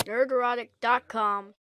Nerdrotic.com.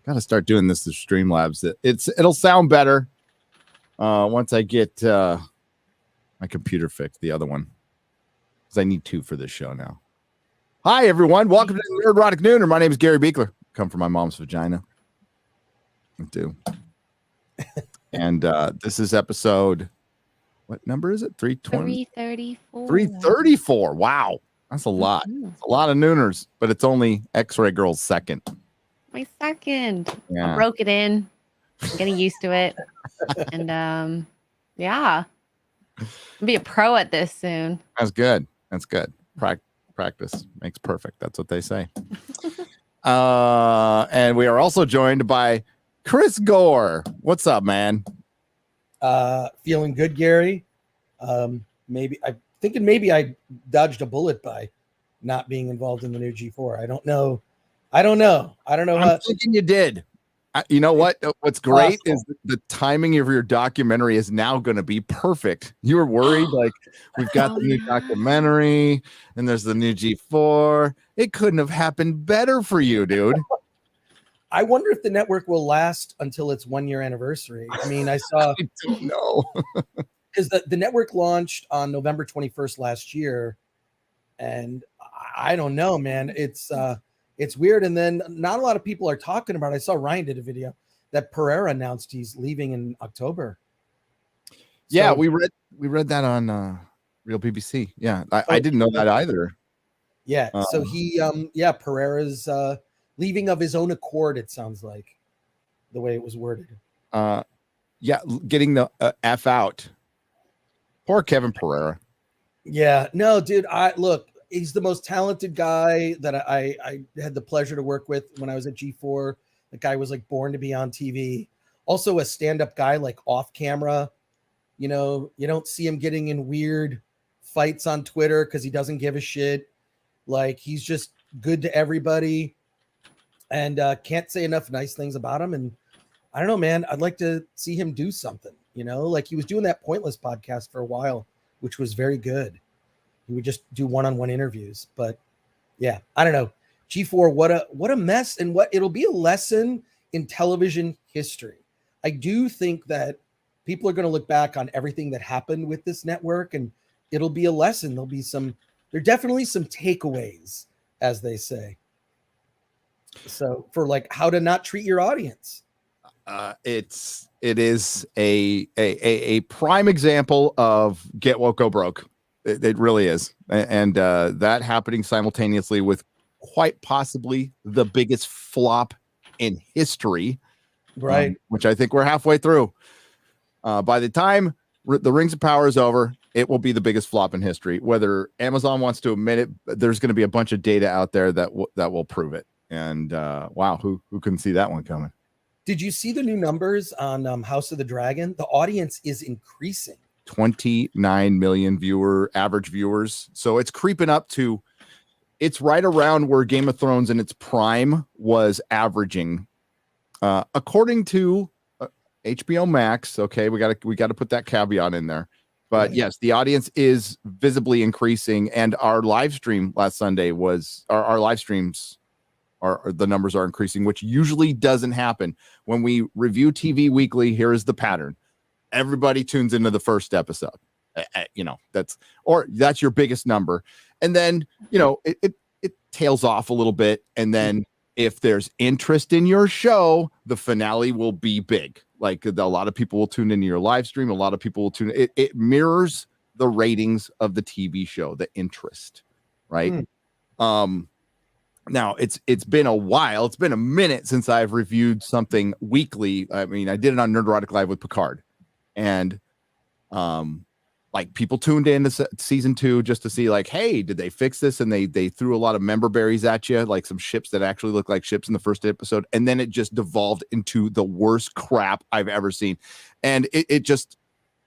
Got to start doing this to Streamlabs. It'll sound better once I get my computer fixed. The other one, because I need two for this show now. Hi everyone, welcome to the Nerdrotic Nooner. My name is Gary Beekler. Come from my mom's vagina. I do. And this is episode. What number is it? 320? 334. 334. Wow, that's a lot. It's a lot of Nooners, but it's only X-Ray Girl's second. My second. Yeah. I broke it in. I'm getting used to it. And yeah. I'll be a pro at this soon. That's good. That's good. Practice makes perfect. That's what they say. And we are also joined by Chris Gore. What's up, man? Feeling good, Gary. Maybe I dodged a bullet by not being involved in the new G4. I don't know. I'm thinking you did. You know what? What's great is the timing of your documentary is now going to be perfect. You were worried, like we've got the new documentary and there's the new G4. It couldn't have happened better for you, dude. I wonder if the network will last until its 1 year anniversary. I mean, I saw. I don't know. Because the network launched on November 21st last year, and I don't know, man. It's weird, and then not a lot of people are talking about it. I saw Ryan did a video that Pereira announced he's leaving in October. Yeah, we read that on Real BBC. Yeah, I didn't know that either. Yeah, so he Pereira's leaving of his own accord. It sounds like the way it was worded. Yeah, getting the F out. Poor Kevin Pereira. Yeah, no, dude. He's the most talented guy that I had the pleasure to work with when I was at G4. The guy was like born to be on TV. Also a stand-up guy, like off camera. You know, you don't see him getting in weird fights on Twitter because he doesn't give a shit. Like, he's just good to everybody, and can't say enough nice things about him. And I don't know, man. I'd like to see him do something. You know, like he was doing that Pointless podcast for a while, which was very good. He would just do one-on-one interviews, but yeah, I don't know. G4, what a mess, and it'll be a lesson in television history. I do think that people are going to look back on everything that happened with this network, and it'll be a lesson. There are definitely some takeaways, as they say. So for like how to not treat your audience. It is a prime example of get woke, go broke. It really is. And that happening simultaneously with quite possibly the biggest flop in history, right? Which I think we're halfway through. By the time the Rings of Power is over, it will be the biggest flop in history. Whether Amazon wants to admit it, there's going to be a bunch of data out there that will prove it. And wow, who couldn't see that one coming? Did you see the new numbers on House of the Dragon? The audience is increasing. 29 million average viewers. So it's creeping up to, it's right around where Game of Thrones in its prime was averaging. According to HBO Max, okay, we got to put that caveat in there. But yes, the audience is visibly increasing, and our live stream last Sunday was our live streams the numbers are increasing, which usually doesn't happen. When we review TV weekly, here is the pattern. everybody tunes into the first episode. That's your biggest number. And then, it tails off a little bit. And then if there's interest in your show, the finale will be big. Like a lot of people will tune into your live stream. A lot of people will tune. It mirrors the ratings of the TV show, the interest, right? Now it's been a while. It's been a minute since I've reviewed something weekly. I mean, I did it on Nerdrotic Live with Picard, and like people tuned in to season 2 just to see like, hey, did they fix this? And they threw a lot of member berries at you, like some ships that actually look like ships in the first episode, and then it just devolved into the worst crap I've ever seen. And it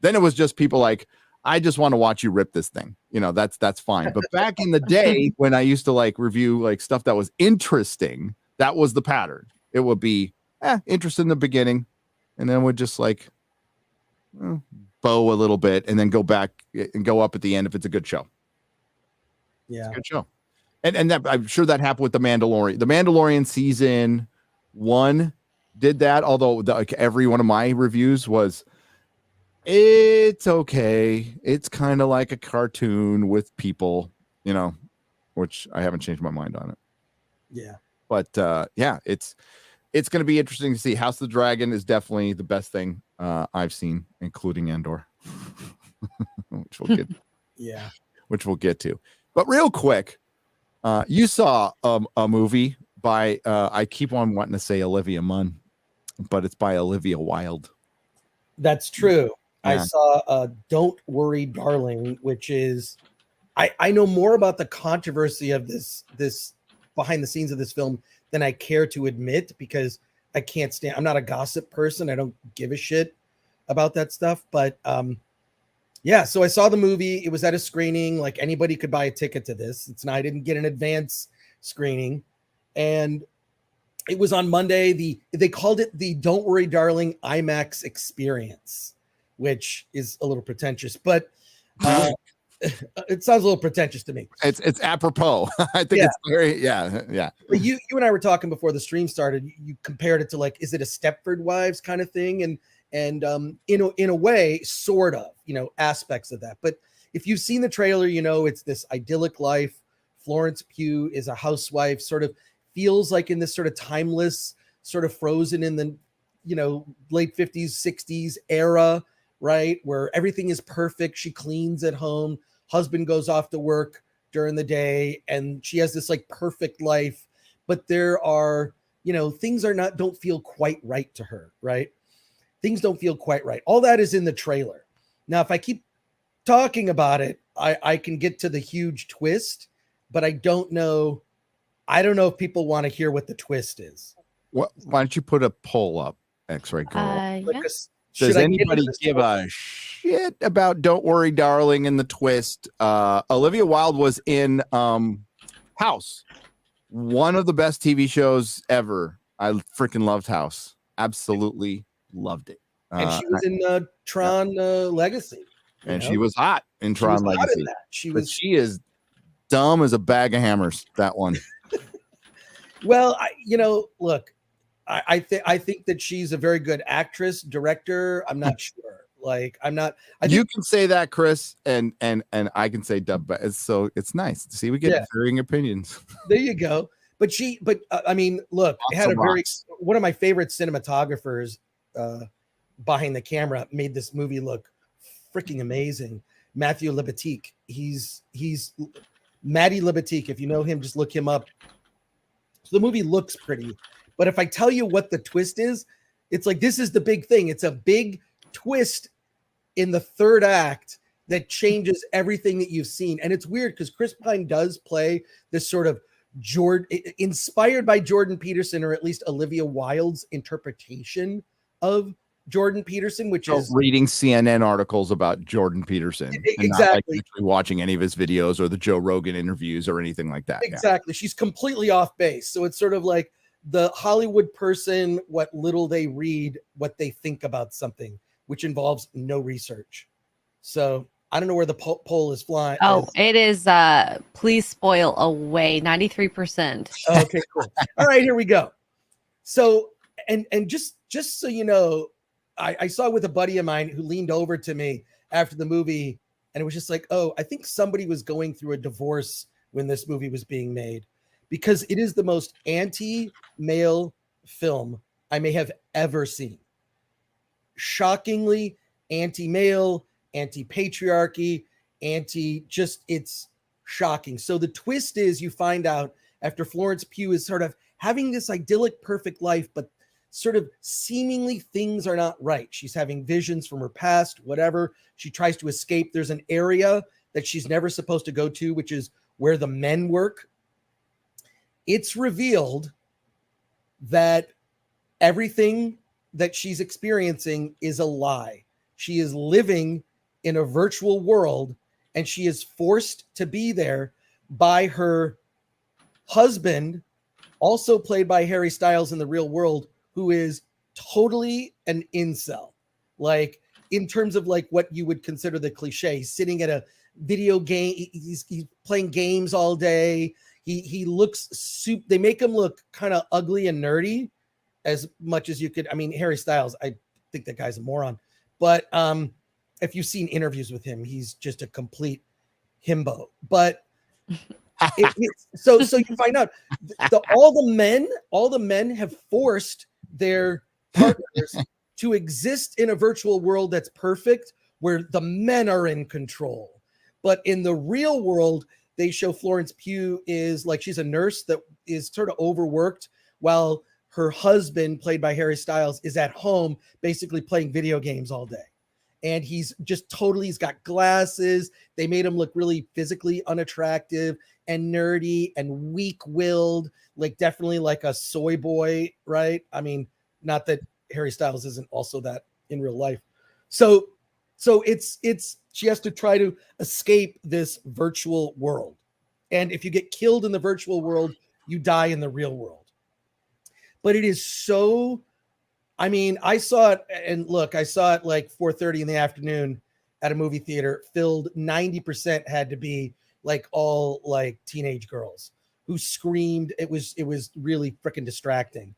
was just people like, I just want to watch you rip this thing. That's fine. But back in the day when I used to like review like stuff that was interesting, that was the pattern. It would be interest in the beginning, and then would just like bow a little bit, and then go back and go up at the end if it's a good show. Yeah, it's a good show. And that, I'm sure that happened with The Mandalorian. The Mandalorian season 1 did that, although every one of my reviews was, it's okay. It's kind of like a cartoon with people, which I haven't changed my mind on it. Yeah. But it's going to be interesting to see. House of the Dragon is definitely the best thing I've seen, including Andor, which we'll get. Yeah. Which we'll get to. But real quick, you saw a movie by, I keep on wanting to say Olivia Munn, but it's by Olivia Wilde. That's true. Yeah. I saw Don't Worry, Darling, which is, I know more about the controversy of this behind the scenes of this film than I care to admit, because I can't stand, I'm not a gossip person. I don't give a shit about that stuff. But yeah, so I saw the movie. It was at a screening. Like anybody could buy a ticket to this. I didn't get an advance screening. And it was on Monday. They called it the Don't Worry, Darling IMAX experience, which is a little pretentious, but it sounds a little pretentious to me. It's apropos. I think it's very, yeah. But you and I were talking before the stream started. You compared it to like, is it a Stepford Wives kind of thing? And in a way, sort of, aspects of that. But if you've seen the trailer, it's this idyllic life. Florence Pugh is a housewife, sort of feels like in this sort of timeless, sort of frozen in the, late 50s, 60s era, right? Where everything is perfect. She cleans at home. Husband goes off to work during the day, and she has this like perfect life. But there are, things don't feel quite right to her, right? Things don't feel quite right. All that is in the trailer. Now, if I keep talking about it, I can get to the huge twist, but I don't know if people want to hear what the twist is. Why don't you put a poll up, X-Ray Girl? Yeah. Does anybody give a shit about Don't Worry, Darling and the twist? Olivia Wilde was in House, one of the best TV shows ever. I freaking loved House. Absolutely loved it. And she was in Tron Legacy. And she was hot in Tron Legacy. She is dumb as a bag of hammers, that one. Well, look, I think that she's a very good actress, director. I'm not sure. Like, I'm not. You can say that, Chris, and I can say dub. So it's nice to see we get varying opinions. There you go. But I mean, look, it had one of my favorite cinematographers behind the camera made this movie look freaking amazing. Matthew Libatique. He's Matty Libatique. If you know him, just look him up. So the movie looks pretty. But if I tell you what the twist is, it's like, this is the big thing. It's a big twist in the third act that changes everything that you've seen. And it's weird because Chris Pine does play this sort of inspired by Jordan Peterson, or at least Olivia Wilde's interpretation of Jordan Peterson, which is reading CNN articles about Jordan Peterson. Exactly. Not like actually watching any of his videos or the Joe Rogan interviews or anything like that. Exactly. Yeah. She's completely off base. So it's sort of like the Hollywood person, what little they read, what they think about something, which involves no research. So I don't know where the poll is flying. Oh, it is. Please spoil away. 93%. Okay, cool. All right, here we go. So, and just so you know, I saw it with a buddy of mine who leaned over to me after the movie, and it was just like, oh, I think somebody was going through a divorce when this movie was being made, because it is the most anti-male film I may have ever seen. Shockingly anti-male, anti-patriarchy, it's shocking. So the twist is you find out after Florence Pugh is sort of having this idyllic, perfect life, but sort of seemingly things are not right. She's having visions from her past, whatever. She tries to escape. There's an area that she's never supposed to go to, which is where the men work. It's revealed that everything that she's experiencing is a lie. She is living in a virtual world, and she is forced to be there by her husband, also played by Harry Styles in the real world, who is totally an incel. Like, in terms of like what you would consider the cliche, he's sitting at a video game, he's playing games all day. He looks they make him look kind of ugly and nerdy as much as you could. I mean, Harry Styles, I think that guy's a moron. But if you've seen interviews with him, he's just a complete himbo. But so you find out all the men have forced their partners to exist in a virtual world that's perfect, where the men are in control. But in the real world, they show Florence Pugh is like, she's a nurse that is sort of overworked, while her husband, played by Harry Styles, is at home basically playing video games all day. And he's got glasses. They made him look really physically unattractive and nerdy and weak-willed, like definitely like a soy boy, right? I mean, not that Harry Styles isn't also that in real life. So it's she has to try to escape this virtual world. And if you get killed in the virtual world, you die in the real world. But it is so, I mean, I saw it like 4:30 in the afternoon at a movie theater, filled 90% had to be like all like teenage girls who screamed. It was really freaking distracting.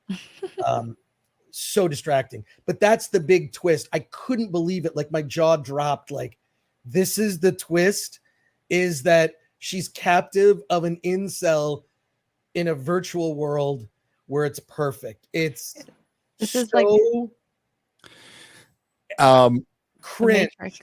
So distracting. But that's the big twist. I couldn't believe it. Like, my jaw dropped. Like, this is the twist, is that she's captive of an incel in a virtual world where it's perfect. It's cringe.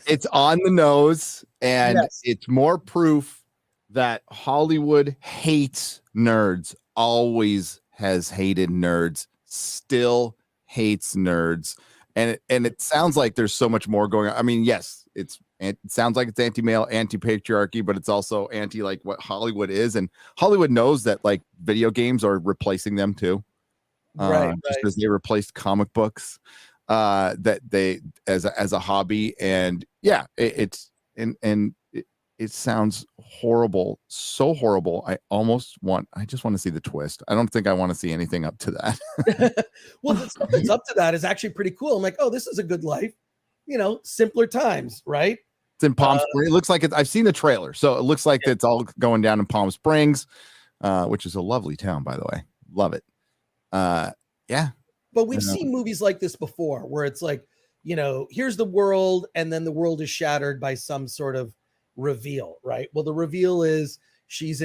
It's on the nose, and Yes. it's more proof that Hollywood hates nerds, always has hated nerds, still hates nerds. And it sounds like there's so much more going on. I mean, yes, it sounds like it's anti-male, anti-patriarchy, but it's also anti like what Hollywood is. And Hollywood knows that like video games are replacing them too. Right. Just as they replaced comic books, that they as a hobby. And yeah, it sounds horrible, so horrible. I just want to see the twist. I don't think I want to see anything up to that. Well, the stuff that's up to that is actually pretty cool. I'm like, oh, this is a good life, simpler times, right? It's in Palm Springs. It looks like I've seen the trailer, so it looks like it's all going down in Palm Springs, which is a lovely town, by the way. Love it. Yeah. But we've seen movies like this before, where it's like, here's the world, and then the world is shattered by some sort of reveal, right? Well, the reveal is she's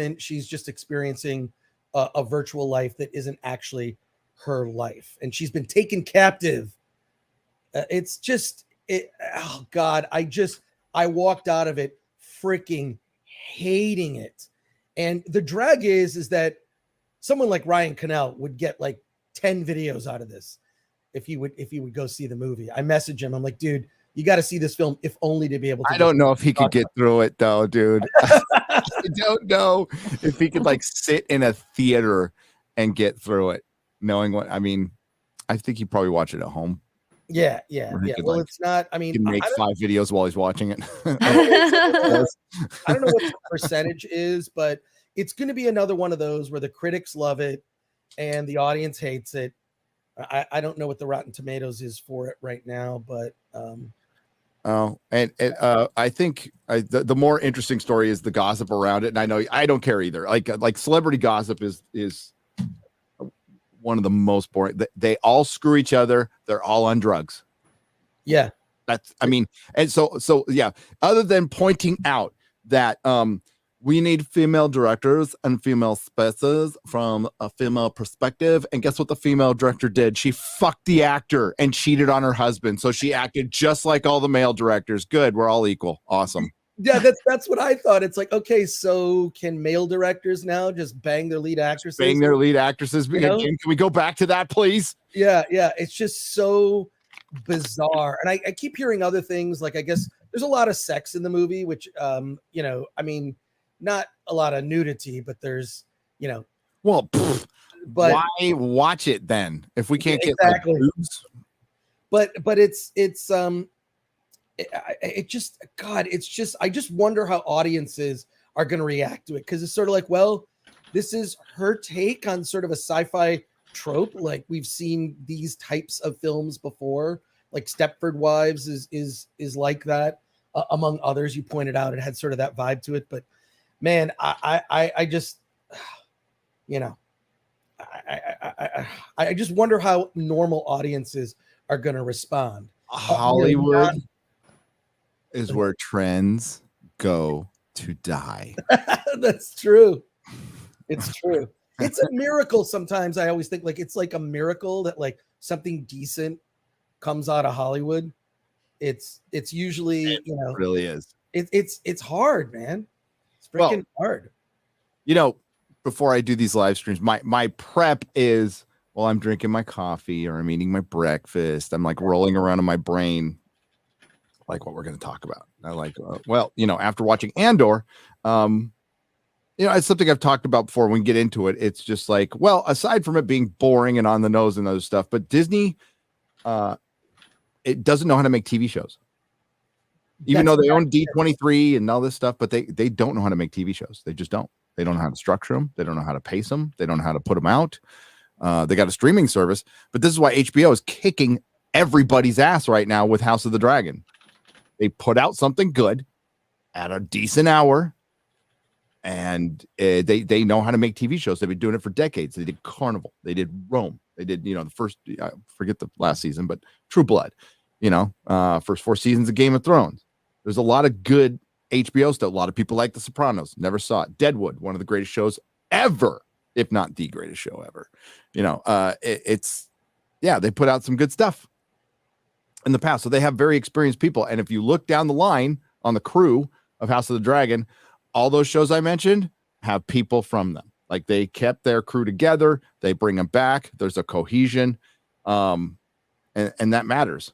just experiencing a virtual life that isn't actually her life, and she's been taken captive. Oh God, I walked out of it freaking hating it. And the drag is that someone like Ryan Cannell would get like 10 videos out of this if he would go see the movie. I message him. I'm like, dude, you got to see this film, if only to be able to. I don't know if he could get through it though, dude. I don't know if he could like sit in a theater and get through it, knowing what I mean. I think he'd probably watch it at home. Yeah. Well, like, it's not. I mean, he can make 5 videos while he's watching it. I don't know what the percentage is, but it's going to be another one of those where the critics love it and the audience hates it. I don't know what the Rotten Tomatoes is for it right now, but I think the more interesting story is the gossip around it, and I know I don't care either. Like celebrity gossip is one of the most boring. They all screw each other. They're all on drugs. Yeah. That's, I mean, and so yeah, other than pointing out that we need female directors and female spaces from a female perspective. And guess what the female director did? She fucked the actor and cheated on her husband. So she acted just like all the male directors. Good. We're all equal. Awesome. Yeah, that's what I thought. It's like, okay, so can male directors now just bang their lead actresses? Bang their lead actresses. Can we go back to that, please? Yeah. It's just so bizarre. And I keep hearing other things. Like, I guess there's a lot of sex in the movie, which, you know, I mean, not a lot of nudity, but there's, you know. Well, but why watch it then if we can't get exactly. like, boobs? But it's it just, God, it's just, I just wonder how audiences are going to react to it. Cause it's sort of like, well, this is her take on sort of a sci-fi trope. Like we've seen these types of films before, like Stepford Wives is like that. Among others, you pointed out, it had sort of that vibe to it, but man, I just, you know, I just wonder how normal audiences are going to respond. Hollywood is where trends go to die. That's true. It's true. It's a miracle sometimes. I always think like it's like a miracle that like something decent comes out of Hollywood. It's usually, you know, really is. It's hard, man. It's freaking hard. You know, before I do these live streams, my prep is, well, I'm drinking my coffee or I'm eating my breakfast. I'm like rolling around in my brain like what we're going to talk about. I like, well, you know, after watching Andor, you know, it's something I've talked about before. When we get into it, it's just like, well, aside from it being boring and on the nose and other stuff, but Disney, it doesn't know how to make TV shows. Even though they own D23 and all this stuff, but they don't know how to make TV shows. They just don't. They don't know how to structure them. They don't know how to pace them. They don't know how to put them out. They got a streaming service, but this is why HBO is kicking everybody's ass right now with House of the Dragon. They put out something good at a decent hour, and they know how to make TV shows. They've been doing it for decades. They did Carnival. They did Rome. They did, you know, the first, I forget the last season, but True Blood, you know, first 4 seasons of Game of Thrones. There's a lot of good HBO stuff. A lot of people like The Sopranos. Never saw it. Deadwood, one of the greatest shows ever, if not the greatest show ever. You know, it's, yeah, they put out some good stuff in the past. So they have very experienced people. And if you look down the line on the crew of House of the Dragon, all those shows I mentioned have people from them. Like they kept their crew together. They bring them back. There's a cohesion. And that matters.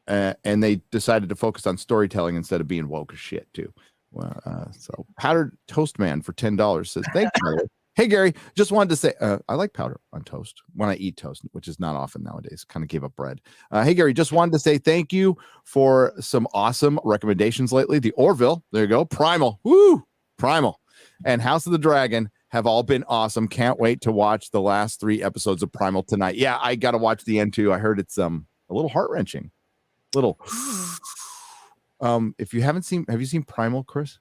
And they decided to focus on storytelling instead of being woke as shit too. Well, so Powdered Toast Man for $10 says, thank you. Hey, Gary, just wanted to say, I like powder on toast when I eat toast, which is not often nowadays. Kind of gave up bread. Hey, Gary, just wanted to say thank you for some awesome recommendations lately. The Orville, there you go. Primal, woo, Primal, and House of the Dragon have all been awesome. Can't wait to watch the last 3 episodes of Primal tonight. Yeah, I got to watch the end too. I heard it's a little heart-wrenching. Little. If you haven't seen, have you seen Primal, Chris?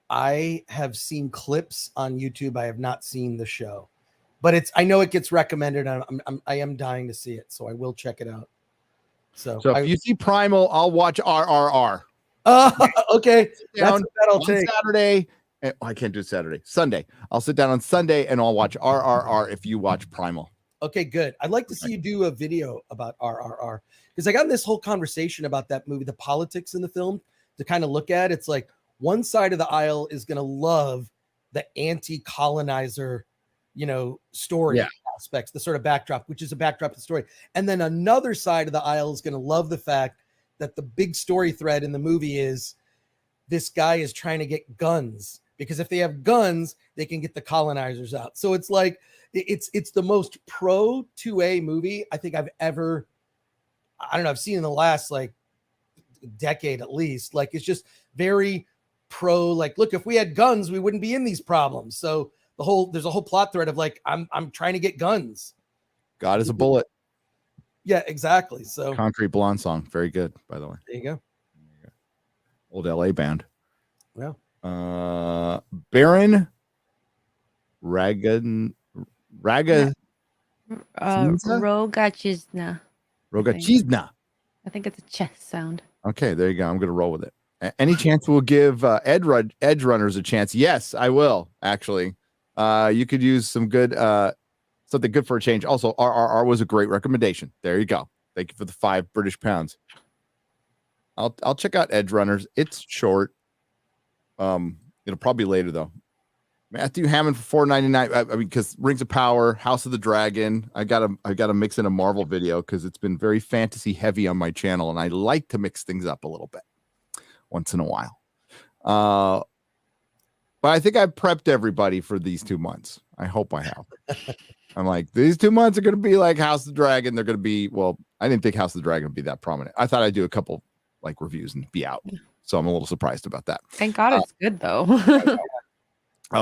I have seen clips on YouTube. I have not seen the show, but I know it gets recommended. I am dying to see it, so I will check it out. So if you see Primal, I'll watch RRR. Okay. That's what that'll take. Saturday. I can't do Saturday. Sunday. I'll sit down on Sunday and I'll watch RRR if you watch Primal. Okay, good. I'd like to see you do a video about RRR because I got in this whole conversation about that movie, the politics in the film to kind of look at. It's like one side of the aisle is going to love the anti-colonizer, you know, story aspects, the sort of backdrop, which is a backdrop of the story. And then another side of the aisle is going to love the fact that the big story thread in the movie is this guy is trying to get guns because if they have guns, they can get the colonizers out. So it's like, it's the most pro 2A movie I think I've ever, I don't know, I've seen in the last like decade at least. Like it's just very pro, like, look, if we had guns, we wouldn't be in these problems. So there's a whole plot thread of like, I'm trying to get guns. God is a bullet. Yeah, exactly. So Concrete Blonde song. Very good, by the way. There you go. Old LA band. Yeah. Baron Rogachizna. Rogachizna. I think it's a chess sound. Okay, there you go. I'm going to roll with it. Any chance we'll give Edge Runners a chance? Yes, I will, actually. You could use some good, something good for a change. Also, RRR was a great recommendation. There you go. Thank you for the £5 I'll check out Edge Runners. It's short. It'll probably be later, though. Matthew Hammond for $4.99. I mean, because Rings of Power, House of the Dragon. I gotta mix in a Marvel video because it's been very fantasy heavy on my channel, and I like to mix things up a little bit once in a while. But I think I've prepped everybody for these 2 months. I hope I have. I'm like, these 2 months are gonna be like House of the Dragon. They're gonna be, well, I didn't think House of the Dragon would be that prominent. I thought I'd do a couple like reviews and be out. So I'm a little surprised about that. Thank God it's good though.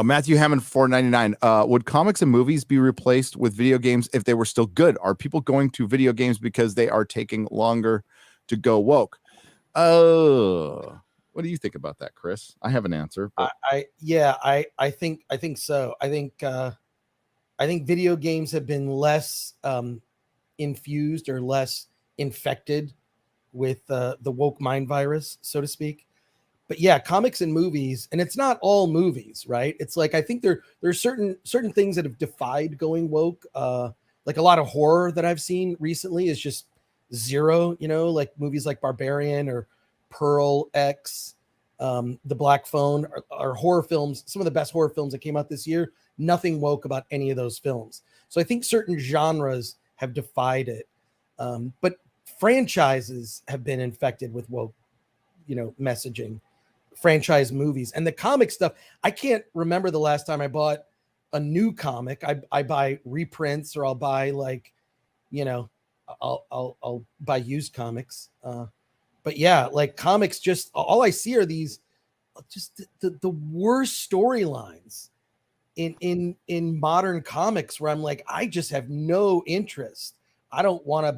Matthew Hammond, $4.99. Would comics and movies be replaced with video games if they were still good? Are people going to video games because they are taking longer to go woke? What do you think about that, Chris? I have an answer. But... I think so. I think video games have been less infused or less infected with the woke mind virus, so to speak. But yeah, comics and movies, and it's not all movies, right? It's like I think there's certain things that have defied going woke. Like a lot of horror that I've seen recently is just zero, like movies like Barbarian or Pearl X, The Black Phone are horror films, some of the best horror films that came out this year. Nothing woke about any of those films. So I think certain genres have defied it. But franchises have been infected with woke, messaging. Franchise movies and the comic stuff. I can't remember the last time I bought a new comic. I buy reprints, or I'll buy I'll buy used comics. But yeah, like comics, just all I see are these just the worst storylines in modern comics, where I'm like, I just have no interest. I don't want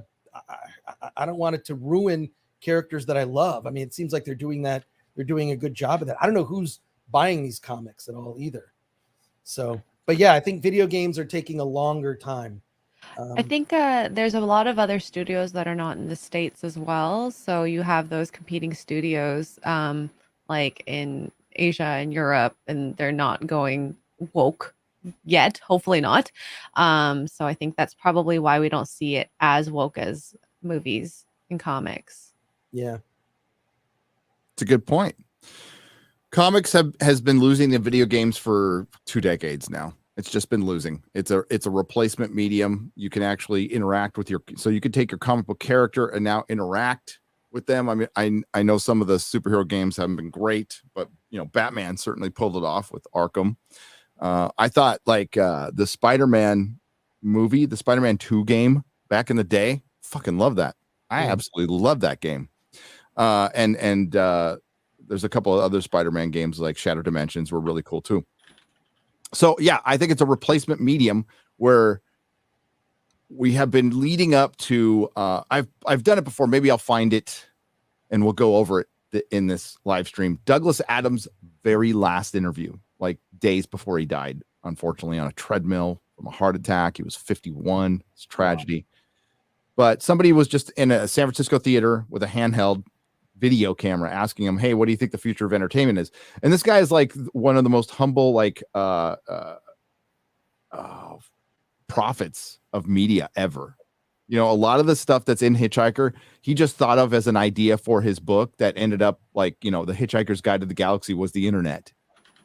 it to ruin characters that I love. I mean, it seems like they're doing that. They're doing a good job of that. I don't know who's buying these comics at all either. So, but yeah, I think video games are taking a longer time. I think there's a lot of other studios that are not in the States as well. So you have those competing studios like in Asia and Europe, and they're not going woke yet. Hopefully not. So I think that's probably why we don't see it as woke as movies and comics. Yeah. It's a good point. Comics has been losing the video games for 2 decades now. It's just been losing. It's a replacement medium. You can actually interact with so you could take your comic book character and now interact with them. I mean, I know some of the superhero games haven't been great, but Batman certainly pulled it off with Arkham. I thought like the Spider-Man movie, the Spider-Man 2 game back in the day, fucking love that. I absolutely love that game. And there's a couple of other Spider-Man games like Shadow Dimensions were really cool too. So yeah, I think it's a replacement medium where we have been leading up to. I've done it before. Maybe I'll find it, and we'll go over it in this live stream. Douglas Adams' very last interview, like days before he died, unfortunately on a treadmill from a heart attack. He was 51. It's a tragedy. Wow. But somebody was just in a San Francisco theater with a handheld video camera asking him, hey, what do you think the future of entertainment is? And this guy is like one of the most humble, like prophets of media ever. A lot of the stuff that's in Hitchhiker, he just thought of as an idea for his book that ended up like, the Hitchhiker's Guide to the Galaxy was the internet,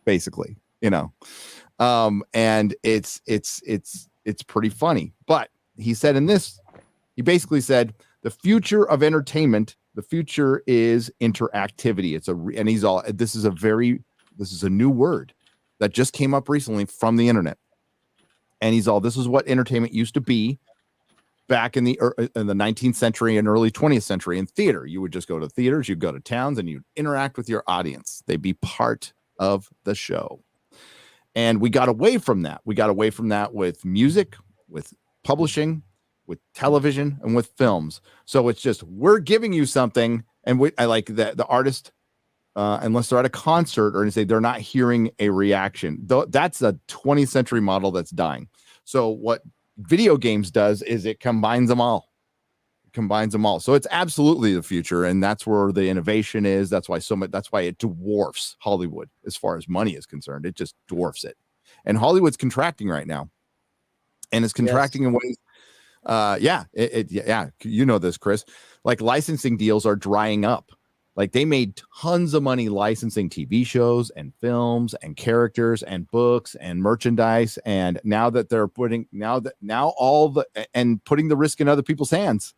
basically, and it's pretty funny. But he said he basically said the future of entertainment, the future is interactivity. This is a new word that just came up recently from the internet. And this is what entertainment used to be back in the 19th century and early 20th century in theater. You would just go to theaters, you'd go to towns, and you'd interact with your audience. They'd be part of the show. And we got away from that. We got away from that with music, with publishing, with television, and with films. So it's just, we're giving you something, and I like that the artist, unless they're at a concert or they're not hearing a reaction. That's a 20th century model that's dying. So what video games does is it combines them all. combines them all. So it's absolutely the future, and that's where the innovation is. That's why it dwarfs Hollywood as far as money is concerned. It just dwarfs it. And Hollywood's contracting right now. And it's contracting in ways. You know this, Chris. Like licensing deals are drying up. Like they made tons of money licensing TV shows and films and characters and books and merchandise. And now that they're putting putting the risk in other people's hands,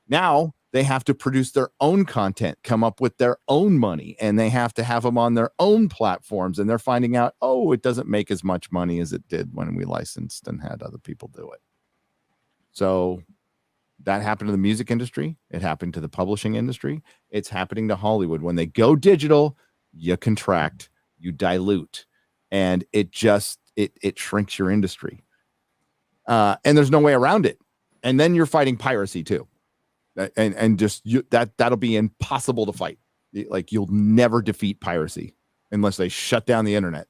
now they have to produce their own content, come up with their own money, and they have to have them on their own platforms. And they're finding out, it doesn't make as much money as it did when we licensed and had other people do it. So that happened to the music industry. It happened to the publishing industry. It's happening to Hollywood. When they go digital, you contract, you dilute, and it shrinks your industry. And there's no way around it. And then you're fighting piracy too. And that'll be impossible to fight. Like you'll never defeat piracy unless they shut down the internet.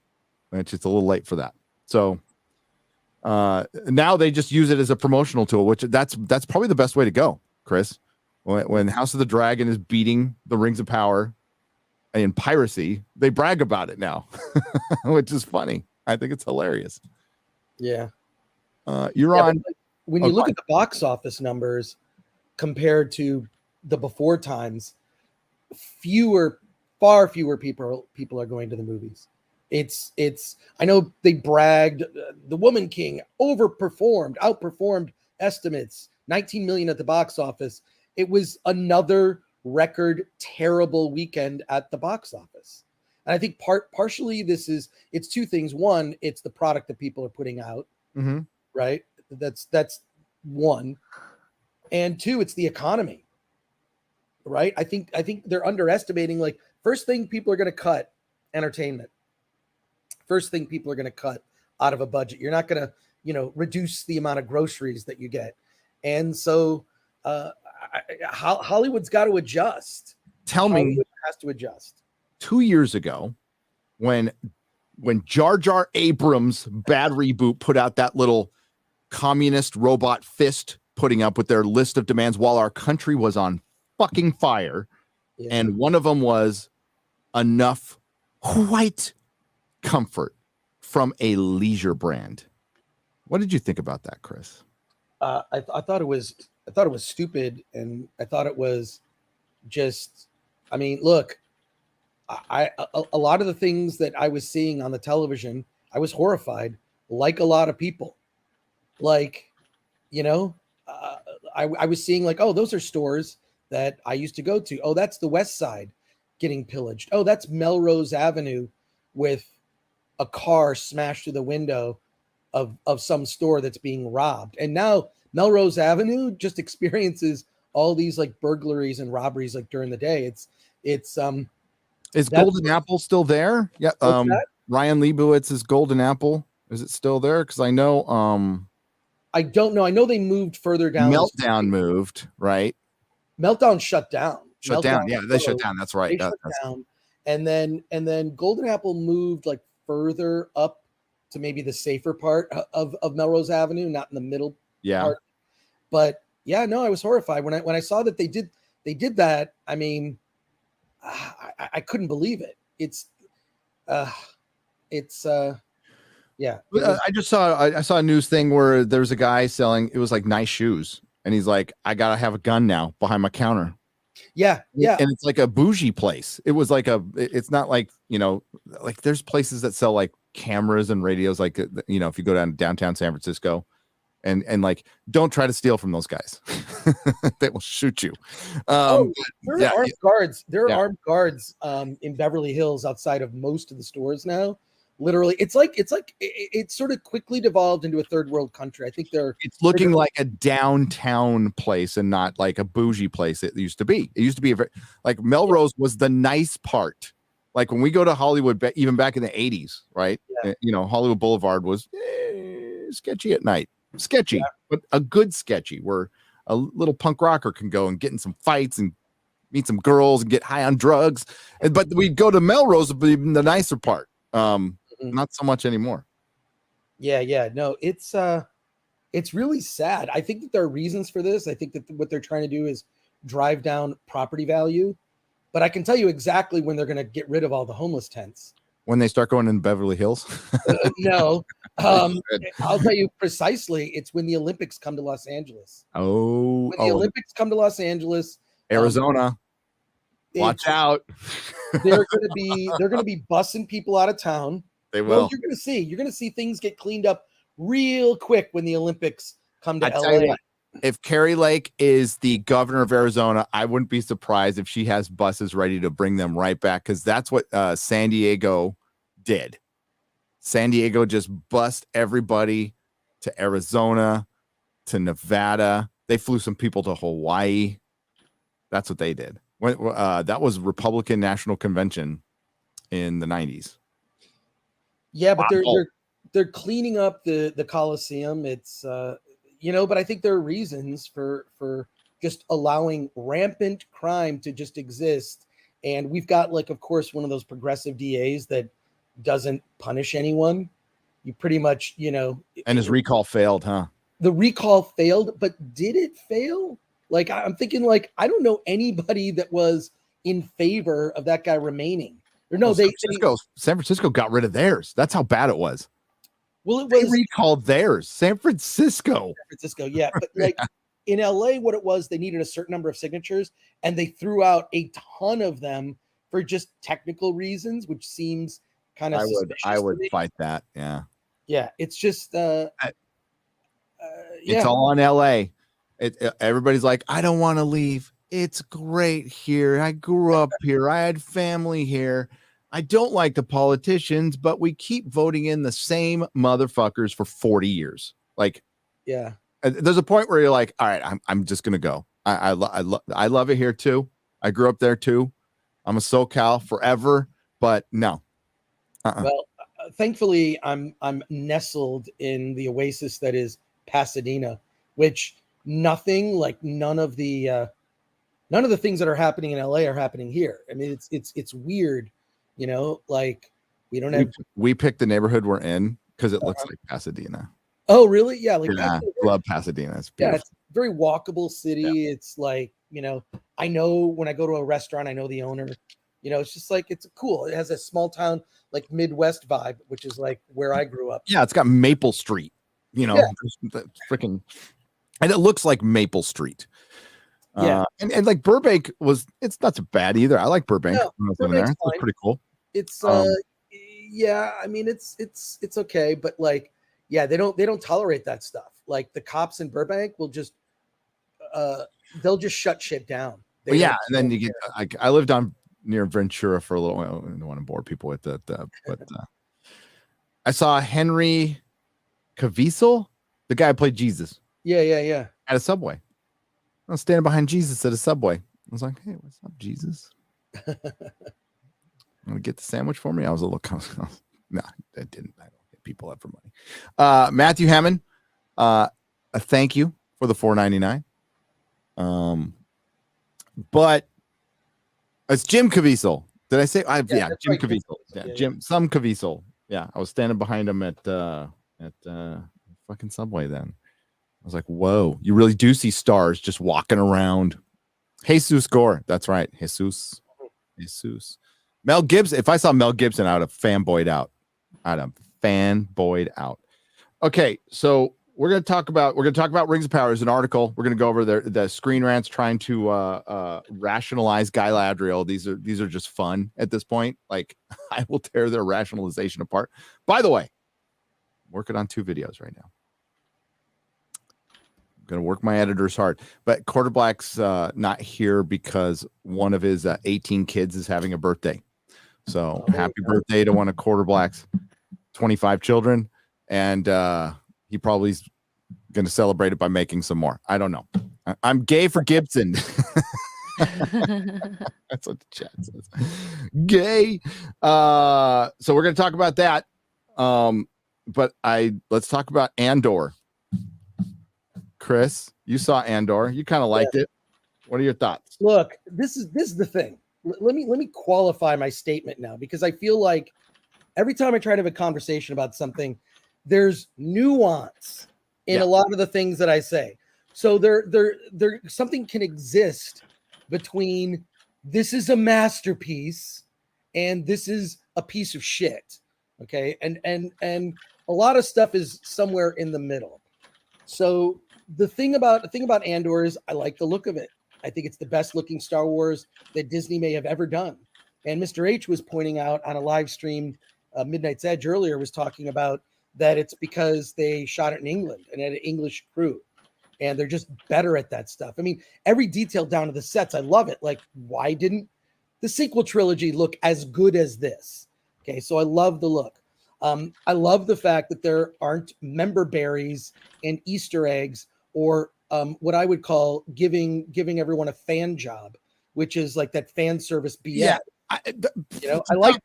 It's just a little late for that. So now they just use it as a promotional tool, which that's probably the best way to go, Chris. When House of the Dragon is beating the Rings of Power in piracy, they brag about it now, which is funny. I think it's hilarious. Yeah. On. When you look at the box office numbers compared to the before times, far fewer people are going to the movies. I know they bragged, The Woman King outperformed estimates, 19 million at the box office. It was another record terrible weekend at the box office. And I think partially it's two things. One, it's the product that people are putting out, right? That's one. And two, it's the economy, right? I think they're underestimating, like, first thing people are going to cut, entertainment. First thing people are going to cut out of a budget. You're not going to, reduce the amount of groceries that you get. And so Hollywood's got to adjust. Hollywood has to adjust. 2 years ago, when Jar Jar Abrams' bad reboot put out that little communist robot fist putting up with their list of demands while our country was on fucking fire. Yeah. And one of them was enough white comfort from a leisure brand. What did you think about that, Chris? I thought it was stupid, and I thought it was just, look, a lot of the things that I was seeing on the television, I was horrified, like a lot of people. Like, I was seeing like, those are stores that I used to go to. Oh, that's the West Side getting pillaged. Oh, that's Melrose Avenue with a car smashed through the window of some store that's being robbed. And now Melrose Avenue just experiences all these like burglaries and robberies like during the day. Is Golden Apple still there? Yeah. Ryan Leibowitz's Golden Apple. Is it still there? Because I know I don't know. I know they moved further down. Meltdown moved, right? Meltdown shut down. Yeah, they shut down. That's right. Shut down. And then Golden Apple moved like further up to maybe the safer part of Melrose Avenue, not in the middle part. But yeah, no, I was horrified when I saw that they did that. I couldn't believe it. Yeah. I saw a news thing where there's a guy selling, it was like nice shoes, and he's like, I gotta have a gun now behind my counter. Yeah. And it's like a bougie place. It was like it's not like, like there's places that sell like cameras and radios, like, if you go downtown San Francisco, and like, don't try to steal from those guys. They will shoot you. There are armed guards. There are armed guards in Beverly Hills outside of most of the stores now. Literally, it's sort of quickly devolved into a third world country. I think it's looking like a downtown place and not like a bougie place it used to be. It used to be like Melrose was the nice part. Like when we go to Hollywood, even back in the 80s, right? Yeah. Hollywood Boulevard was sketchy at night. Sketchy, but a good sketchy where a little punk rocker can go and get in some fights and meet some girls and get high on drugs. But we go to Melrose, the nicer part. Not so much anymore. Yeah. No, it's It's really sad. I think that there are reasons for this. I think that what they're trying to do is drive down property value, but I can tell you exactly when they're going to get rid of all the homeless tents. When they start going in Beverly Hills? No, I'll tell you precisely. It's when the Olympics come to Los Angeles. Oh, When the Olympics come to Los Angeles, Arizona, watch out. They're going to be bussing people out of town. They will. Well, you're going to see things get cleaned up real quick when the Olympics come to I LA. tell you what, if Carrie Lake is the governor of Arizona, I wouldn't be surprised if she has buses ready to bring them right back, because that's what San Diego did. San Diego just bussed everybody to Arizona, to Nevada. They flew some people to Hawaii. That's what they did. That was Republican National Convention in the 90s. Yeah, but they're cleaning up the Coliseum. It's but I think there are reasons for just allowing rampant crime to just exist. And we've got, like, of course, one of those progressive DAs that doesn't punish anyone. You pretty much, And his recall failed, huh? The recall failed, but did it fail? Like, I'm thinking, like, I don't know anybody that was in favor of that guy remaining. Or no, San Francisco got rid of theirs. That's how bad it was. Well, They recalled theirs. San Francisco, yeah. But like in LA, what it was, they needed a certain number of signatures, and they threw out a ton of them for just technical reasons, which seems kind of I would fight that. Yeah. Yeah. It's just it's all on LA. Everybody's like, I don't want to leave. It's great here. I grew up here. I had family here. I don't like the politicians, but we keep voting in the same motherfuckers for 40 years. Like, yeah, there's a point where you're like, all right, I'm just gonna go. I love it here too. I grew up there too. I'm a SoCal forever, but no. Well, thankfully, I'm nestled in the oasis that is Pasadena, which none of the things that are happening in LA are happening here. I mean, it's weird. Like we don't have. We picked the neighborhood we're in because it looks like Pasadena. Oh, really? Yeah. Like, love Pasadena. It's beautiful. Yeah, it's a very walkable city. Yeah. It's like, I know when I go to a restaurant, I know the owner. It's just like, it's cool. It has a small town, like Midwest vibe, which is like where I grew up. Yeah, it's got Maple Street. Freaking, and it looks like Maple Street. Yeah, and like Burbank it's not so bad either. I like Burbank. No, There. It's pretty cool. It's yeah, I mean it's okay, but like, yeah, they don't tolerate that stuff. Like the cops in Burbank will just they'll just shut shit down. And then you get I lived on near Ventura for a little while. I don't want to bore people with that, but I saw Henry Caviezel, the guy who played Jesus. Yeah. At a Subway. I was standing behind Jesus at a Subway. I was like, hey, what's up, Jesus? Want to get the sandwich for me? I was a little no, I didn't. I don't hit people up for money. Matthew Hammond, a thank you for the $4.99. But it's Jim Caviezel. Did I say? Jim right. Caviezel. Yeah, some Caviezel. Yeah, I was standing behind him at fucking Subway then. I was like, whoa, you really do see stars just walking around. Jesus Gore. That's right. Jesus. Mel Gibson. If I saw Mel Gibson, I would have fanboyed out. Okay, so we're going to talk about Rings of Power as an article. We're going to go over the Screen Rant's trying to rationalize Galadriel. These are just fun at this point. Like, I will tear their rationalization apart. By the way, I'm working on 2 videos right now. Going to work my editors hard, but Quarterblack's not here because one of his 18 kids is having a birthday. So happy birthday to one of Quarterblack's 25 children. And he probably is going to celebrate it by making some more. I don't know. I'm gay for Gibson. That's what the chat says. Gay. So we're going to talk about that. But let's talk about Andor. Chris, you saw Andor. You kind of liked it. What are your thoughts? Look, this is the thing. Let me qualify my statement now, because I feel like every time I try to have a conversation about something, there's nuance in a lot of the things that I say. So there something can exist between this is a masterpiece and this is a piece of shit. Okay. And a lot of stuff is somewhere in the middle. So the thing about Andor is I like the look of it. I think it's the best looking Star Wars that Disney may have ever done. And Mr. H was pointing out on a live stream, Midnight's Edge earlier was talking about that it's because they shot it in England and had an English crew. And they're just better at that stuff. I mean, every detail down to the sets, I love it. Like, why didn't the sequel trilogy look as good as this? Okay, so I love the look. I love the fact that there aren't member berries and Easter eggs or what I would call giving everyone a fan job, which is like that fan service BS. Yeah. I like.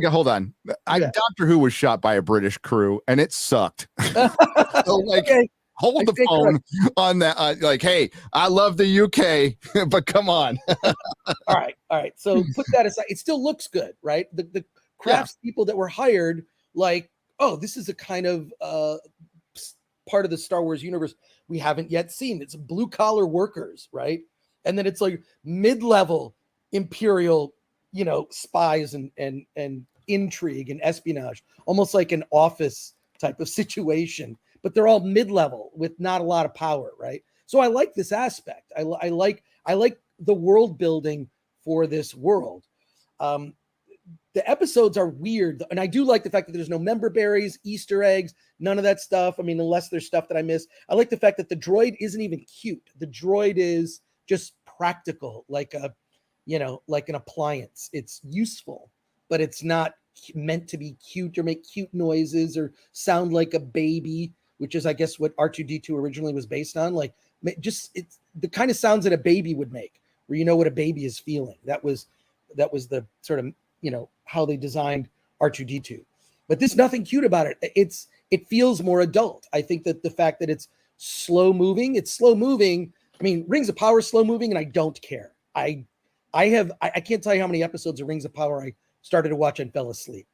Hold on. Doctor Who was shot by a British crew, and it sucked. So, like, okay. Hold the phone on that. Like, hey, I love the UK, but come on. All right. So put that aside. It still looks good, right? The crafts people that were hired, like, oh, this is a kind of part of the Star Wars universe we haven't yet seen. It's blue collar workers, right? And then it's like mid-level Imperial, spies and intrigue and espionage, almost like an Office type of situation. But they're all mid-level with not a lot of power, right? So I like this aspect. I like the world building for this world. The episodes are weird, and I do like the fact that there's no member berries, Easter eggs, none of that stuff. I mean, unless there's stuff that I miss. I like the fact that the droid isn't even cute. The droid is just practical, like an appliance. It's useful, but it's not meant to be cute or make cute noises or sound like a baby, which is, I guess, what R2-D2 originally was based on. Like, just it's the kind of sounds that a baby would make, where you know what a baby is feeling. That was the sort of how they designed R2-D2. But there's nothing cute about it. It feels more adult. I think that the fact that it's slow moving. I mean, Rings of Power is slow moving, and I don't care. I can't tell you how many episodes of Rings of Power I started to watch and fell asleep.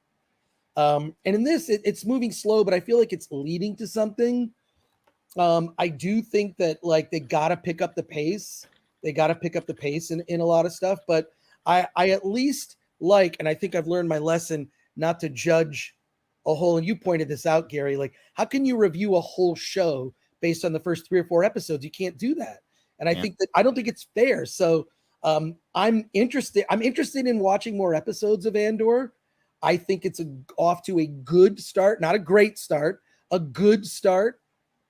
And in this, it's moving slow, but I feel like it's leading to something. I do think that, like, they got to pick up the pace. In a lot of stuff, but I at least like, and I think I've learned my lesson not to judge a whole, and you pointed this out, Gary, like, how can you review a whole show based on the first 3 or 4 episodes? You can't do that. And I don't think it's fair. So I'm interested in watching more episodes of Andor. I think it's off to a good start, not a great start, a good start.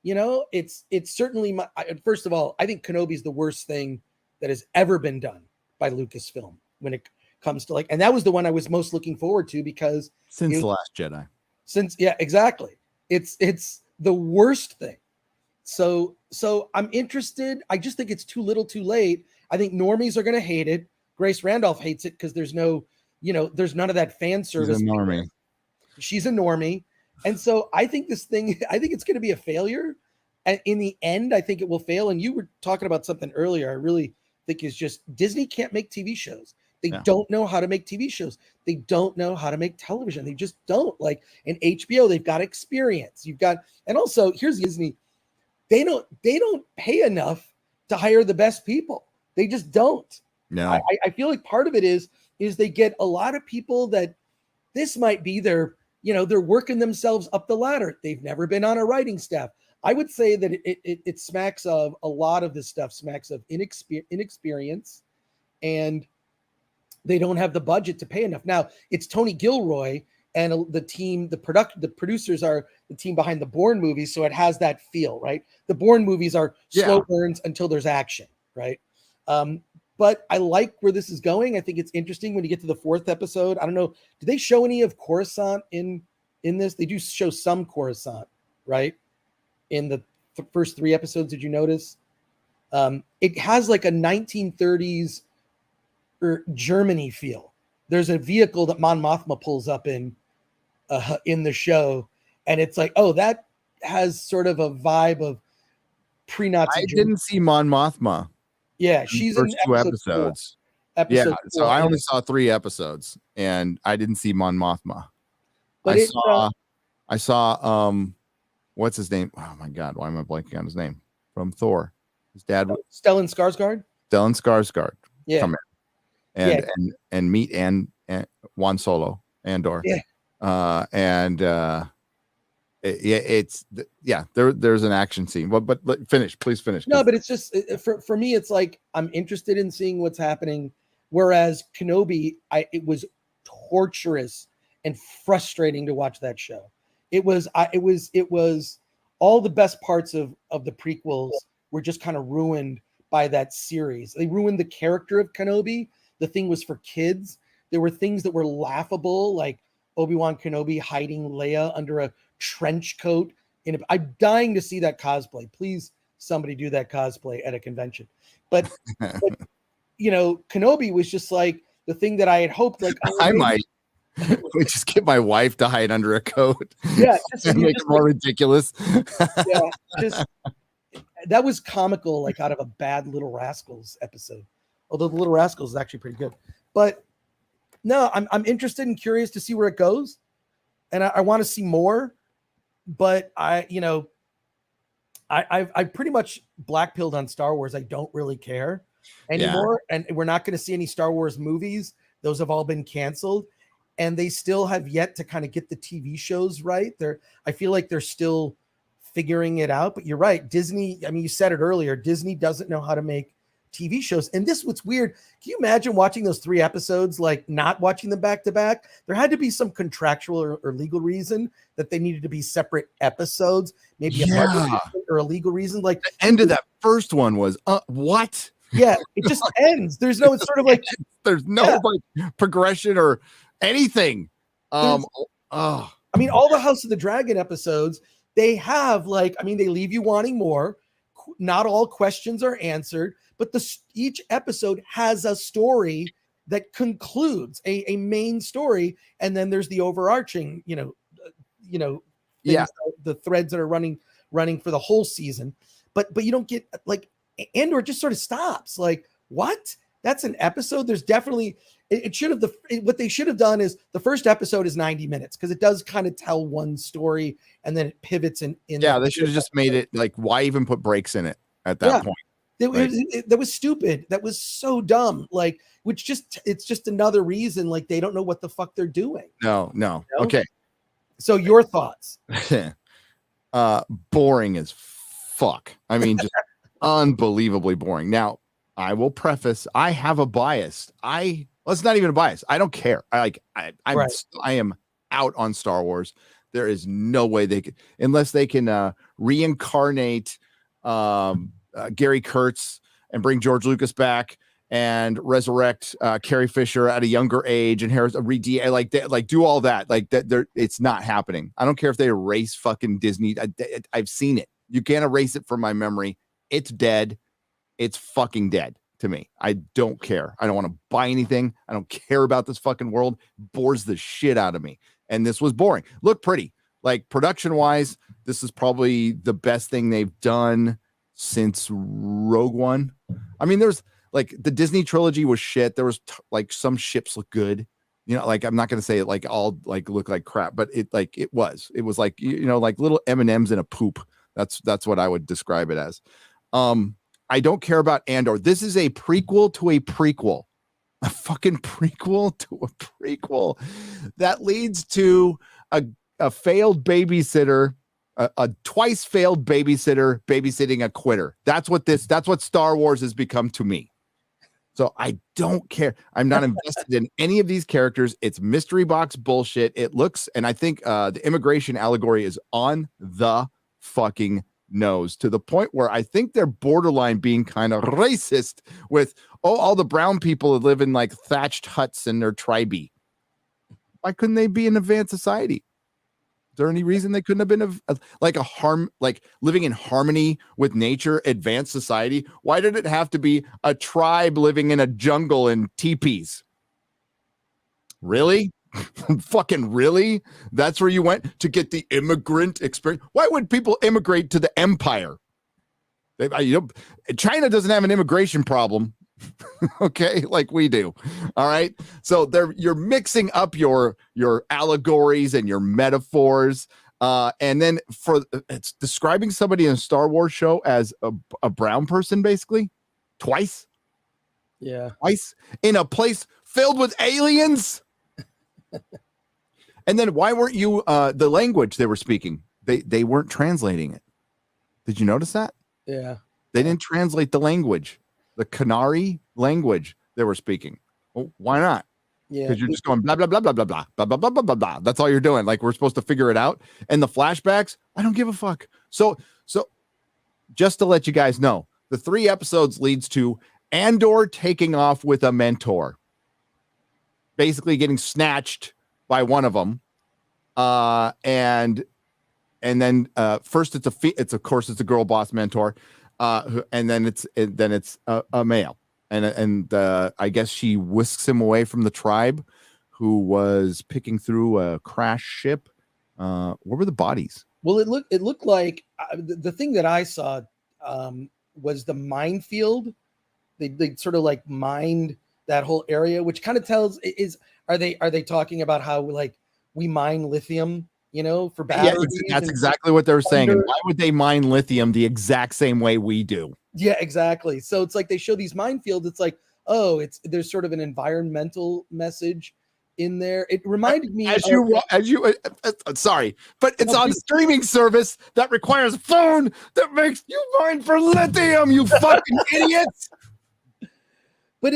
It's certainly first of all, I think Kenobi's the worst thing that has ever been done by Lucasfilm when it comes to, like, and that was the one I was most looking forward to because since The Last Jedi. Exactly. It's the worst thing. So I'm interested. I just think it's too little too late. I think normies are going to hate it. Grace Randolph hates it because there's no, there's none of that fan service. She's a normie. And so I think it's going to be a failure. And in the end, I think it will fail. And you were talking about something earlier. I really think is just Disney can't make TV shows. They don't know how to make TV shows. They don't know how to make television. They just don't. Like in HBO, they've got experience. And also here's Disney. They don't pay enough to hire the best people. They just don't. No. I feel like part of it is they get a lot of people that this might be their, they're working themselves up the ladder. They've never been on a writing staff. I would say that it smacks of a lot of this stuff, smacks of inexperience, and they don't have the budget to pay enough. Now it's Tony Gilroy and the team, the producers are the team behind the Bourne movies. So it has that feel, right? The Bourne movies are slow burns until there's action, right? But I like where this is going. I think it's interesting when you get to the 4th episode. I don't know. Do they show any of Coruscant in this? They do show some Coruscant, right? In the first 3 episodes. Did you notice? It has like a 1930s Germany feel. There's a vehicle that Mon Mothma pulls up in the show, and it's like, oh, that has sort of a vibe of pre-Nazi. I didn't see Mon Mothma. Yeah, she's in 2 episodes. Episode 4. So I only saw 3 episodes, and I didn't see Mon Mothma. But I saw what's his name? Oh my God, why am I blanking on his name? From Thor. His dad, Stellan Skarsgård. Stellan Skarsgård. Yeah. Come in and meet and Juan Solo, Andor. Yeah. There's an action scene. But please finish. No, but it's just for me, it's like I'm interested in seeing what's happening. Whereas Kenobi, it was torturous and frustrating to watch that show. It was all the best parts of the prequels were just kind of ruined by that series. They ruined the character of Kenobi. The thing was for kids. There were things that were laughable, like Obi-Wan Kenobi hiding Leia under a trench coat. I'm dying to see that cosplay. Please, somebody do that cosplay at a convention. But Kenobi was just like the thing that I had hoped. Like I might. We just get my wife to hide under a coat. Yeah, and make it more ridiculous. That was comical, like out of a bad Little Rascals episode. Although the Little Rascals is actually pretty good. But no, I'm interested and curious to see where it goes, and I want to see more. But I pretty much blackpilled on Star Wars. I don't really care anymore, and we're not going to see any Star Wars movies. Those have all been canceled, and they still have yet to kind of get the TV shows right. I feel like they're still figuring it out. But you're right, Disney. I mean, you said it earlier. Disney doesn't know how to make TV shows. And this what's weird. Can you imagine watching those 3 episodes, like not watching them back to back? There had to be some contractual or legal reason that they needed to be separate episodes, maybe a budget reason or a legal reason. Like the end of that first one was what? Yeah, it just ends. It's sort of like there's no like progression or anything. I mean, all the House of the Dragon episodes, they have they leave you wanting more. Not all questions are answered, but each episode has a story that concludes a main story, and then there's the overarching, the threads that are running for the whole season. But you don't get like Andor just sort of stops. Like, what? That's an episode. There's definitely what they should have done is the first episode is 90 minutes because it does kind of tell one story and then it pivots in. They should have just made it like, why even put breaks in it at that point? That was stupid. That was so dumb. Like, it's just another reason like they don't know what the fuck they're doing. No. You know? Okay. So your thoughts? Boring as fuck. I mean, just unbelievably boring. Now, I will preface, I have a bias. It's not even a bias. I don't care. I am out on Star Wars. There is no way they could, unless they can reincarnate Gary Kurtz and bring George Lucas back and resurrect Carrie Fisher at a younger age and Harris do all that. Like that, it's not happening. I don't care if they erase fucking Disney. I've seen it. You can't erase it from my memory. It's dead. It's fucking dead to me. I don't care. I don't want to buy anything. I don't care about this fucking world. It bores the shit out of me. And this was boring. Look pretty. Like production wise, this is probably the best thing they've done since Rogue One. I mean, there's like the Disney trilogy was shit. There was like some ships look good. Like I'm not going to say it like all like look like crap, but it was like, like little M&Ms in a poop. That's what I would describe it as. I don't care about Andor. This is a prequel to a prequel. A fucking prequel to a prequel that leads to a failed babysitter, a twice failed babysitter babysitting a quitter. That's what Star Wars has become to me. So I don't care. I'm not invested in any of these characters. It's mystery box bullshit. It looks, and I think the immigration allegory is on the fucking nose to the point where I think they're borderline being kind of racist with, all the brown people that live in like thatched huts in their tribe. Why couldn't they be in advanced society? Is there any reason they couldn't have been like living in harmony with nature, advanced society? Why did it have to be a tribe living in a jungle in teepees? Really? Fucking really? That's where you went to get the immigrant experience? Why would people immigrate to the empire? China doesn't have an immigration problem. Okay, like we do. All right. So you're mixing up your allegories and your metaphors. And then it's describing somebody in a Star Wars show as a brown person, basically twice in a place filled with aliens. And then why weren't you the language they were speaking? They weren't translating it. Did you notice that? Yeah. They didn't translate the language, the Canary language they were speaking. Well, why not? Yeah. Because you're just going blah blah blah blah blah blah blah blah blah blah blah blah. That's all you're doing. Like we're supposed to figure it out. And the flashbacks, I don't give a fuck. So just to let you guys know, the 3 episodes leads to Andor taking off with a mentor, basically getting snatched by one of them, and then first it's a girl boss mentor, and then it's a male, and I guess she whisks him away from the tribe, who was picking through a crash ship. What were the bodies? Well, it looked like the thing that I saw was the minefield. They sort of like mined that whole area, which kind of tells are they talking about how like we mine lithium, for batteries? Yeah, that's exactly what they were saying. And why would they mine lithium the exact same way we do? Yeah, exactly. So it's like they show these minefields. It's like, there's sort of an environmental message in there. It reminded me sorry, but it's on a streaming service that requires a phone that makes you mine for lithium, you fucking idiots. But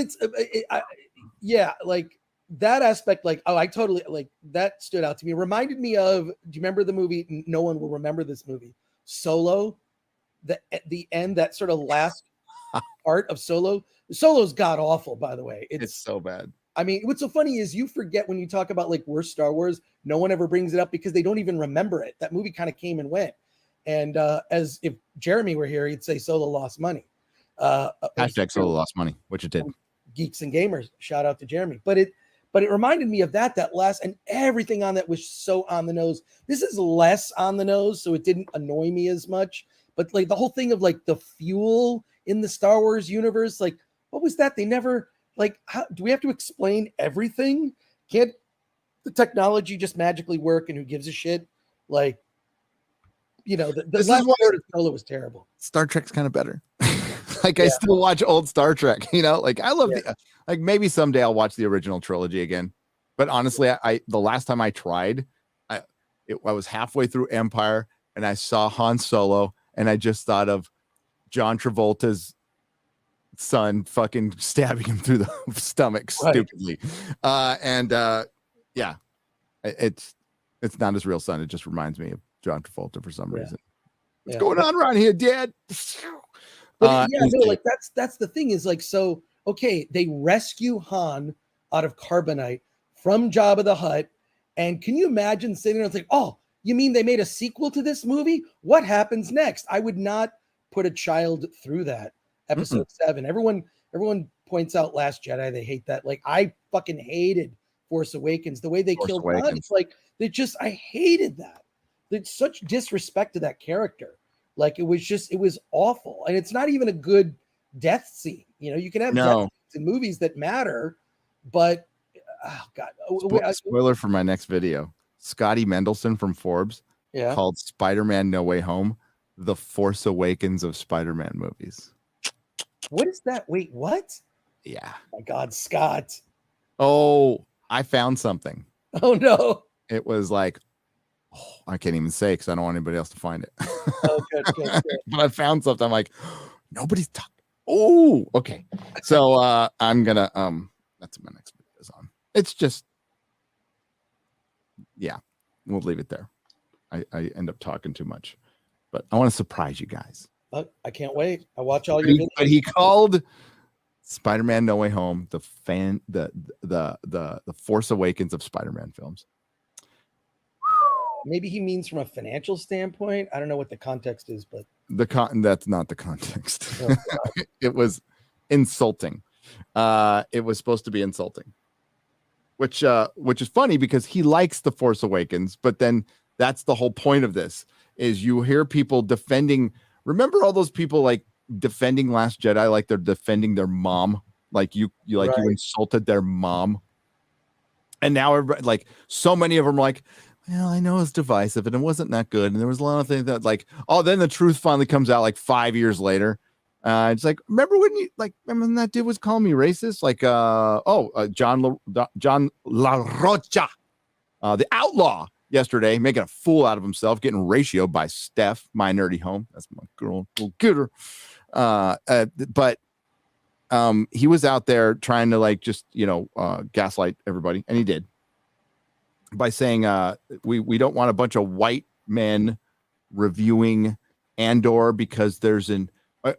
like that aspect, like, I totally, like, that stood out to me. It reminded me of, do you remember the movie? No one will remember this movie, Solo. The end, that sort of last part of Solo. Solo's god awful, by the way. It's so bad. I mean, what's so funny is you forget when you talk about like worst Star Wars, no one ever brings it up because they don't even remember it. That movie kind of came and went. And as if Jeremy were here, he'd say Solo lost money. Hashtag Solo lost money, which it did. Geeks and Gamers, shout out to Jeremy. But it reminded me of that last, and everything on that was so on the nose. This is less on the nose, so it didn't annoy me as much. But like the whole thing of like the fuel in the Star Wars universe, like what was that? They never, like, how do we have to explain everything? Can't the technology just magically work, and who gives a shit? Like, the last part of Solo was terrible. Star Trek's kind of better. Like, I still watch old Star Trek, like I love like maybe someday I'll watch the original trilogy again. But honestly, the last time I tried, I was halfway through Empire and I saw Han Solo and I just thought of John Travolta's son fucking stabbing him through the stomach stupidly. It's not his real son. It just reminds me of John Travolta for some reason. What's going on around here, Dad? But that's the thing is like, so, okay, they rescue Han out of carbonite from Jabba the Hutt. And can you imagine sitting there and think, oh, you mean they made a sequel to this movie? What happens next? I would not put a child through that. Episode 7. Everyone points out Last Jedi. They hate that. Like, I fucking hated Force Awakens. The way they killed Han, it's like, I hated that. There's such disrespect to that character. Like, it was awful. And it's not even a good death scene. You can have death scenes in movies that matter, but oh God. Spoiler for my next video. Scotty Mendelson from Forbes called Spider-Man No Way Home the Force Awakens of Spider-Man movies. What is that? Wait, what? Yeah. Oh my God, Scott. Oh, I found something. Oh no. It was like, I can't even say because I don't want anybody else to find it. Oh, good. But I found something. I'm like, nobody's talking. Oh, okay. So I'm gonna that's what my next video is on. It's just, we'll leave it there. I end up talking too much, but I want to surprise you guys. I can't wait. I watch all your videos. But he called Spider-Man No Way Home the Force Awakens of Spider-Man films. Maybe he means from a financial standpoint. I don't know what the context is, but that's not the context. Oh, It was insulting. It was supposed to be insulting, which is funny because he likes the Force Awakens, but then that's the whole point of this is you hear people defending. Remember all those people like defending Last Jedi like they're defending their mom, like you insulted their mom, and now everybody, like so many of them are like, well, I know it's divisive and it wasn't that good. And there was a lot of things that like, oh, then the truth finally comes out like 5 years later. It's like, remember when that dude was calling me racist? Like, John La Rocha, the outlaw yesterday, making a fool out of himself, getting ratioed by Steph, my nerdy home. That's my girl. We'll get her. But he was out there trying to like, just, gaslight everybody. And he did. By saying we don't want a bunch of white men reviewing Andor because there's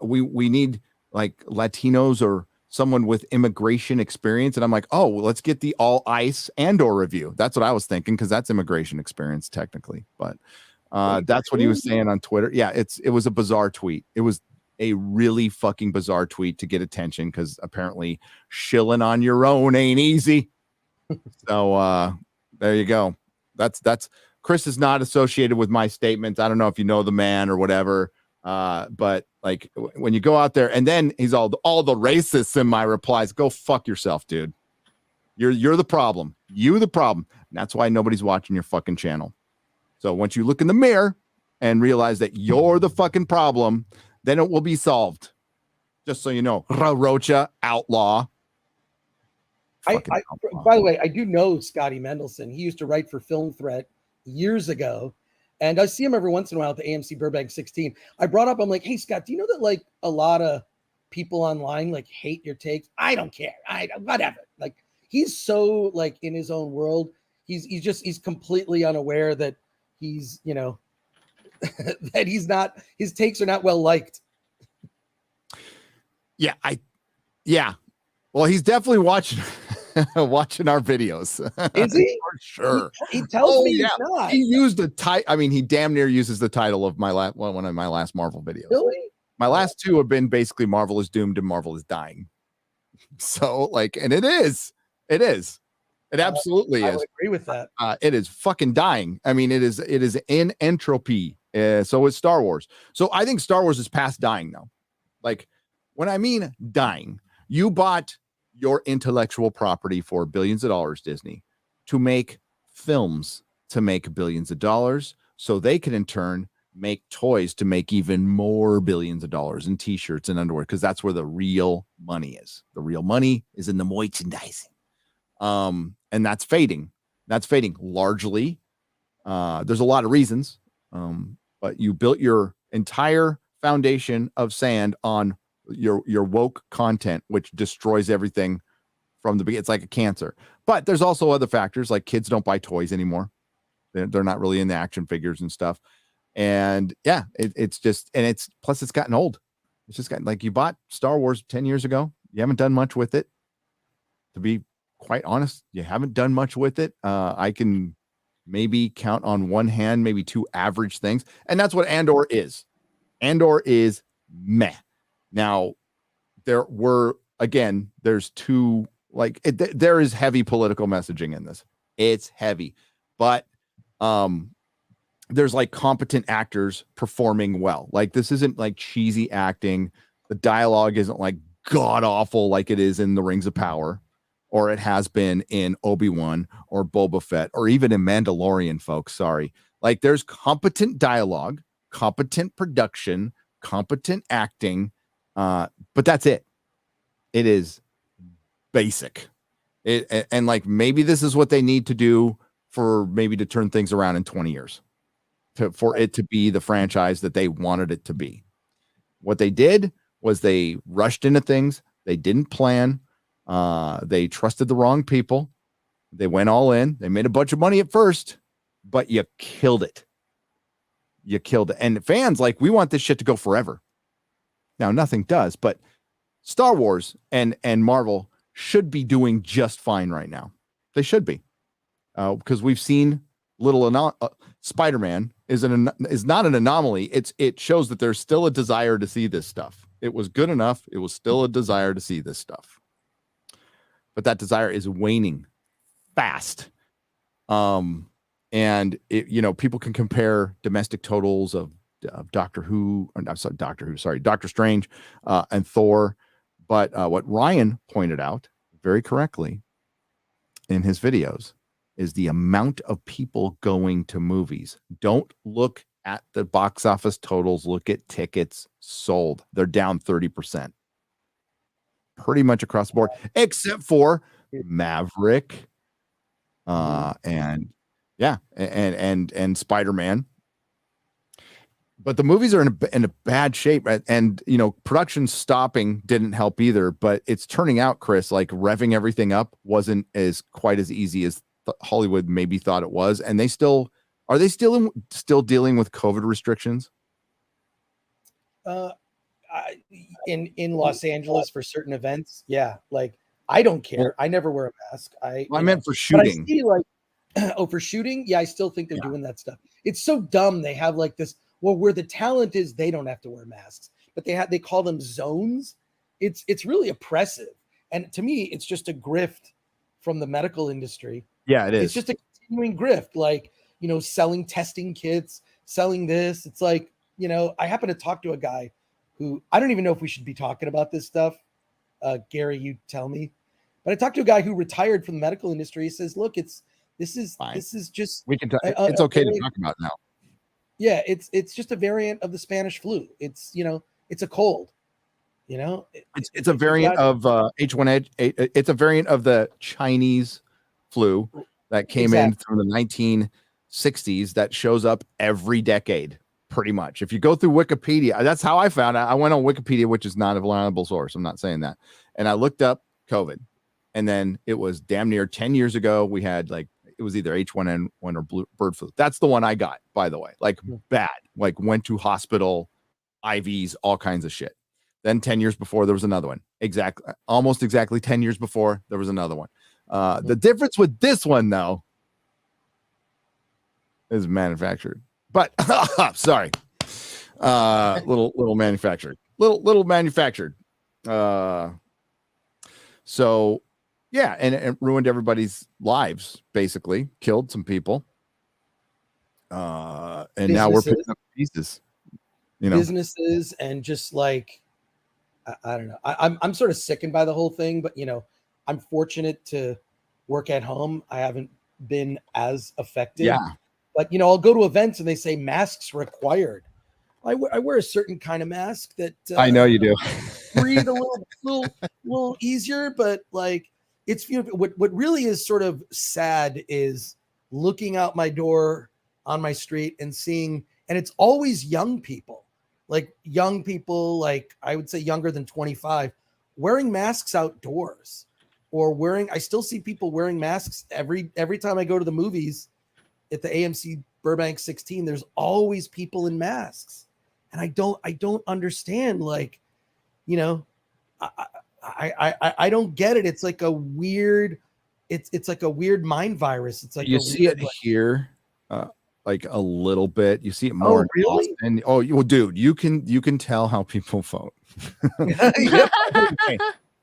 we need like Latinos or someone with immigration experience. And I'm like, oh, well, let's get the all ice Andor review. That's what I was thinking, because that's immigration experience technically. But that's what he was saying on Twitter. Yeah, it was a bizarre tweet. It was a really fucking bizarre tweet to get attention, because apparently shilling on your own ain't easy. So there you go. That's Chris is not associated with my statements. I don't know if you know the man or whatever. But like when you go out there, and then he's all the racists in my replies, go fuck yourself, dude. You're the problem. You the problem. And that's why nobody's watching your fucking channel. So once you look in the mirror and realize that you're the fucking problem, then it will be solved. Just so you know, Rocha outlaw. By the way, I do know Scotty Mendelson. He used to write for Film Threat years ago, and I see him every once in a while at the AMC Burbank 16. I brought up, I'm like, hey, Scott, do you know that like a lot of people online like hate your takes? I don't care. Whatever. Like he's so like in his own world. He's completely unaware that he's, that his takes are not well liked. Yeah. Well, he's definitely watching our videos. Is he? For sure. He tells me he's not. He used the title. I mean, he damn near uses the title of one of my last Marvel videos. Really? My last two have been basically Marvel is doomed and Marvel is dying. So like, and it is. It absolutely is. I would agree with that. It is fucking dying. I mean, it is in entropy. So is Star Wars. So I think Star Wars is past dying now. Like when I mean dying, you bought your intellectual property for billions of dollars, Disney, to make films to make billions of dollars, so they can in turn make toys to make even more billions of dollars in T-shirts and underwear, because that's where the real money is. The real money is in the merchandising. And that's fading. That's fading largely. There's a lot of reasons, but you built your entire foundation of sand on your woke content, which destroys everything from the beginning. It's like a cancer. But there's also other factors, like kids don't buy toys anymore. They're not really into action figures and stuff. And yeah, it's just, and it's plus it's gotten old. It's just gotten, like, you bought Star Wars 10 years ago. You haven't done much with it. To be quite honest, you haven't done much with it. I can maybe count on one hand, maybe two average things. And that's what Andor is. Andor is meh. Now, there's two, like, there is heavy political messaging in this. It's heavy, but there's like competent actors performing well. Like, this isn't like cheesy acting. The dialogue isn't like god awful like it is in The Rings of Power, or it has been in Obi-Wan or Boba Fett, or even in Mandalorian, folks. Sorry. Like, there's competent dialogue, competent production, competent acting. But that's it. It is basic. And like, maybe this is what they need to do to turn things around in 20 years for it to be the franchise that they wanted it to be. What they did was they rushed into things. They didn't plan. They trusted the wrong people. They went all in. They made a bunch of money at first, but you killed it. And fans, like, we want this shit to go forever. Now, nothing does, but Star Wars and Marvel should be doing just fine right now. They should be, because we've seen Spider-Man is not an anomaly. It shows that there's still a desire to see this stuff. It was good enough. It was still a desire to see this stuff, but that desire is waning fast. And people can compare domestic totals of Doctor Strange and Thor. But what Ryan pointed out very correctly in his videos is the amount of people going to movies. Don't look at the box office totals. Look at tickets sold. They're down 30%. Pretty much across the board, except for Maverick, and Spider-Man. But the movies are in a bad shape, and production stopping didn't help either. But it's turning out, Chris, like revving everything up wasn't as quite as easy as Hollywood maybe thought it was. And they still dealing with COVID restrictions. In Los Angeles for certain events, yeah. Like I don't care. I never wear a mask. I meant for shooting. But I see like, for shooting, yeah. I still think they're doing that stuff. It's so dumb. They have like this. Well, where the talent is, they don't have to wear masks, but they call them zones. It's really oppressive, and to me, it's just a grift from the medical industry. Yeah, it is. It's just a continuing grift, like selling testing kits, selling this. It's like I happen to talk to a guy who I don't even know if we should be talking about this stuff. Gary, you tell me. But I talked to a guy who retired from the medical industry. He says, "Look, this is just we can. It's okay to talk about now. Yeah, it's just a variant of the Spanish flu. It's it's a cold. It's a variant of H1N. It's a variant of the Chinese flu that came in from the 1960s that shows up every decade, pretty much. If you go through Wikipedia, that's how I found out. I went on Wikipedia, which is not a reliable source. I'm not saying that. And I looked up COVID, and then it was damn near 10 years ago. We had it was either H1N1 or bird flu. That's the one I got, by the way. Like bad. Like went to hospital, IVs, all kinds of shit. Then 10 years before, there was another one. Almost exactly 10 years before, there was another one. The difference with this one, though, is manufactured. But sorry, little manufactured, little manufactured. So. Yeah, and it ruined everybody's lives, basically. Killed some people. And now we're picking up pieces. Businesses and just like, I don't know. I'm sort of sickened by the whole thing, but I'm fortunate to work at home. I haven't been as affected. Yeah. But I'll go to events and they say masks required. I wear a certain kind of mask that I know you do. breathe a little easier, but like. It's what really is sort of sad is looking out my door on my street and seeing, and it's always young people, like I would say younger than 25, wearing masks outdoors, or I still see people wearing masks every time I go to the movies at the AMC Burbank 16. There's always people in masks, and I don't understand. Like, I don't get it. It's like a weird, it's like a weird mind virus. It's like you see it here, like a little bit. You see it more. Oh, really? And dude, you can tell how people vote.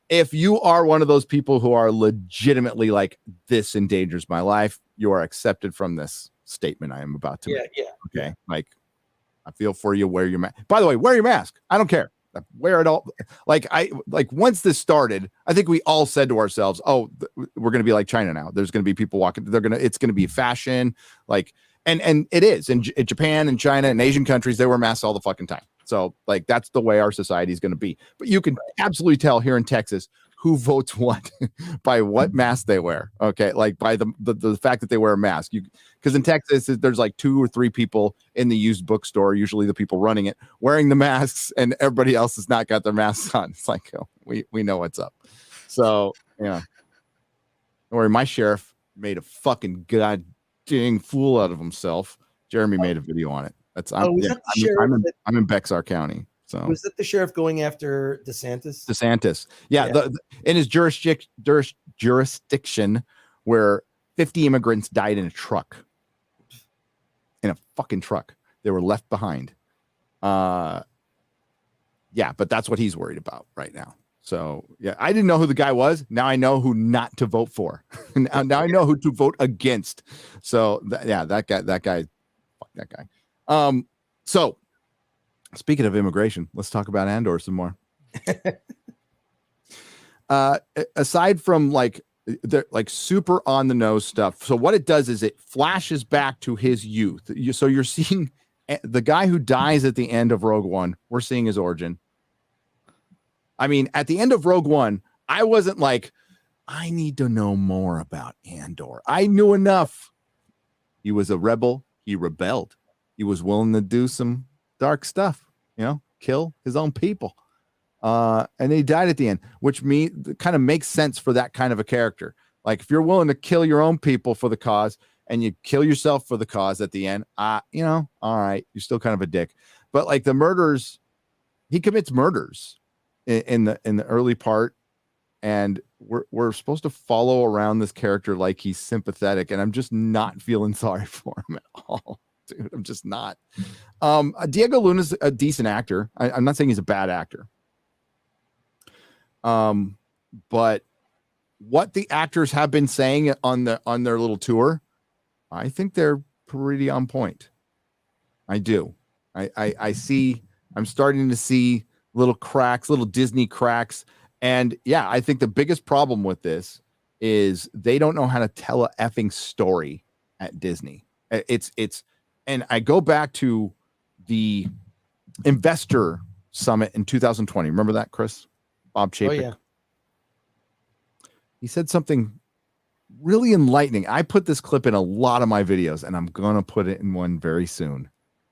If you are one of those people who are legitimately like, this endangers my life, you are accepted from this statement I am about to make. Yeah. Okay. Like, I feel for you. Wear your mask. By the way, wear your mask. I don't care. Wear it all. Once this started, I think we all said to ourselves, "Oh, we're going to be like China now. There's going to be people walking. It's going to be fashion." And it is in Japan and China and Asian countries. They wear masks all the fucking time. So that's the way our society is going to be. But you can absolutely tell here in Texas who votes what by what mask they wear. Okay, like by the fact that they wear a mask. Because in Texas, there's like 2 or 3 people in the used bookstore, usually the people running it, wearing the masks, and everybody else has not got their masks on. It's like, we know what's up. So yeah, don't worry. My sheriff made a fucking goddamn fool out of himself. Jeremy made a video on it. I'm in Bexar County. So was that the sheriff going after DeSantis? Yeah. In his jurisdiction, where 50 immigrants died in a fucking truck. They were left behind. Yeah, but that's what he's worried about right now. So yeah, I didn't know who the guy was. Now I know who not to vote for. now I know who to vote against. So that guy. Fuck that guy. So speaking of immigration, let's talk about Andor some more. Aside from like They're like super on the nose stuff. So what it does is it flashes back to his youth. So you're seeing the guy who dies at the end of Rogue One. We're seeing his origin. I mean, at the end of Rogue One, I wasn't like, I need to know more about Andor. I knew enough. He was a rebel. He rebelled. He was willing to do some dark stuff, kill his own people. And he died at the end, which kind of makes sense for that kind of a character. Like if you're willing to kill your own people for the cause and you kill yourself for the cause at the end, all right, you're still kind of a dick. But like the murders, he commits murders in the early part, and we're supposed to follow around this character like he's sympathetic, and I'm just not feeling sorry for him at all. Dude, I'm just not. Diego Luna's a decent actor. I'm not saying he's a bad actor. But what the actors have been saying on their little tour, I think they're pretty on point. I do. I'm starting to see little cracks, little Disney cracks. And yeah, I think the biggest problem with this is they don't know how to tell a effing story at Disney. And I go back to the investor summit in 2020. Remember that, Chris? Bob Chapek. Oh, yeah. He said something really enlightening. I put this clip in a lot of my videos, and I'm going to put it in one very soon,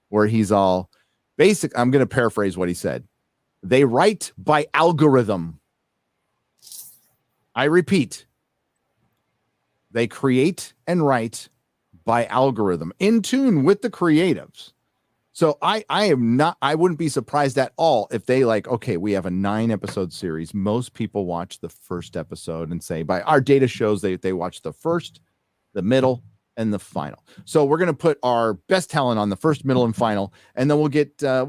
where he's all basic. I'm going to paraphrase what he said. They write by algorithm. I repeat, they create and write by algorithm in tune with the creatives. So I wouldn't be surprised at all if they okay, we have a 9-episode series. Most people watch the first episode and say, by our data shows they watch the first, the middle, and the final. So we're going to put our best talent on the first, middle, and final. And then we'll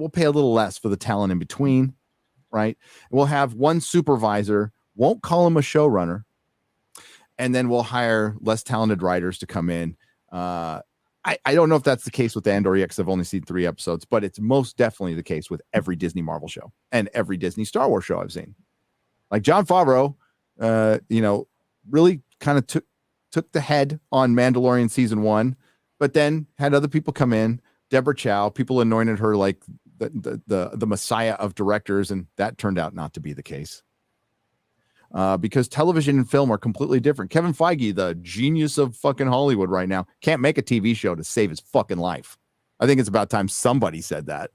pay a little less for the talent in between. Right. We'll have one supervisor, won't call him a showrunner. And then we'll hire less talented writers to come in. I don't know if that's the case with Andor yet, because I've only seen 3 episodes, but it's most definitely the case with every Disney Marvel show and every Disney Star Wars show I've seen. Like Jon Favreau, really kind of took the head on Mandalorian season 1, but then had other people come in. Deborah Chow, people anointed her like the messiah of directors, and that turned out not to be the case. Because television and film are completely different. Kevin Feige, the genius of fucking Hollywood right now, can't make a TV show to save his fucking life. I think it's about time somebody said that.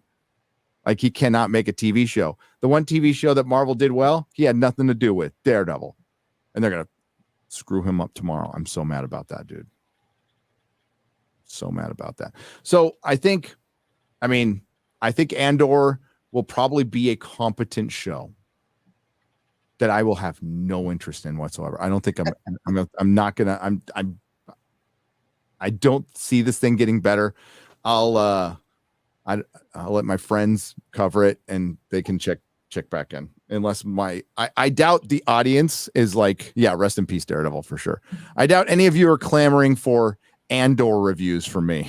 Like, he cannot make a TV show. The one TV show that Marvel did well, he had nothing to do with, Daredevil. And they're going to screw him up tomorrow. I'm so mad about that, dude. So mad about that. So I think Andor will probably be a competent show that I will have no interest in whatsoever. I don't think I don't see this thing getting better. I'll let my friends cover it and they can check back in, unless I doubt the audience is like, yeah, rest in peace, Daredevil, for sure. I doubt any of you are clamoring for Andor reviews from me.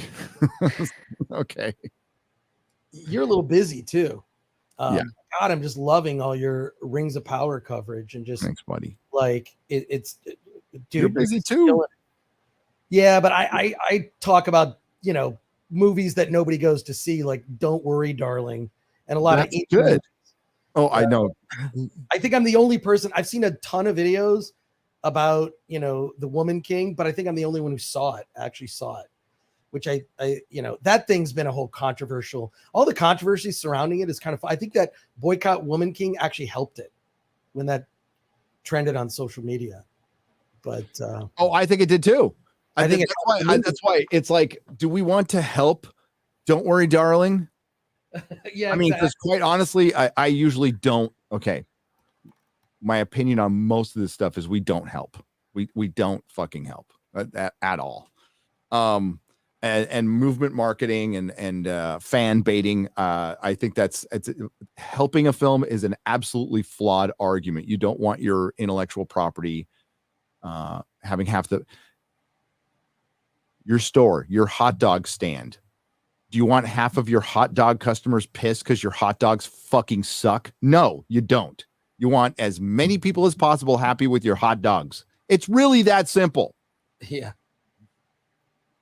Okay. You're a little busy too. Yeah. God, I'm just loving all your Rings of Power coverage, and just thanks, buddy. Like it's dude, you're busy too. Yeah, but I talk about movies that nobody goes to see, like Don't Worry, Darling, and a lot That's of good. movies. Oh, I know. I think I'm the only person. I've seen a ton of videos about the Woman King, but I think I'm the only one who actually saw it. Which I that thing's been a whole controversial. All the controversy surrounding it is kind of. I think that Boycott Woman King actually helped it when that trended on social media. But I think it did too. I think that's why it's like, do we want to help? Don't Worry, Darling. Yeah, I mean, because quite honestly, I usually don't. Okay, my opinion on most of this stuff is we don't help. We don't fucking help at all. And movement marketing and fan baiting. I think it's helping a film is an absolutely flawed argument. You don't want your intellectual property having half your store, your hot dog stand. Do you want half of your hot dog customers pissed because your hot dogs fucking suck? No, you don't. You want as many people as possible happy with your hot dogs. It's really that simple. Yeah.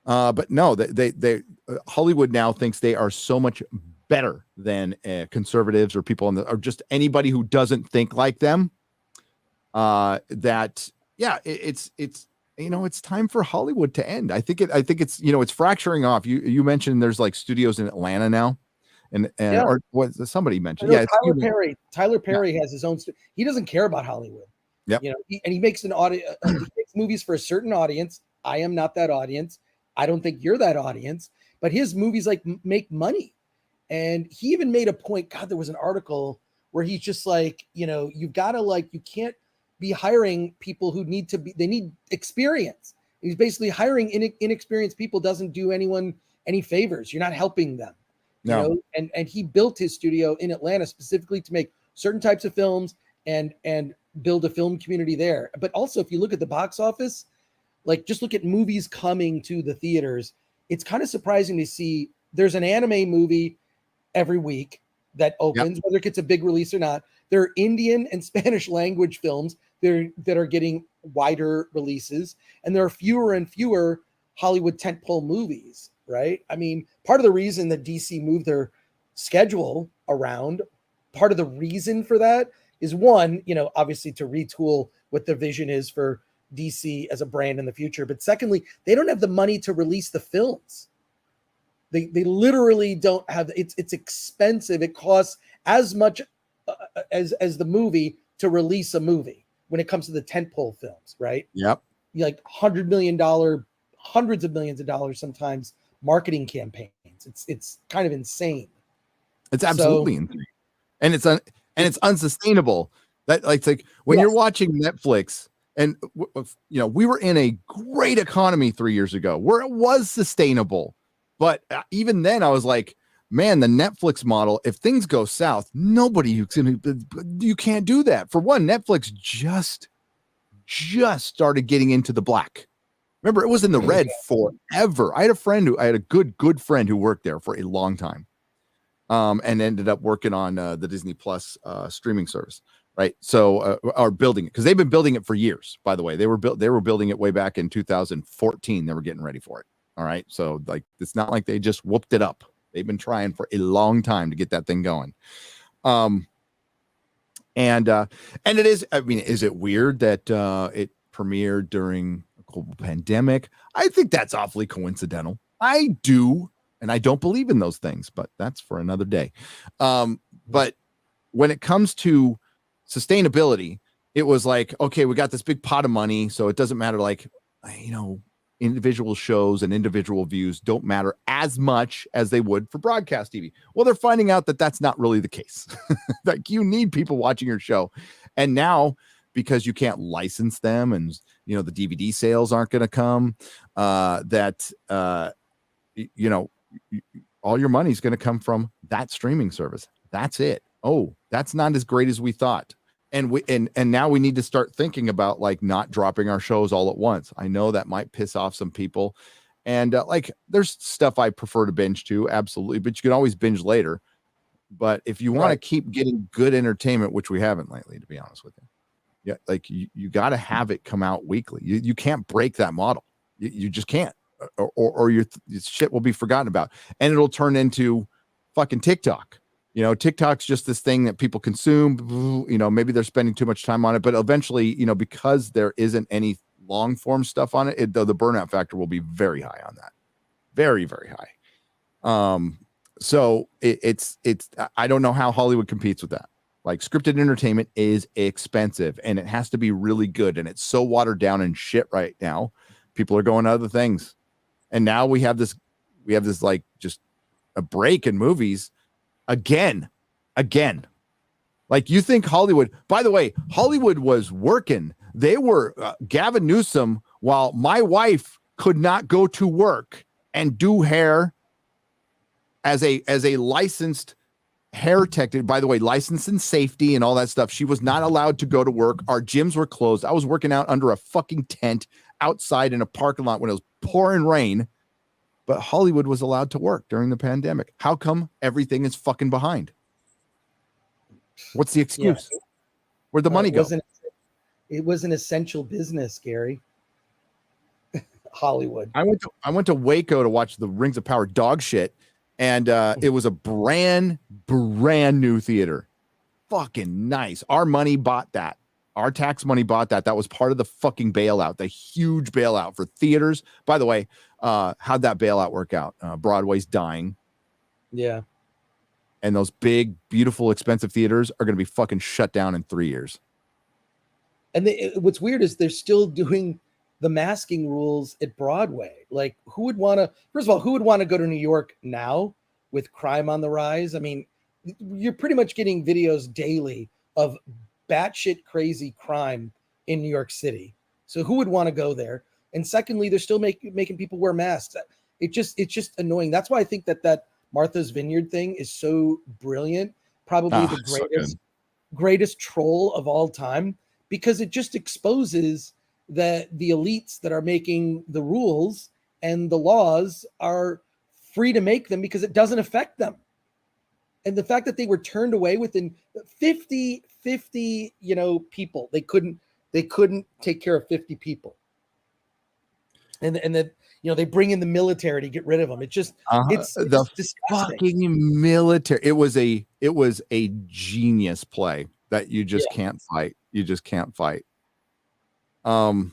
But no, they Hollywood now thinks they are so much better than conservatives or people or just anybody who doesn't think like them. It's it's time for Hollywood to end. I think it's it's fracturing off. You mentioned there's like studios in Atlanta now, and or what somebody mentioned. Yeah, Tyler Perry has his own. He doesn't care about Hollywood. Yeah, he makes an audience. He makes movies for a certain audience. I am not that audience. I don't think you're that audience. But his movies like make money, and he even made a point. God, there was an article where he's just like, you've got to you can't be hiring people who they need experience. He's basically hiring inexperienced people doesn't do anyone any favors. You're not helping them. No. And he built his studio in Atlanta specifically to make certain types of films and build a film community there. But also, if you look at the box office, just look at movies coming to the theaters, it's kind of surprising to see there's an anime movie every week that opens, whether it gets a big release or not. There are Indian and Spanish language films that are getting wider releases, and there are fewer and fewer Hollywood tentpole movies, right? I mean, part of the reason that DC moved their schedule around, part of the reason for that is one, obviously to retool what the vision is for DC as a brand in the future. But secondly, they don't have the money to release the films. They literally don't have it's expensive. It costs as much as the movie to release a movie when it comes to the tentpole films, right? Yep. Like $100 million, hundreds of millions of dollars sometimes marketing campaigns. It's kind of insane. It's absolutely insane. And it's unsustainable. That it's like when you're watching Netflix, and we were in a great economy 3 years ago where it was sustainable. But even then I was like, man, the Netflix model, if things go south, you can't do that. For one, Netflix just started getting into the black. Remember, it was in the red forever. I had a good friend who worked there for a long time. And ended up working on the Disney Plus streaming service. Right. So are building it because they've been building it for years, by the way. They were building it way back in 2014. They were getting ready for it. All right. So it's not like they just whooped it up. They've been trying for a long time to get that thing going. And it is, is it weird that it premiered during a global pandemic? I think that's awfully coincidental. I do. And I don't believe in those things, but that's for another day. But when it comes to sustainability, it was like, okay, we got this big pot of money, so it doesn't matter. Individual shows and individual views don't matter as much as they would for broadcast TV. Well, they're finding out that that's not really the case. Like you need people watching your show, and now because you can't license them, and the DVD sales aren't going to come, all your money's going to come from that streaming service. That's it. Oh, that's not as great as we thought. And now we need to start thinking about not dropping our shows all at once. I know that might piss off some people. And there's stuff I prefer to binge to, absolutely, but you can always binge later. But if you want to keep getting good entertainment, which we haven't lately, to be honest with you. Yeah, you got to have it come out weekly. You can't break that model. You just can't. Or your shit will be forgotten about, and it'll turn into fucking TikTok. TikTok's just this thing that people consume. Maybe they're spending too much time on it, but eventually, because there isn't any long form stuff on it, the burnout factor will be very high on that, very, very high. So it's I don't know how Hollywood competes with that. Scripted entertainment is expensive, and it has to be really good, and it's so watered down and shit right now. People are going to other things. And now we have this just a break in movies again. You think Hollywood, by the way, Hollywood was working. They were Gavin Newsom, while my wife could not go to work and do hair as a licensed hair technician, by the way, licensed in safety and all that stuff. She was not allowed to go to work. Our gyms were closed. I was working out under a fucking tent outside in a parking lot when it was pouring rain, but Hollywood was allowed to work during the pandemic. How come everything is fucking behind? What's the excuse? Where'd the money go? It was an essential business, Gary. Hollywood. I went to Waco to watch the Rings of Power dog shit, and it was a brand new theater. Fucking nice. Our money bought that. Our tax money bought that. That was part of the fucking bailout, the huge bailout for theaters. By the way, how'd that bailout work out? Broadway's dying. Yeah. And those big, beautiful, expensive theaters are going to be fucking shut down in 3 years. And what's weird is they're still doing the masking rules at Broadway. Like, who would want to, first of all, who would want to go to New York now with crime on the rise? I mean, you're pretty much getting videos daily of batshit crazy crime in New York City. So who would want to go there? And secondly, they're still making people wear masks. It's just annoying. That's why I think that Martha's Vineyard thing is so brilliant. Probably the greatest troll of all time, because it just exposes that the elites that are making the rules and the laws are free to make them because it doesn't affect them. And the fact that they were turned away within 50, people, they couldn't take care of 50 people. And that, they bring in the military to get rid of them. It's just, it's disgusting. Fucking military. It was a genius play that you just can't fight. You just can't fight. And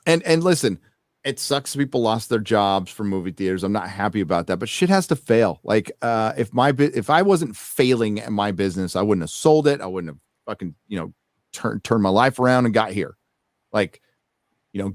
listen, it sucks people lost their jobs from movie theaters. I'm not happy about that, but shit has to fail. Like, if I wasn't failing at my business, I wouldn't have sold it. I wouldn't have fucking, turned my life around and got here. Like,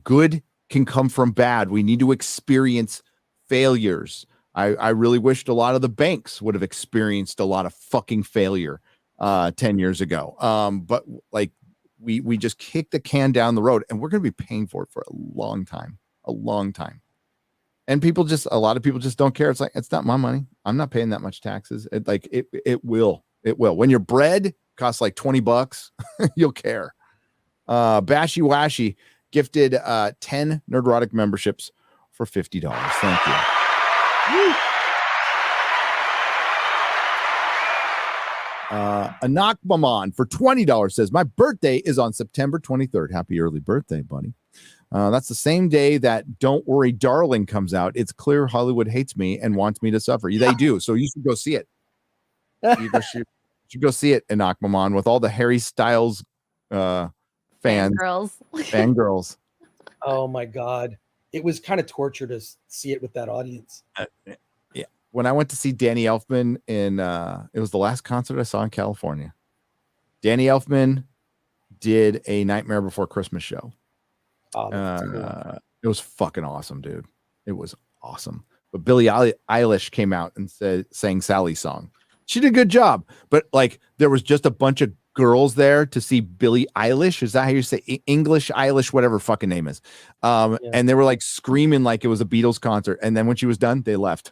good can come from bad. We need to experience failures. I really wished a lot of the banks would have experienced a lot of fucking failure 10 years ago. But like, we just kicked the can down the road, and we're going to be paying for it for a long time. And a lot of people just don't care. It's like, it's not my money. I'm not paying that much taxes. It will. When your bread costs like $20, you'll care. Bashy Washy gifted 10 Nerdrotic memberships for $50. Thank you. Woo. Anak Maman for $20 says, my birthday is on September 23rd. Happy early birthday, buddy. That's the same day that Don't Worry, Darling comes out. It's clear Hollywood hates me and wants me to suffer. They do. So you should go see it. You should go see it, Anak Maman, with all the Harry Styles fangirls. Oh my God. It was kind of torture to see it with that audience. Yeah. When I went to see Danny Elfman it was the last concert I saw in California. Danny Elfman did a Nightmare Before Christmas show. Oh, cool. It was fucking awesome, dude. It was awesome. But Billie Eilish came out and sang Sally's song. She did a good job, but like, there was just a bunch of girls there to see Billie Eilish. Is that how you say English Eilish, whatever fucking name is? And they were like screaming like it was a Beatles concert. And then when she was done, they left.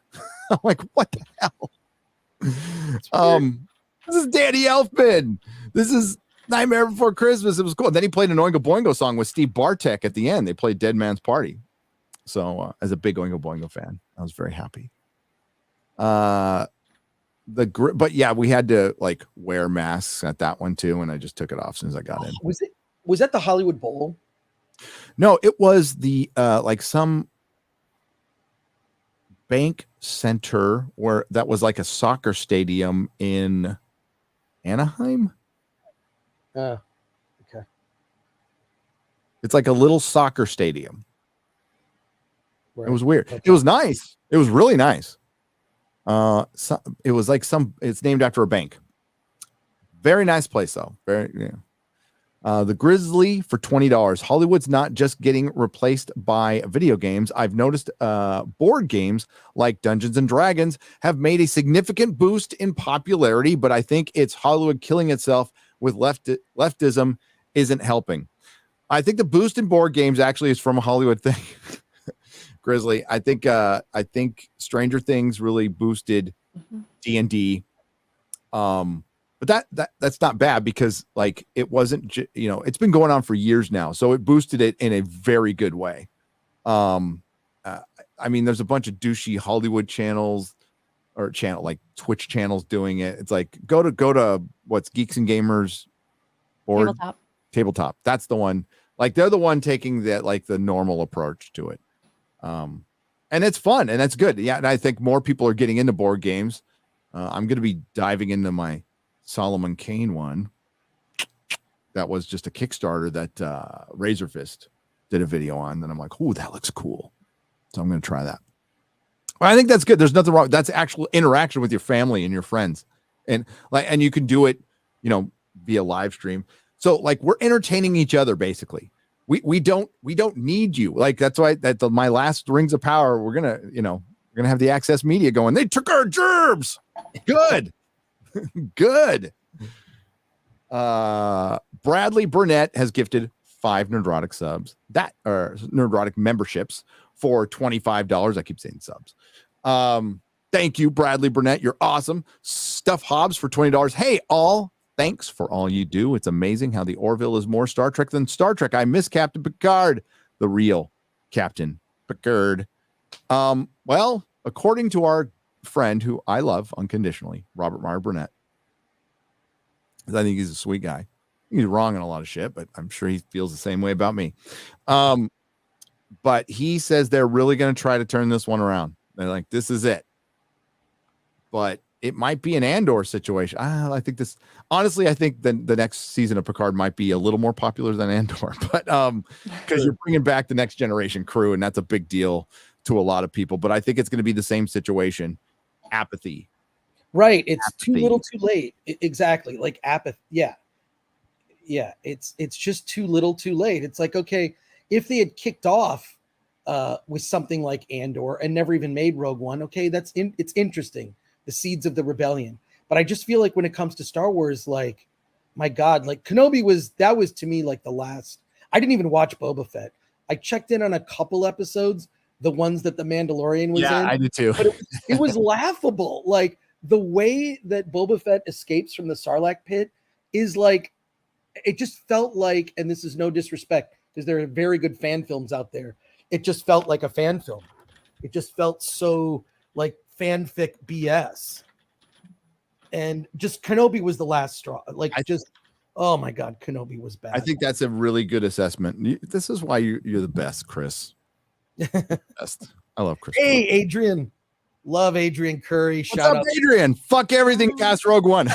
I'm like, what the hell? This is Danny Elfman. This is Nightmare Before Christmas. It was cool. And then he played an Oingo Boingo song with Steve Bartek at the end. They played Dead Man's Party. So as a big Oingo Boingo fan, I was very happy. But yeah, we had to like wear masks at that one too, and I just took it off as soon as I got in. Was that the Hollywood Bowl? No, it was the like some bank center where that was like a soccer stadium in Anaheim. Okay. It's like a little soccer stadium. Right. It was weird. Okay. It was nice. It was really nice. It was like it's named after a bank. Very nice place though. The Grizzly for $20. Hollywood's not just getting replaced by video games. I've noticed board games like Dungeons and Dragons have made a significant boost in popularity, but I think it's Hollywood killing itself with leftism isn't helping. I think the boost in board games actually is from a Hollywood thing. Grizzly, I think Stranger Things really boosted D&D. But that's not bad because like it wasn't, it's been going on for years now. So it boosted it in a very good way. I mean, there's a bunch of douchey Hollywood channels or like Twitch channels doing it. It's like, go to what's Geeks and Gamers board. Tabletop. Tabletop. That's the one. Like they're the one taking that like the normal approach to it. And it's fun and that's good. Yeah, and I think more people are getting into board games. I'm going to be diving into my Solomon Kane one. That was just a Kickstarter that Razor Fist did a video on. Then I'm like, oh, that looks cool. So I'm going to try that. Well, I think that's good. There's nothing wrong. That's actual interaction with your family and your friends, and you can do it, via live stream. So like we're entertaining each other basically. We don't need you. Like that's why my last Rings of Power. We're gonna have the Access Media going. They took our gerbs. Good, good. Bradley Burnett has gifted 5 Nerdrotic subs or Nerdrotic memberships for $25. I keep saying subs. Thank you, Bradley Burnett. You're awesome. Stuff Hobbs for $20. Hey, all. Thanks for all you do. It's amazing how the Orville is more Star Trek than Star Trek. I miss Captain Picard, the real Captain Picard. Well, according to our friend who I love unconditionally, Robert Meyer Burnett, I think he's a sweet guy. He's wrong on a lot of shit, but I'm sure he feels the same way about me. But he says they're really going to try to turn this one around. They're like, this is it. But it might be an Andor situation. I think the next season of Picard might be a little more popular than Andor, but because you're bringing back the next generation crew, and that's a big deal to a lot of people. But I think it's going to be the same situation. Apathy. Right. It's too little too late. Exactly. Like apathy. Yeah. Yeah. It's just too little too late. It's like, okay, if they had kicked off with something like Andor and never even made Rogue One, okay, it's interesting. The seeds of the rebellion. But I just feel like when it comes to Star Wars, like, my God, like Kenobi was to me like the last. I didn't even watch Boba Fett. I checked in on a couple episodes, the ones that the Mandalorian was in. Yeah, I did too. But it was laughable. Like the way that Boba Fett escapes from the Sarlacc pit is like, it just felt like, and this is no disrespect because there are very good fan films out there. It just felt like a fan film. It just felt so like fanfic BS. And just Kenobi was the last straw. Like oh my God, Kenobi was bad. I think that's a really good assessment. This is why you're the best, Chris. Best. I love Chris. Hey, Adrian. Love Adrian Curry. What's up, Adrian? Fuck everything past Rogue One.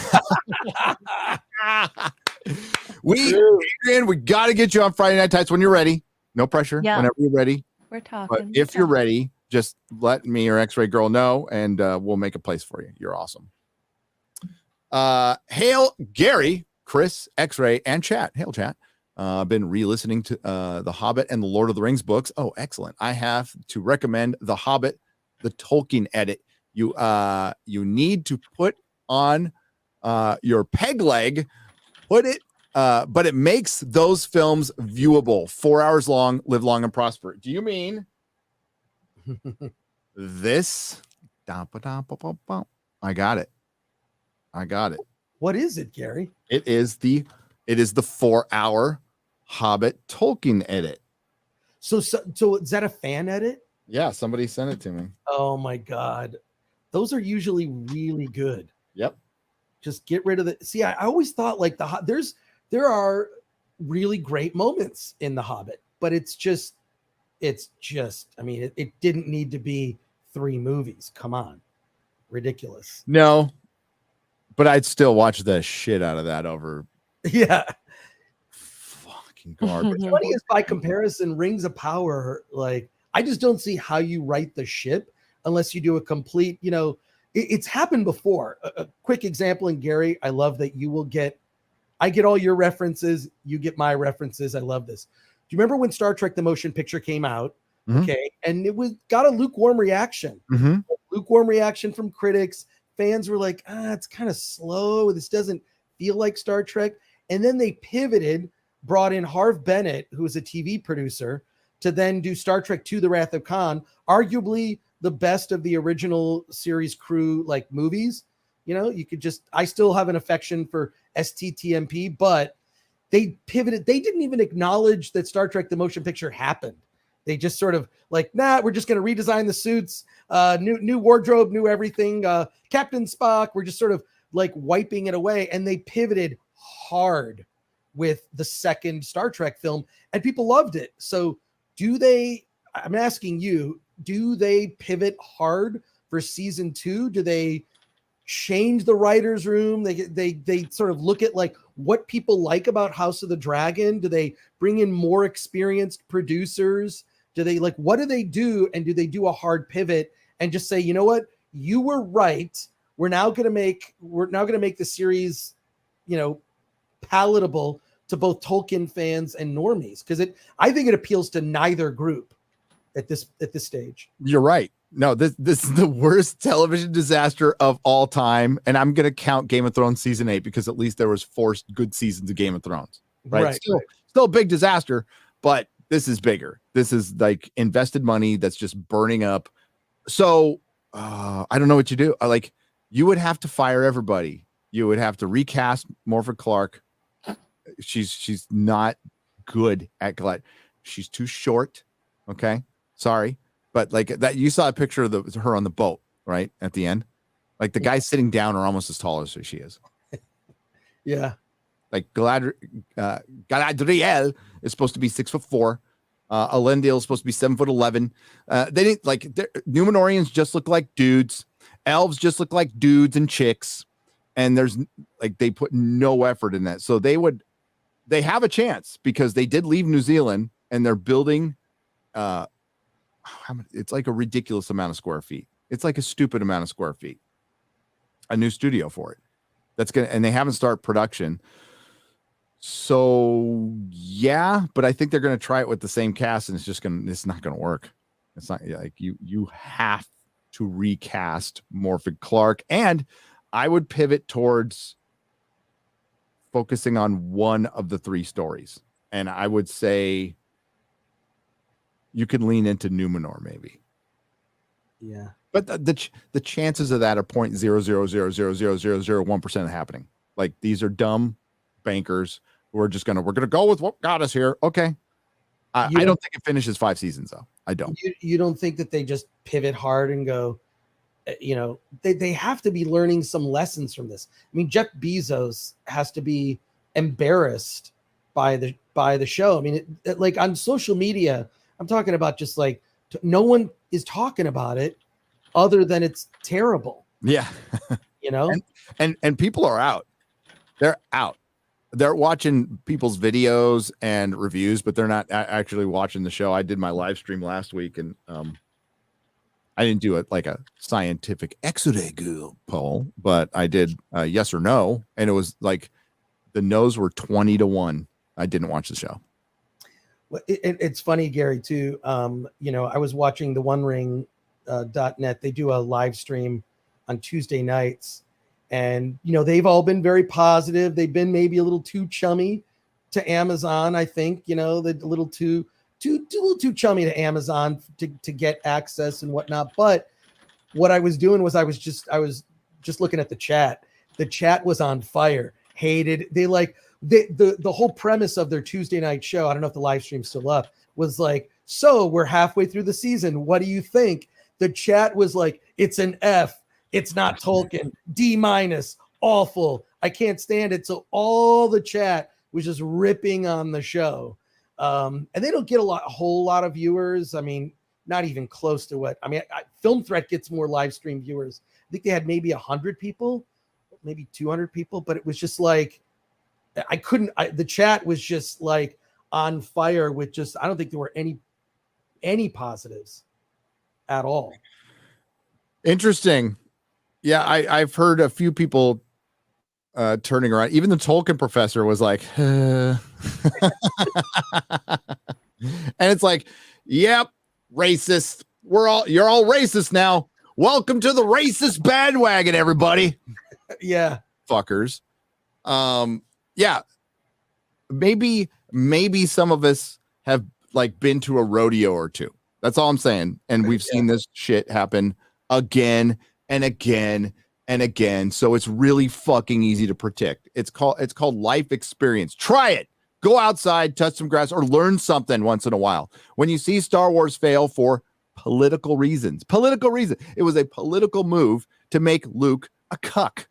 Adrian, we got to get you on Friday Night Tights when you're ready. No pressure. Yeah. Whenever you're ready. We're talking. But if you're ready, just let me or X-Ray Girl know, and we'll make a place for you. You're awesome. Hail Gary, Chris, X-Ray, and Chat. Hail Chat. I've been re-listening to The Hobbit and the Lord of the Rings books. Oh, excellent. I have to recommend The Hobbit, the Tolkien edit. You need to put on your peg leg, but it makes those films viewable. 4 hours long, live long and prosper. Do you mean this? I got it. What is it, Gary? It is the 4 hour Hobbit Tolkien edit. So is that a fan edit? Yeah, somebody sent it to me. Oh my God. Those are usually really good. Yep. Just get rid of the. See, I always thought like there are really great moments in The Hobbit, but it's just, I mean, it didn't need to be 3 movies. Come on. Ridiculous. No, but I'd still watch the shit out of that over. Yeah. Fucking garbage. What's funny is by comparison, Rings of Power, like, I just don't see how you right the ship unless you do a complete, it's happened before. A quick example, and Gary, I love that I get all your references, you get my references. I love this. Do you remember when Star Trek the Motion Picture came out? Mm-hmm. Okay, and it got a lukewarm reaction. Mm-hmm. Lukewarm reaction from critics. Fans were like, it's kind of slow. This doesn't feel like Star Trek. And then they pivoted, brought in Harv Bennett, who was a TV producer, to then do Star Trek II, The Wrath of Khan, arguably the best of the original series crew like movies. I still have an affection for STTMP, but they pivoted. They didn't even acknowledge that Star Trek the Motion Picture happened. They just sort of like, we're just going to redesign the suits, new wardrobe, new everything. Captain Spock, we're just sort of like wiping it away. And they pivoted hard with the second Star Trek film, and people loved it. So I'm asking you, do they pivot hard for season 2? Do they change the writer's room? They sort of look at like what people like about House of the Dragon. Do they bring in more experienced producers? Do they like, what do they do? And do they do a hard pivot and just say, you know what, you were right. We're now going to make the series, palatable to both Tolkien fans and normies. Cause I think it appeals to neither group at this stage. You're right. No, this is the worst television disaster of all time. And I'm going to count Game of Thrones season 8 because at least there was 4 good seasons of Game of Thrones. Right. Still a big disaster, but this is bigger. This is like invested money that's just burning up. So I don't know what you do. You would have to fire everybody. You would have to recast Morfydd Clark. She's not good at Gillette. She's too short. Okay. Sorry. But like that, you saw a picture of her on the boat, right? At the end, like the guys sitting down are almost as tall as she is. Yeah. Like Galadriel is supposed to be 6'4". Elendil is supposed to be 7'11". They didn't like Numenorians just look like dudes. Elves just look like dudes and chicks. And there's like, they put no effort in that. So they have a chance because they did leave New Zealand and they're building, it's like a ridiculous amount of square feet. It's like a stupid amount of square feet. A new studio for it. And they haven't started production. So yeah, but I think they're going to try it with the same cast, and it's not going to work. It's not like you have to recast Morfydd Clark, and I would pivot towards focusing on one of the 3 stories, and I would say you could lean into Numenor maybe. Yeah. But the chances of that are 0.0000001% of happening. Like these are dumb bankers who are just we're gonna go with what got us here. Okay. I don't think it finishes 5 seasons though. I don't. You don't think that they just pivot hard and go, they have to be learning some lessons from this. I mean, Jeff Bezos has to be embarrassed by the show. I mean, like on social media, I'm talking about just like no one is talking about it other than it's terrible. Yeah. And people are out. They're out. They're watching people's videos and reviews, but they're not actually watching the show. I did my live stream last week and I didn't do it like a scientific X-ray poll, but I did yes or no. And it was like the no's were 20-1. I didn't watch the show. Well, it's funny, Gary, too. I was watching the OneRing.net. They do a live stream on Tuesday nights, and they've all been very positive. They've been maybe a little too chummy to Amazon. I think a little too chummy to Amazon to get access and whatnot. But what I was doing was I was just looking at the chat. The chat was on fire. Hated. They like. The whole premise of their Tuesday night show, I don't know if the live stream's still up, was like, so we're halfway through the season. What do you think? The chat was like, it's an F. It's not Tolkien. D-, awful. I can't stand it. So all the chat was just ripping on the show. And they don't get a whole lot of viewers. I mean, not even close to what, Film Threat gets more live stream viewers. I think they had maybe 100 people, maybe 200 people, but it was just like, the chat was just like on fire with just, I don't think there were any positives at all. Interesting. Yeah. I've heard a few people turning around. Even the Tolkien professor was like, and it's like, yep, racist. You're all racist now. Welcome to the racist bandwagon, everybody. Yeah. Fuckers. Yeah, maybe some of us have like been to a rodeo or two. That's all I'm saying. And we've seen this shit happen again and again and again. So it's really fucking easy to predict. It's called life experience. Try it. Go outside, touch some grass, or learn something once in a while. When you see Star Wars fail for political reasons, it was a political move to make Luke a cuck.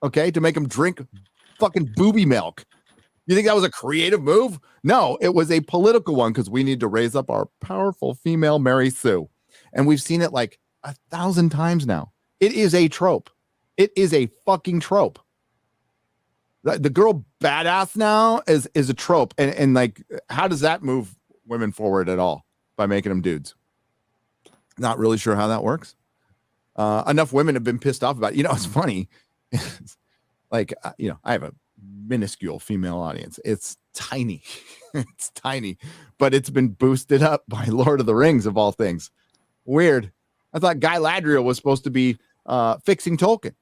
Okay, to make him drink fucking booby milk. You think that was a creative move? No, it was a political one because we need to raise up our powerful female Mary Sue. And we've seen it like 1,000 times now. It is a trope. It is a fucking trope. The girl badass now is a trope. And like, how does that move women forward at all by making them dudes? Not really sure how that works. Enough women have been pissed off about it. You know, it's funny. Like, you know, I have a minuscule female audience. It's tiny. It's tiny, but it's been boosted up by Lord of the Rings of all things. Weird. I thought Guy Ladriel was supposed to be fixing Tolkien.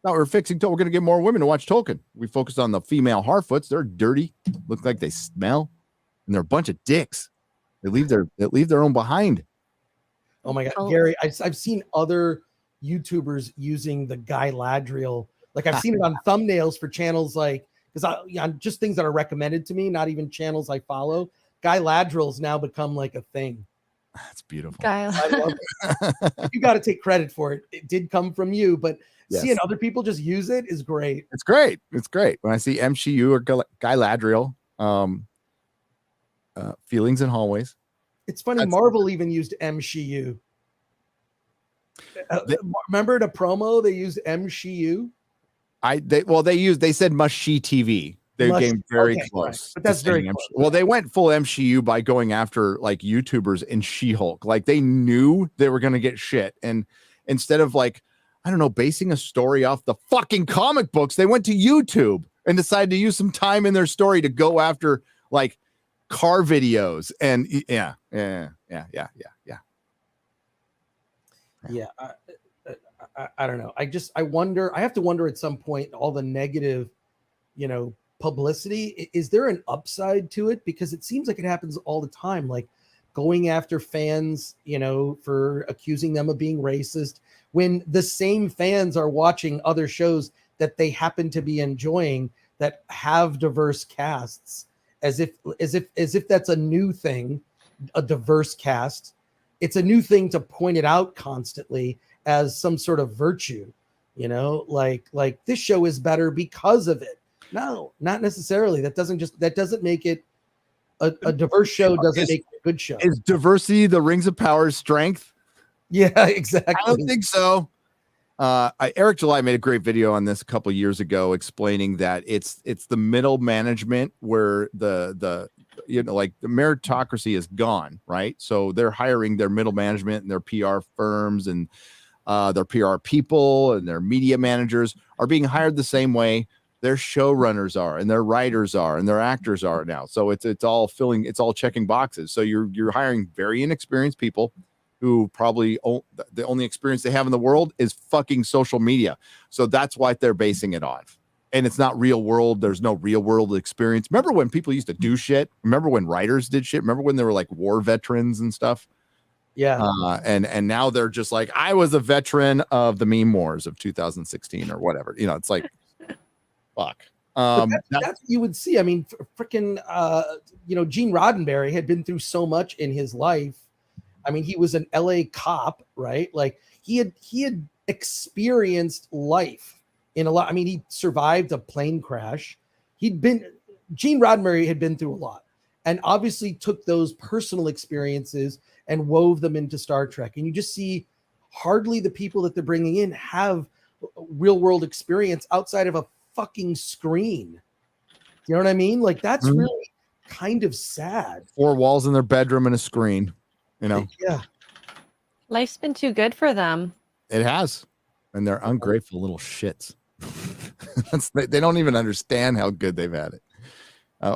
Now we're fixing Tolkien. We're going to get more women to watch Tolkien. We focused on the female Harfoots. They're dirty, look like they smell, and they're a bunch of dicks. They leave their own behind. Oh my God, Gary, I've seen other YouTubers using the Guy Ladriel. Like I've seen it on thumbnails for channels like, because just things that are recommended to me, not even channels I follow. Guy Ladriel's now become like a thing. That's beautiful. Guy. I love it. You got to take credit for it. It did come from you, but seeing other people just use it is great. It's great. It's great. When I see MCU or Guy Ladriel, feelings in hallways. It's funny. Marvel even used MCU. Remember the promo? They used MCU. They said Mushy TV. They came very close. Right. But that's very close. Well, they went full MCU by going after like YouTubers in She-Hulk. Like they knew they were going to get shit. And instead of like, I don't know, basing a story off the fucking comic books, they went to YouTube and decided to use some time in their story to go after like car videos. And yeah. I don't know. I wonder. I have to wonder at some point, all the negative, publicity. Is there an upside to it? Because it seems like it happens all the time. Like going after fans, for accusing them of being racist, when the same fans are watching other shows that they happen to be enjoying that have diverse casts, as if that's a new thing, a diverse cast. It's a new thing to point it out constantly as some sort of virtue, like this show is better because of it. No, not necessarily. That doesn't make it a diverse show. Doesn't make it a good show. Is diversity the Rings of Power's strength? Yeah, exactly. I don't think so. Eric July made a great video on this a couple years ago, explaining that it's the middle management where the meritocracy is gone, right? So they're hiring their middle management and their PR firms and their PR people and their media managers are being hired the same way their showrunners are and their writers are and their actors are now. So it's all checking boxes. So you're hiring very inexperienced people who probably the only experience they have in the world is fucking social media. So that's why they're basing it on. And it's not real world. There's no real world experience. Remember when people used to do shit? Remember when writers did shit? Remember when they were like war veterans and stuff? Yeah. And now they're just like, I was a veteran of the meme wars of 2016 or whatever. It's like, fuck. That's what you would see. I mean, freaking, Gene Roddenberry had been through so much in his life. I mean, he was an LA cop, right? Like he had experienced life in a lot. I mean, he survived a plane crash. Gene Roddenberry had been through a lot and obviously took those personal experiences and wove them into Star Trek. And you just see hardly the people that they're bringing in have real world experience outside of a fucking screen. You know what I mean? Like that's really kind of sad. 4 walls in their bedroom and a screen, Yeah. Life's been too good for them. It has. And they're ungrateful little shits. They don't even understand how good they've had it.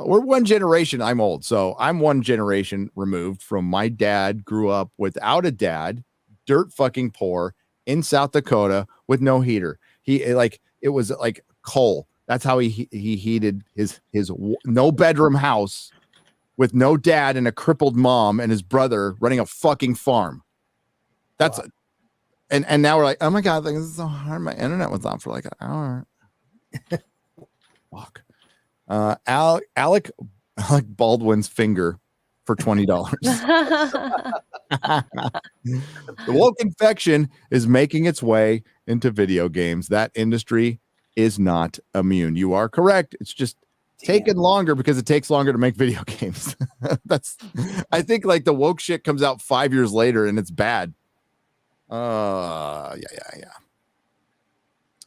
We're one generation. I'm old, so I'm one generation removed from my dad. Grew up without a dad, dirt fucking poor in South Dakota with no heater. It was like coal. That's how he heated his no bedroom house with no dad and a crippled mom and his brother running a fucking farm. That's and now we're like, oh my god, this is so hard. My internet was on for like an hour. Fuck. Alec Baldwin's finger for $20. The woke infection is making its way into video games. That industry is not immune. You are correct. It's just taken longer because it takes longer to make video games. I think like the woke shit comes out 5 years later and it's bad. Yeah.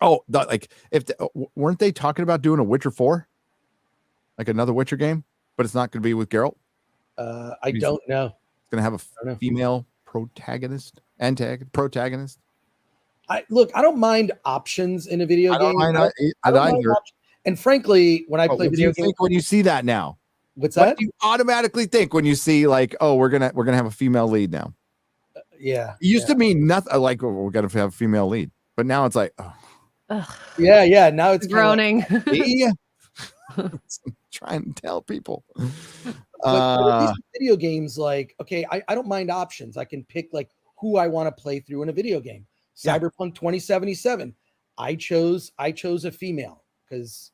Oh, weren't they talking about doing a Witcher 4? Like another Witcher game, but it's not going to be with Geralt? I don't know. It's going to have a female protagonist. I don't mind options in a video game. I don't mind either. And frankly, when I play video games, when you see that now, what do you automatically think when you see like, oh, we're gonna have a female lead now? Yeah, it used to mean nothing. Like, oh, we're gonna have a female lead, but now it's like, oh, yeah. Now it's groaning. Trying to tell people. But these video games, like, okay, I don't mind options. I can pick like who I want to play through in a video game. Cyberpunk 2077. I chose a female because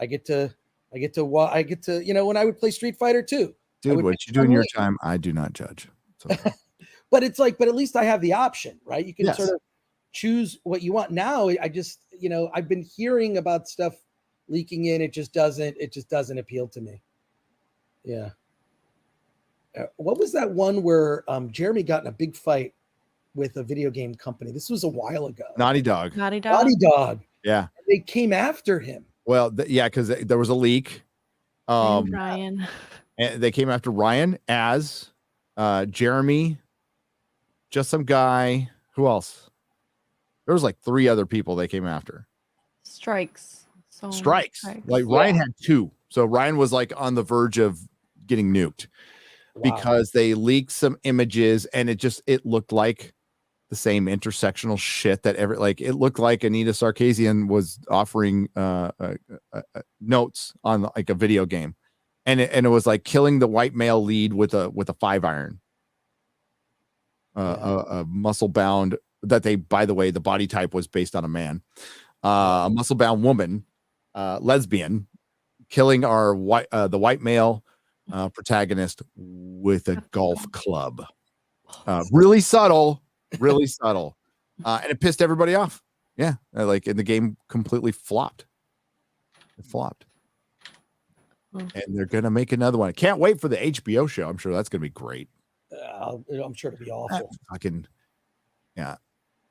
I get to when I would play Street Fighter 2. Dude, what you do in your time, I do not judge. So. But it's like, but at least I have the option, right? You can sort of choose what you want. Now I just, I've been hearing about stuff leaking in. It just doesn't appeal to me. Yeah. What was that one where Jeremy got in a big fight with a video game company? This was a while ago. Naughty Dog. Yeah. They came after him. Well, because there was a leak. Ryan. And they came after Ryan as Jeremy, just some guy. Who else? There was like 3 other people they came after. Strikes. Like Ryan had 2. So Ryan was like on the verge of getting nuked because they leaked some images and it looked like the same intersectional shit that it looked like Anita Sarkeesian was offering notes on like a video game. And it was like killing the white male lead with a 5-iron, a muscle bound that by the way, the body type was based on a man, a muscle bound woman, lesbian, killing the white male protagonist with a golf club. Really subtle. And it pissed everybody off. Yeah. And the game completely flopped. It flopped. And they're going to make another one. I can't wait for the HBO show. I'm sure that's going to be great. I'm sure it'll be awful. Yeah.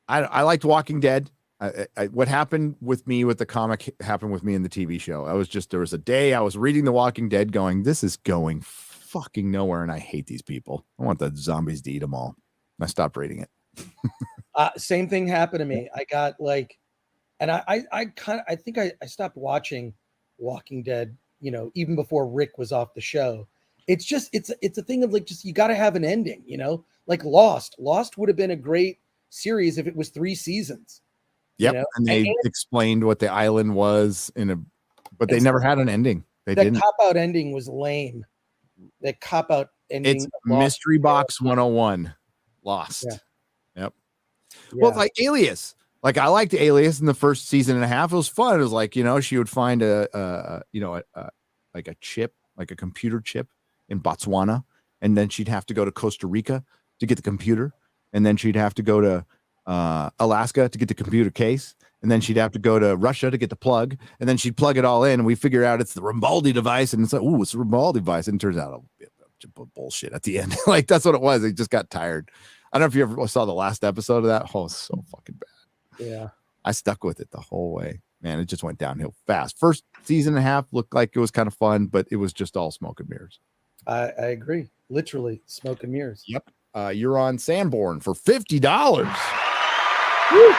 I liked Walking Dead. What happened with me with the comic happened with me in the TV show. There was a day I was reading The Walking Dead going, this is going fucking nowhere. And I hate these people. I want the zombies to eat them all. And I stopped reading it. Same thing happened to me. I got and I think I stopped watching Walking Dead, even before Rick was off the show. It's a thing of you got to have an ending, like Lost would have been a great series if it was 3 seasons. Yep. And they explained what the island was but they never had an ending. They didn't. Cop-out ending was lame. The cop-out ending. It's Mystery Box 101. Lost. Yeah. Yep. Well, it's like Alias. Like I liked Alias in the first season and a half. It was fun. It was like, she would find a chip, like a computer chip in Botswana. And then she'd have to go to Costa Rica to get the computer. And then she'd have to go to Alaska to get the computer case. And then she'd have to go to Russia to get the plug. And then she'd plug it all in. And we figure out it's the Rambaldi device. And it's like, it's the Rambaldi device. And it turns out a bunch of bullshit at the end. Like that's what it was. It just got tired. I don't know if you ever saw the last episode of that. Oh, it's so fucking bad. Yeah. I stuck with it the whole way. Man, it just went downhill fast. First season and a half looked like it was kind of fun, but it was just all smoke and mirrors. I agree. Literally smoke and mirrors. Yep. You're on Sanborn for $50. Woo!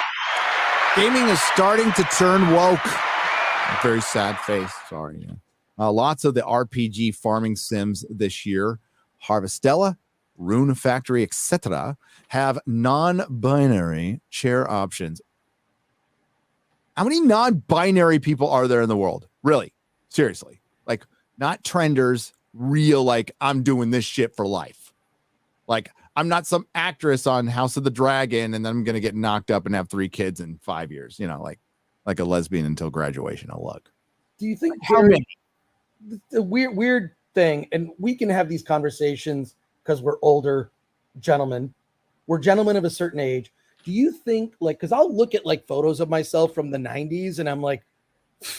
Gaming is starting to turn woke. A very sad face. Sorry. Lots of the RPG farming sims this year, Harvestella, Rune Factory, etc., have non-binary chair options. How many non-binary people are there in the world? Really? Seriously. Like, not trenders, real, like, I'm doing this shit for life. Like, I'm not some actress on House of the Dragon and then I'm going to get knocked up and have 3 kids in 5 years. Like a lesbian until graduation. A lug. Do you think how many? The weird thing, and we can have these conversations because we're older gentlemen. We're gentlemen of a certain age. Do you think, because I'll look at photos of myself from the 90s and I'm like,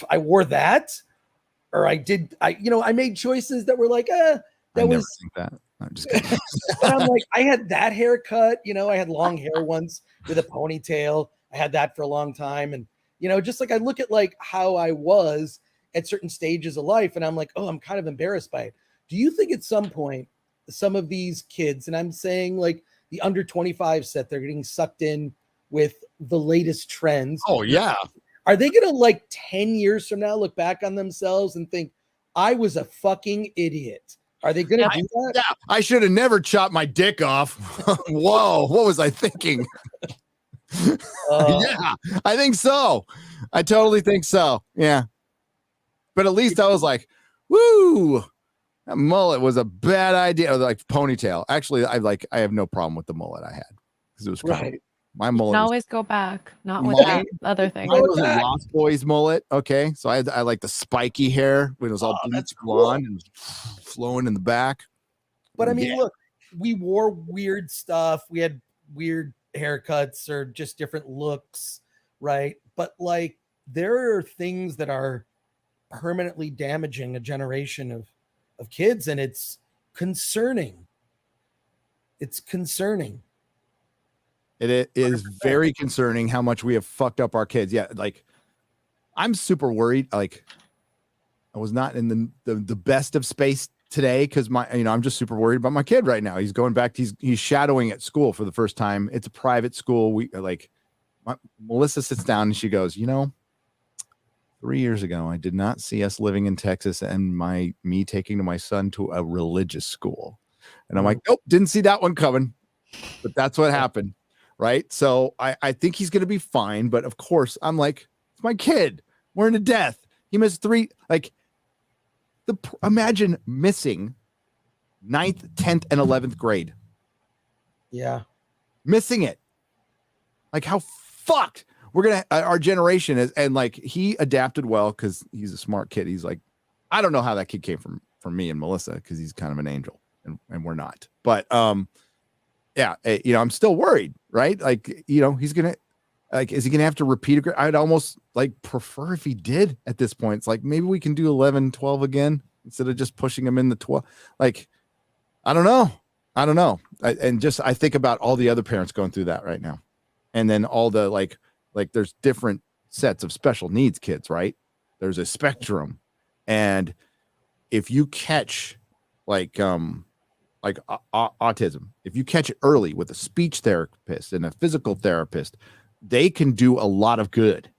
I wore that? or I made choices that were like, I that never was. think that. I'm just kidding. But I'm like, I had that haircut, I had long hair once with a ponytail. I had that for a long time. And, just like I look at like how I was at certain stages of life and I'm like, oh, I'm kind of embarrassed by it. Do you think at some point, some of these kids, and I'm saying like the under 25 set, they're getting sucked in with the latest trends. Oh, yeah. Are they going to like 10 years from now look back on themselves and think I was a fucking idiot? Are they going to do that? Yeah, I should have never chopped my dick off. Whoa, what was I thinking? Yeah, I think so. I totally think so. Yeah. But at least I was like, woo, that mullet was a bad idea. Or like ponytail. Actually, I have no problem with the mullet I had because it was right. My mullet. You can always go back, not with that other thing. Mine was a Lost Boys mullet. Okay, so I like the spiky hair when it was all bleached blonde and flowing in the back. But I mean, look, we wore weird stuff. We had weird haircuts or just different looks, right? But like, there are things that are permanently damaging a generation of kids, and it's concerning. It's concerning. It is very concerning how much we have fucked up our kids. Yeah, like I'm super worried. Like I was not in the best of space today because I'm just super worried about my kid right now. He's going back. He's shadowing at school for the first time. It's a private school. Melissa sits down and she goes, 3 years ago, I did not see us living in Texas and me taking my son to a religious school. And I'm like, nope, didn't see that one coming. But that's what happened. Right. So I think he's going to be fine. But of course, I'm like, it's my kid. We're into death. He missed 3. Like, imagine missing 9th, 10th, and 11th grade. Yeah. Missing it. Like, how fucked our generation is. And like, he adapted well because he's a smart kid. He's like, I don't know how that kid came from me and Melissa because he's kind of an angel and we're not. But yeah, I'm still worried, right? Like, he's gonna, like, is he gonna have to repeat a? I'd almost like prefer if he did at this point. It's like maybe we can do 11, 12 again instead of just pushing him in the 12. Like, I don't know. I think about all the other parents going through that right now, and then all the like there's different sets of special needs kids, right? There's a spectrum, and if you catch autism, if you catch it early with a speech therapist and a physical therapist, they can do a lot of good,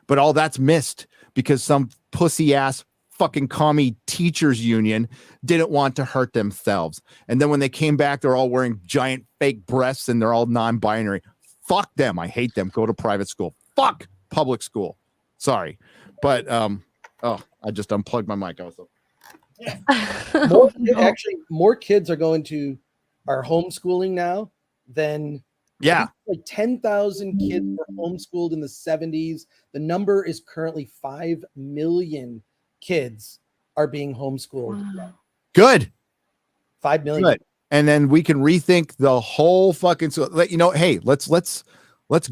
but all that's missed because some pussy ass fucking commie teachers union didn't want to hurt themselves. And then when they came back, they're all wearing giant fake breasts and they're all non-binary. Fuck them. I hate them. Go to private school. Fuck public school. Sorry. But I just unplugged my mic. More kids are homeschooling now than like 10,000 kids were homeschooled in the 70s. The number is currently 5 million kids are being homeschooled. Wow. Good. 5 million. Good. And then we can rethink the whole fucking hey, let's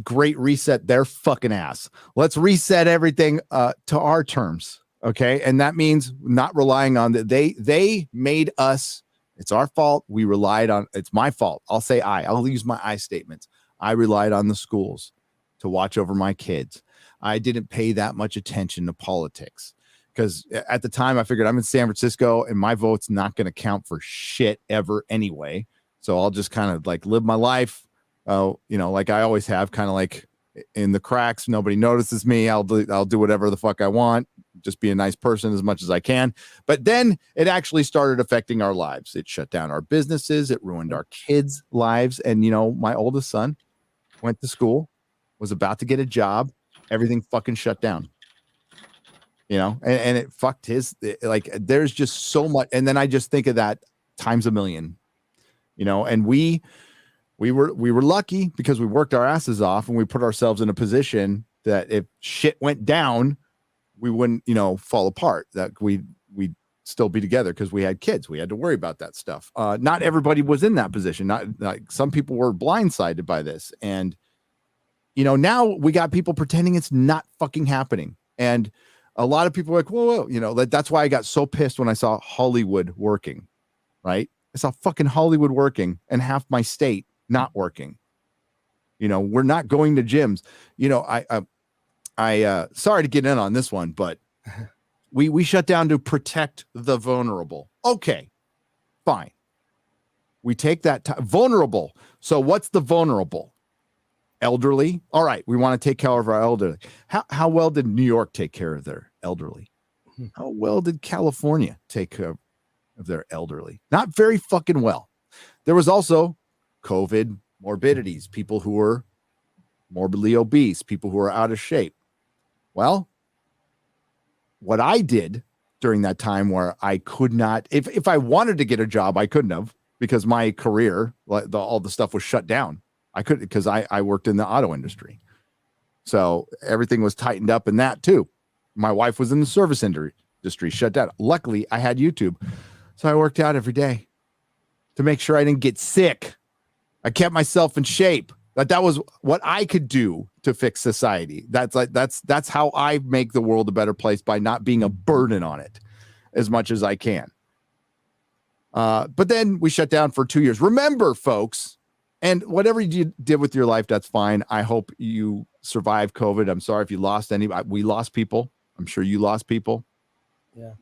great reset their fucking ass. Let's reset everything to our terms. Okay. And that means not relying on that. They made us. It's our fault. We relied on. It's my fault. I'll use my I statements. I relied on the schools to watch over my kids. I didn't pay that much attention to politics because at the time I figured I'm in San Francisco and my vote's not going to count for shit ever anyway. So I'll just kind of like live my life, like I always have, kind of like in the cracks. Nobody notices me. I'll do whatever the fuck I want. Just be a nice person as much as I can. But then it actually started affecting our lives. It shut down our businesses. It ruined our kids' lives. And, my oldest son went to school, was about to get a job. Everything fucking shut down, and it fucked there's just so much. And then I just think of that times a million, and we were lucky because we worked our asses off and we put ourselves in a position that if shit went down, we wouldn't, fall apart, that we'd still be together because we had kids. We had to worry about that stuff. Not everybody was in that position. Not like some people were blindsided by this. And, now we got people pretending it's not fucking happening. And a lot of people are like, whoa, you know, that's why I got so pissed when I saw Hollywood working, right? I saw fucking Hollywood working and half my state not working. You know, we're not going to gyms. You know, I sorry to get in on this one, but we shut down to protect the vulnerable. Okay, fine. We take that time. Vulnerable. So what's the vulnerable? Elderly. All right, we want to take care of our elderly. How well did New York take care of their elderly? How well did California take care of their elderly? Not very fucking well. There was also COVID morbidities, people who were morbidly obese, people who are out of shape. Well, what I did during that time where I could not, if I wanted to get a job, I couldn't have, because my career, all the stuff was shut down. I couldn't, because I worked in the auto industry. So everything was tightened up in that too. My wife was in the service industry, shut down. Luckily, I had YouTube. So I worked out every day to make sure I didn't get sick. I kept myself in shape. That was what I could do to fix society. That's how I make the world a better place, by not being a burden on it as much as I can. But then we shut down for 2 years. Remember, folks, and whatever you did with your life, that's fine. I hope you survived COVID. I'm sorry if you lost anybody. We lost people. I'm sure you lost people. Yeah.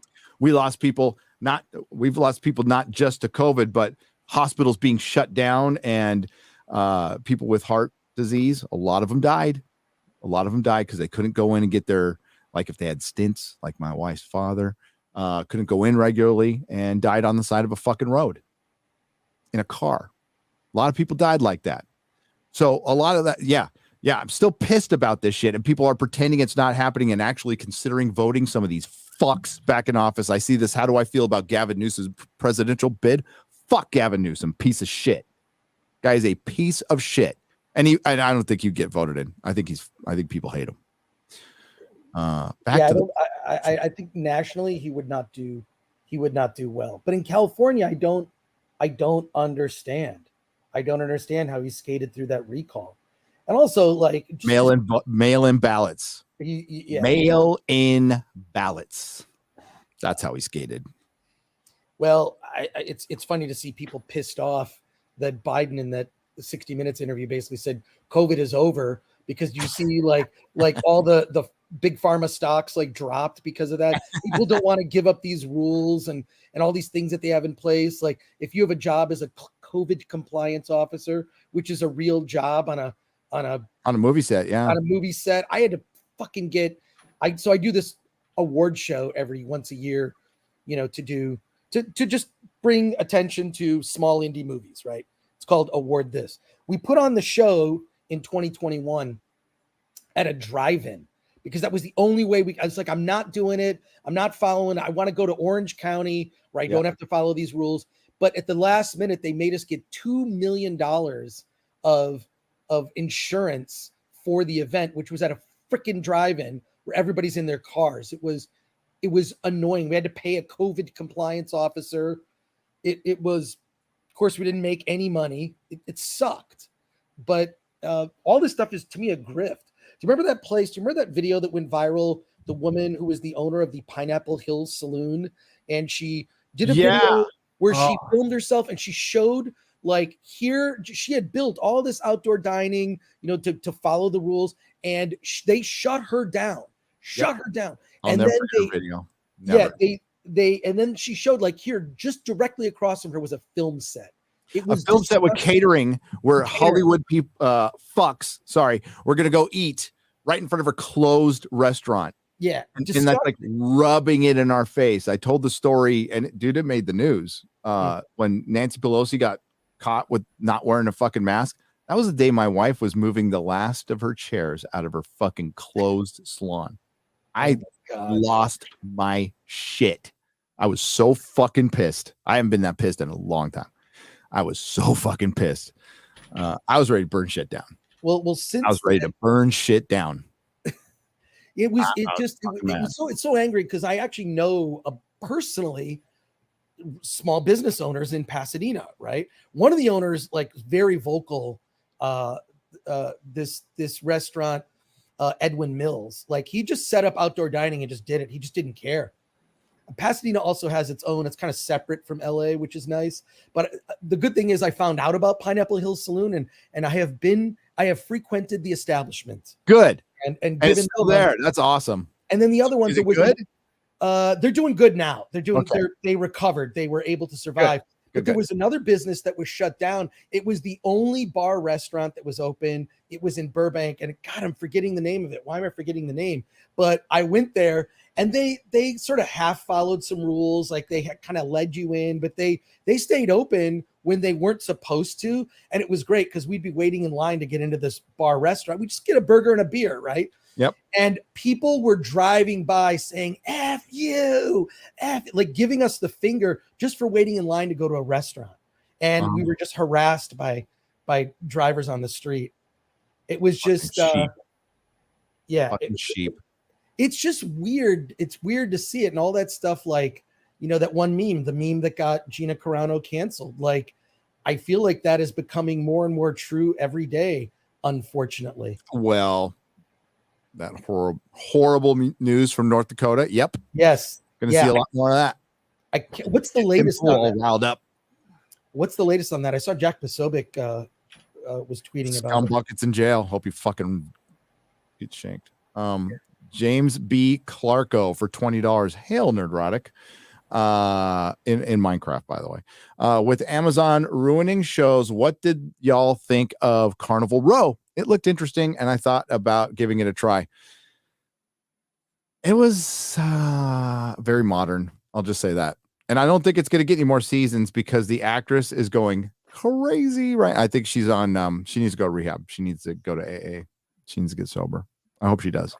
We lost people. We've lost people not just to COVID, but hospitals being shut down, and people with heart disease. A lot of them died. A lot of them died because they couldn't go in and get their, like if they had stints, like my wife's father, couldn't go in regularly and died on the side of a fucking road in a car. A lot of people died like that. So a lot of that, yeah, I'm still pissed about this shit, and people are pretending it's not happening and actually considering voting some of these fucks back in office. I see this. How do I feel about Gavin Newsom's presidential bid? Fuck Gavin Newsom, piece of shit. Guy is a piece of shit, and I don't think you get voted in. I think people hate him. I think nationally he would not do well, but in California, I don't understand. I don't understand how he skated through that recall, and also like mail in ballots. Mail in ballots. That's how he skated. Well, it's funny to see people pissed off that Biden in that 60 Minutes interview basically said COVID is over, because you see like all the big pharma stocks like dropped because of that. People don't want to give up these rules and all these things that they have in place. Like if you have a job as a COVID compliance officer, which is a real job on a movie set, on a movie set, I had to fucking I do this award show once a year, you know, to just bring attention to small indie movies, right? It's called Award This. We put on the show in 2021 at a drive-in, because that was the only way I was like, I'm not doing it. I'm not following. I want to go to Orange County where I don't have to follow these rules. But at the last minute, they made us get $2 million of insurance for the event, which was at a freaking drive-in where everybody's in their cars. It was annoying. We had to pay a COVID compliance officer. It was, of course, we didn't make any money. It sucked. But all this stuff is, to me, a grift. Do you remember that place? Do you remember that video that went viral? The woman who was the owner of the Pineapple Hills Saloon, and she did a video where she filmed herself, and she showed like here she had built all this outdoor dining, you know, to follow the rules, and they shut her down. And then and then she showed like here, just directly across from her was a film set. It was a film set with catering where Hollywood people, fucks, we're going to go eat right in front of her closed restaurant. Yeah. And that's like rubbing it in our face. I told the story, and dude, it made the news when Nancy Pelosi got caught with not wearing a fucking mask. That was the day my wife was moving the last of her chairs out of her fucking closed salon. I lost my shit. I was so fucking pissed. I haven't been that pissed in a long time. I was so fucking pissed. I was ready to burn shit down. Well, since I was ready to burn shit down. It's so angry because I actually know personally small business owners in Pasadena, right? One of the owners, like, very vocal. This restaurant Edwin Mills. Like he just set up outdoor dining and just did it. He just didn't care. Pasadena also has its own. It's kind of separate from LA, which is nice. But the good thing is I found out about Pineapple Hill Saloon and I have frequented the establishment. Good. And it's still there. That's awesome. And then the other ones are good. They're doing good now. They're doing. Okay. They recovered. They were able to survive. But there was another business that was shut down. It was the only bar restaurant that was open. It was in Burbank, and God, I'm forgetting the name of it. Why am I forgetting the name? But I went there, and they sort of half followed some rules, like they kind of led you in, but they stayed open when they weren't supposed to, and it was great because we'd be waiting in line to get into this bar restaurant. We just get a burger and a beer, right? Yep. And people were driving by saying, F you, F, like giving us the finger just for waiting in line to go to a restaurant. And we were just harassed by drivers on the street. It was just, sheep. It's just weird. It's weird to see it and all that stuff. Like, that one meme, the meme that got Gina Carano canceled. Like, I feel like that is becoming more and more true every day, unfortunately. Well, that horrible news from North Dakota. Yep. Yes. Gonna see a lot more of that. What's the latest on that? Riled up. What's the latest on that? I saw Jack Posobiec was tweeting about it. Buckets in jail. Hope he fucking gets shanked. James B. Clarko for $20. Hail Nerdrotic. In Minecraft, by the way. With Amazon ruining shows, what did y'all think of Carnival Row? It looked interesting, and I thought about giving it a try. It was very modern. I'll just say that. And I don't think it's going to get any more seasons because the actress is going crazy, right? I think she's on, she needs to go to rehab. She needs to go to AA. She needs to get sober. I hope she does.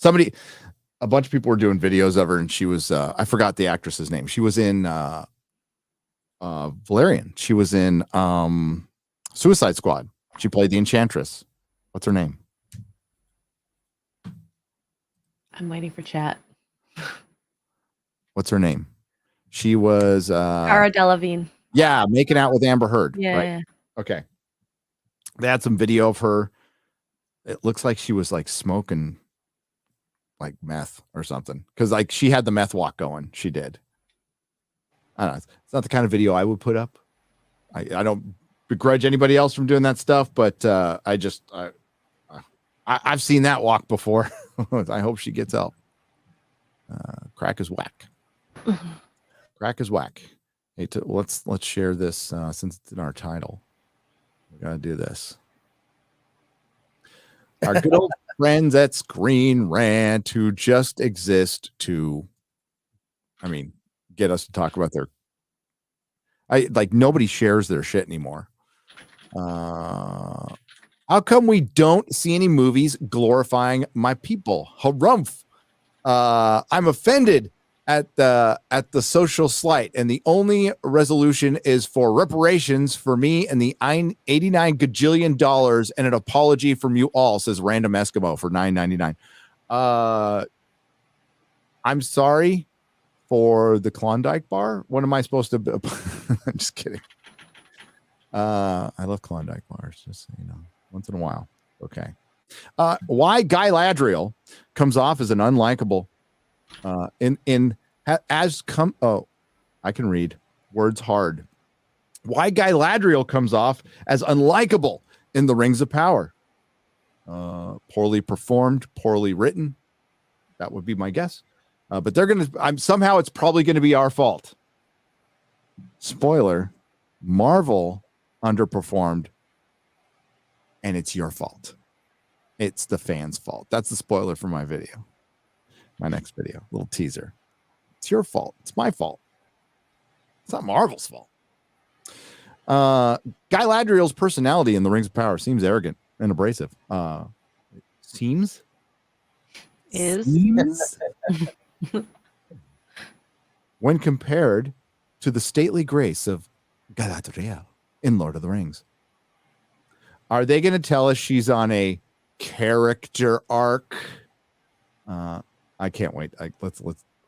A bunch of people were doing videos of her, and she was, I forgot the actress's name. She was in Valerian. She was in Suicide Squad. She played the Enchantress. What's her name? I'm waiting for chat. What's her name? She was Cara Delevingne. Yeah, making out with Amber Heard. Yeah. Right? Okay. They had some video of her. It looks like she was like smoking like meth or something. Because like she had the meth walk going. She did. I don't know. It's not the kind of video I would put up. I don't begrudge anybody else from doing that stuff, but I've seen that walk before. I hope she gets help. Crack is whack. Crack is whack. Hey, let's share this since it's in our title. We gotta do this. Our good old friends at Screen Rant who just exist to, get us to talk about nobody shares their shit anymore. How come we don't see any movies glorifying my people? Harumph. I'm offended at the social slight, and the only resolution is for reparations for me and the $89 gajillion and an apology from you all, says Random Eskimo for $9.99. I'm sorry for the Klondike bar. What am I supposed to be? I'm just kidding. I love Klondike bars, just so you know, once in a while. Okay. Why Guy Ladriel comes off as an unlikable I can read words hard. Why Guy Ladriel comes off as unlikable in The Rings of Power. Poorly performed, poorly written. That would be my guess. But somehow it's probably going to be our fault. Spoiler, Marvel underperformed, and it's your fault. It's the fans' fault. That's the spoiler for my video. My next video, little teaser. It's your fault. It's my fault. It's not Marvel's fault. Guy Ladriel's personality in The Rings of Power seems arrogant and abrasive. Seems? When compared to the stately grace of Galadriel in Lord of the Rings. Are they going to tell us she's on a character arc? I can't wait.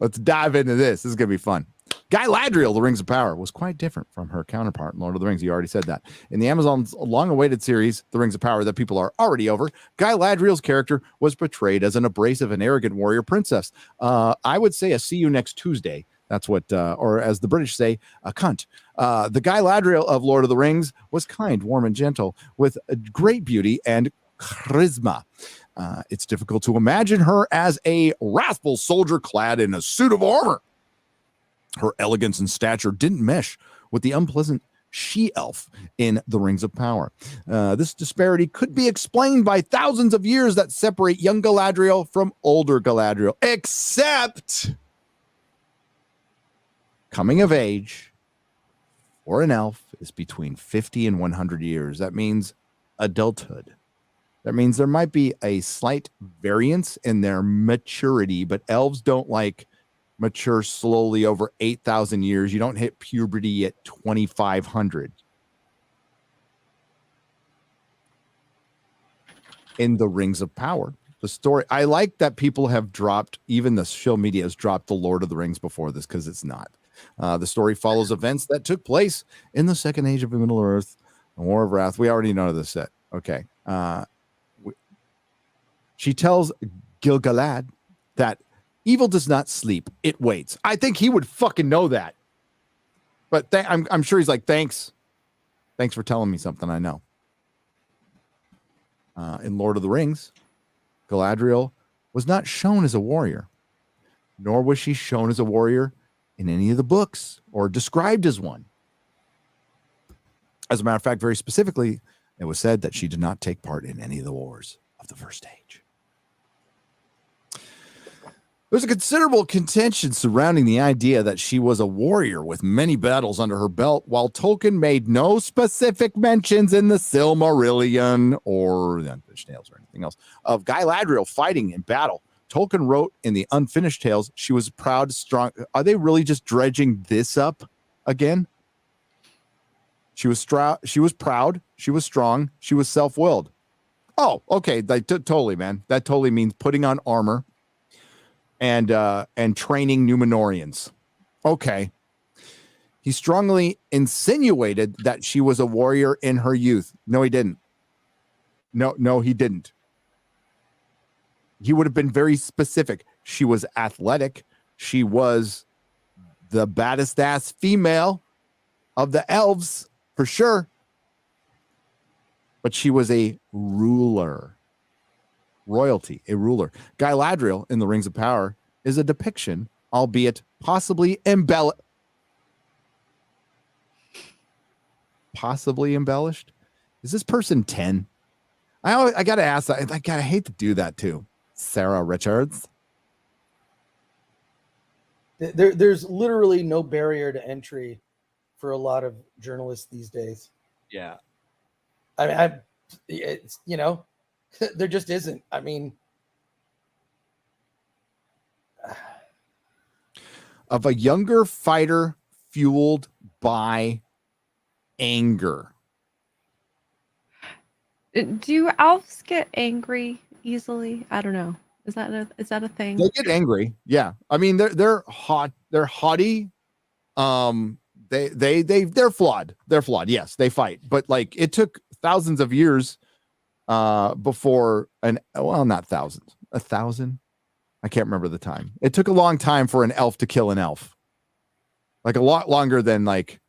Let's dive into this. This is gonna be fun. Galadriel, The Rings of Power, was quite different from her counterpart in Lord of the Rings. You already said that. In the Amazon's long-awaited series, The Rings of Power, that people are already over, Galadriel's character was portrayed as an abrasive and arrogant warrior princess. I would say a see you next Tuesday. That's what, or as the British say, a cunt. The Galadriel of Lord of the Rings was kind, warm, and gentle, with great beauty and charisma. It's difficult to imagine her as a wrathful soldier clad in a suit of armor. Her elegance and stature didn't mesh with the unpleasant she-elf in The Rings of Power. This disparity could be explained by thousands of years that separate young Galadriel from older Galadriel, except coming of age for an elf is between 50 and 100 years. That means adulthood. That means there might be a slight variance in their maturity, but elves don't like mature slowly over 8,000 years. You don't hit puberty at 2,500. In The Rings of Power, the story, I like that people have dropped, even the show media has dropped the Lord of the Rings before this, because it's not. The story follows events that took place in the Second Age of Middle Earth, the War of Wrath. We already know this set. Okay. She tells Gil-galad that evil does not sleep, it waits. I think he would fucking know that. But I'm sure he's like, thanks for telling me something I know. In Lord of the Rings, Galadriel was not shown as a warrior, nor was she shown as a warrior in any of the books or described as one. As a matter of fact, very specifically, it was said that she did not take part in any of the wars of the First Age. There's a considerable contention surrounding the idea that she was a warrior with many battles under her belt, while Tolkien made no specific mentions in the Silmarillion or the Unfinished Tales or anything else of Galadriel fighting in battle. Tolkien wrote in the Unfinished Tales she was proud, strong. Are they really just dredging this up again? She was proud, she was strong, she was self-willed. Oh, okay, totally, man. That totally means putting on armor and training Numenorians. Okay. He strongly insinuated that she was a warrior in her youth. No, he didn't. No, he didn't. He would have been very specific. She was athletic. She was the baddest ass female of the elves, for sure. But she was a ruler. Royalty, a ruler. Galadriel in The Rings of Power is a depiction, albeit possibly embellished. Is this person 10? I gotta ask that. I hate to do that too. Sarah Richards. There's literally no barrier to entry for a lot of journalists these days. Yeah. I mean, it's, you know, there just isn't. I mean, of a younger fighter fueled by anger. Do elves get angry easily? I don't know. Is that a thing? They get angry. Yeah. I mean, they're hot. They're haughty. They're flawed. They're flawed. Yes, they fight. But like, it took thousands of years before not thousands, 1,000. I can't remember the time. It took a long time for an elf to kill an elf. Like a lot longer than like,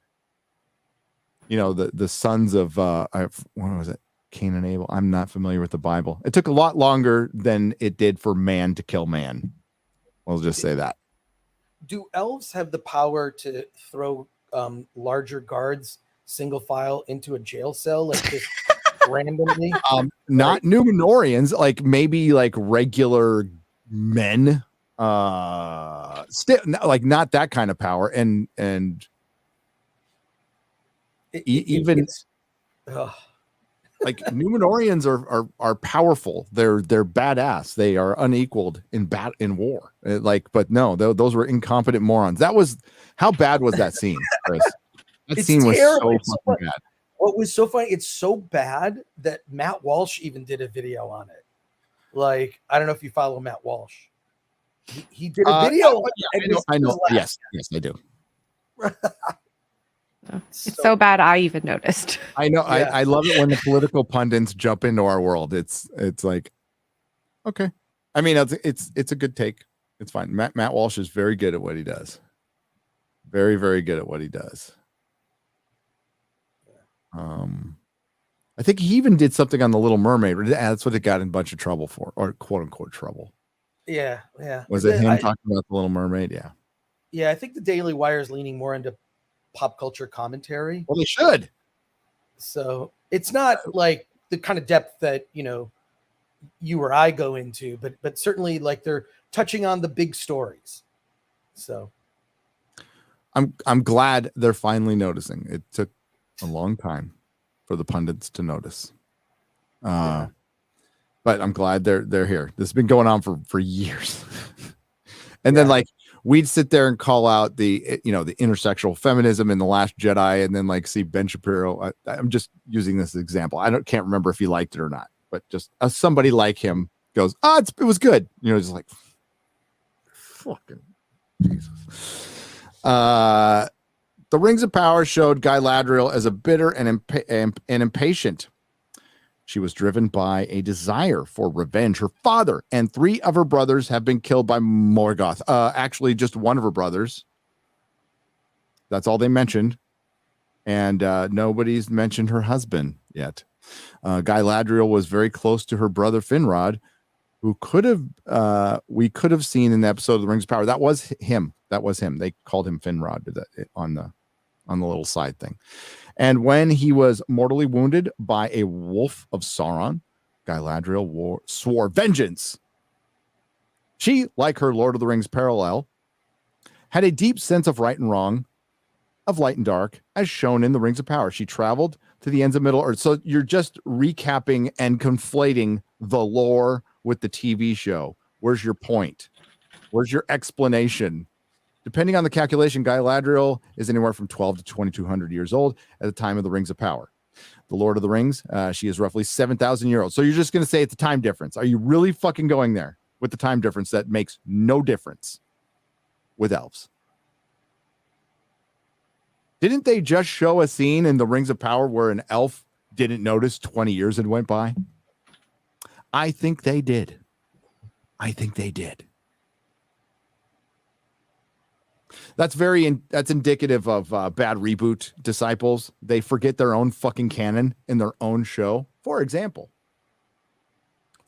you know, the sons of what was it? Cain and Abel. I'm not familiar with the Bible. It took a lot longer than it did for man to kill man. We'll just say that. Do elves have the power to throw larger guards single file into a jail cell like this randomly? Not Numenorians, like maybe like regular men. Still like not that kind of power. And even like Numenorians are powerful. They're badass. They are unequaled in war. But no, those were incompetent morons. How bad was that scene, Chris? That scene was so fucking bad. What was so funny? It's so bad that Matt Walsh even did a video on it. Like, I don't know if you follow Matt Walsh. He did a video. I know. Yes, I do. It's so bad I even noticed. I know. Yeah. I love it when the political pundits jump into our world. It's like, okay. I mean, it's a good take. It's fine. Matt Walsh is very good at what he does. Very, very good at what he does. I think he even did something on The Little Mermaid. That's what it got in a bunch of trouble for, or quote unquote trouble. Yeah. Was it him talking about The Little Mermaid? Yeah. Yeah, I think the Daily Wire is leaning more into pop culture commentary. Well, they should. So it's not like the kind of depth that, you know, you or I go into, but certainly like they're touching on the big stories. So I'm glad they're finally noticing. It took a long time for the pundits to notice. But I'm glad they're here. This has been going on for years. And then like we'd sit there and call out the intersexual feminism in The Last Jedi, and then like see Ben Shapiro. I'm just using this example. Can't remember if he liked it or not, but just somebody like him goes, it was good. Just like fucking Jesus. The Rings of Power showed Galadriel as a bitter and impatient. She was driven by a desire for revenge. Her father and 3 of her brothers have been killed by Morgoth. Actually, just one of her brothers. That's all they mentioned. And nobody's mentioned her husband yet. Galadriel was very close to her brother Finrod, who we could have seen in the episode of The Rings of Power. That was him. They called him Finrod on the little side thing. And when he was mortally wounded by a wolf of Sauron, Galadriel swore vengeance. She, like her Lord of the Rings parallel, had a deep sense of right and wrong, of light and dark, as shown in The Rings of Power. She traveled to the ends of Middle-earth. So you're just recapping and conflating the lore with the TV show. Where's your point? Where's your explanation? Depending on the calculation, Galadriel is anywhere from 12 to 2,200 years old at the time of The Rings of Power. The Lord of the Rings, she is roughly 7,000 years old. So you're just going to say it's a time difference. Are you really fucking going there with the time difference that makes no difference with elves? Didn't they just show a scene in The Rings of Power where an elf didn't notice 20 years had went by? I think they did. That's indicative of bad reboot disciples. They forget their own fucking canon in their own show. For example,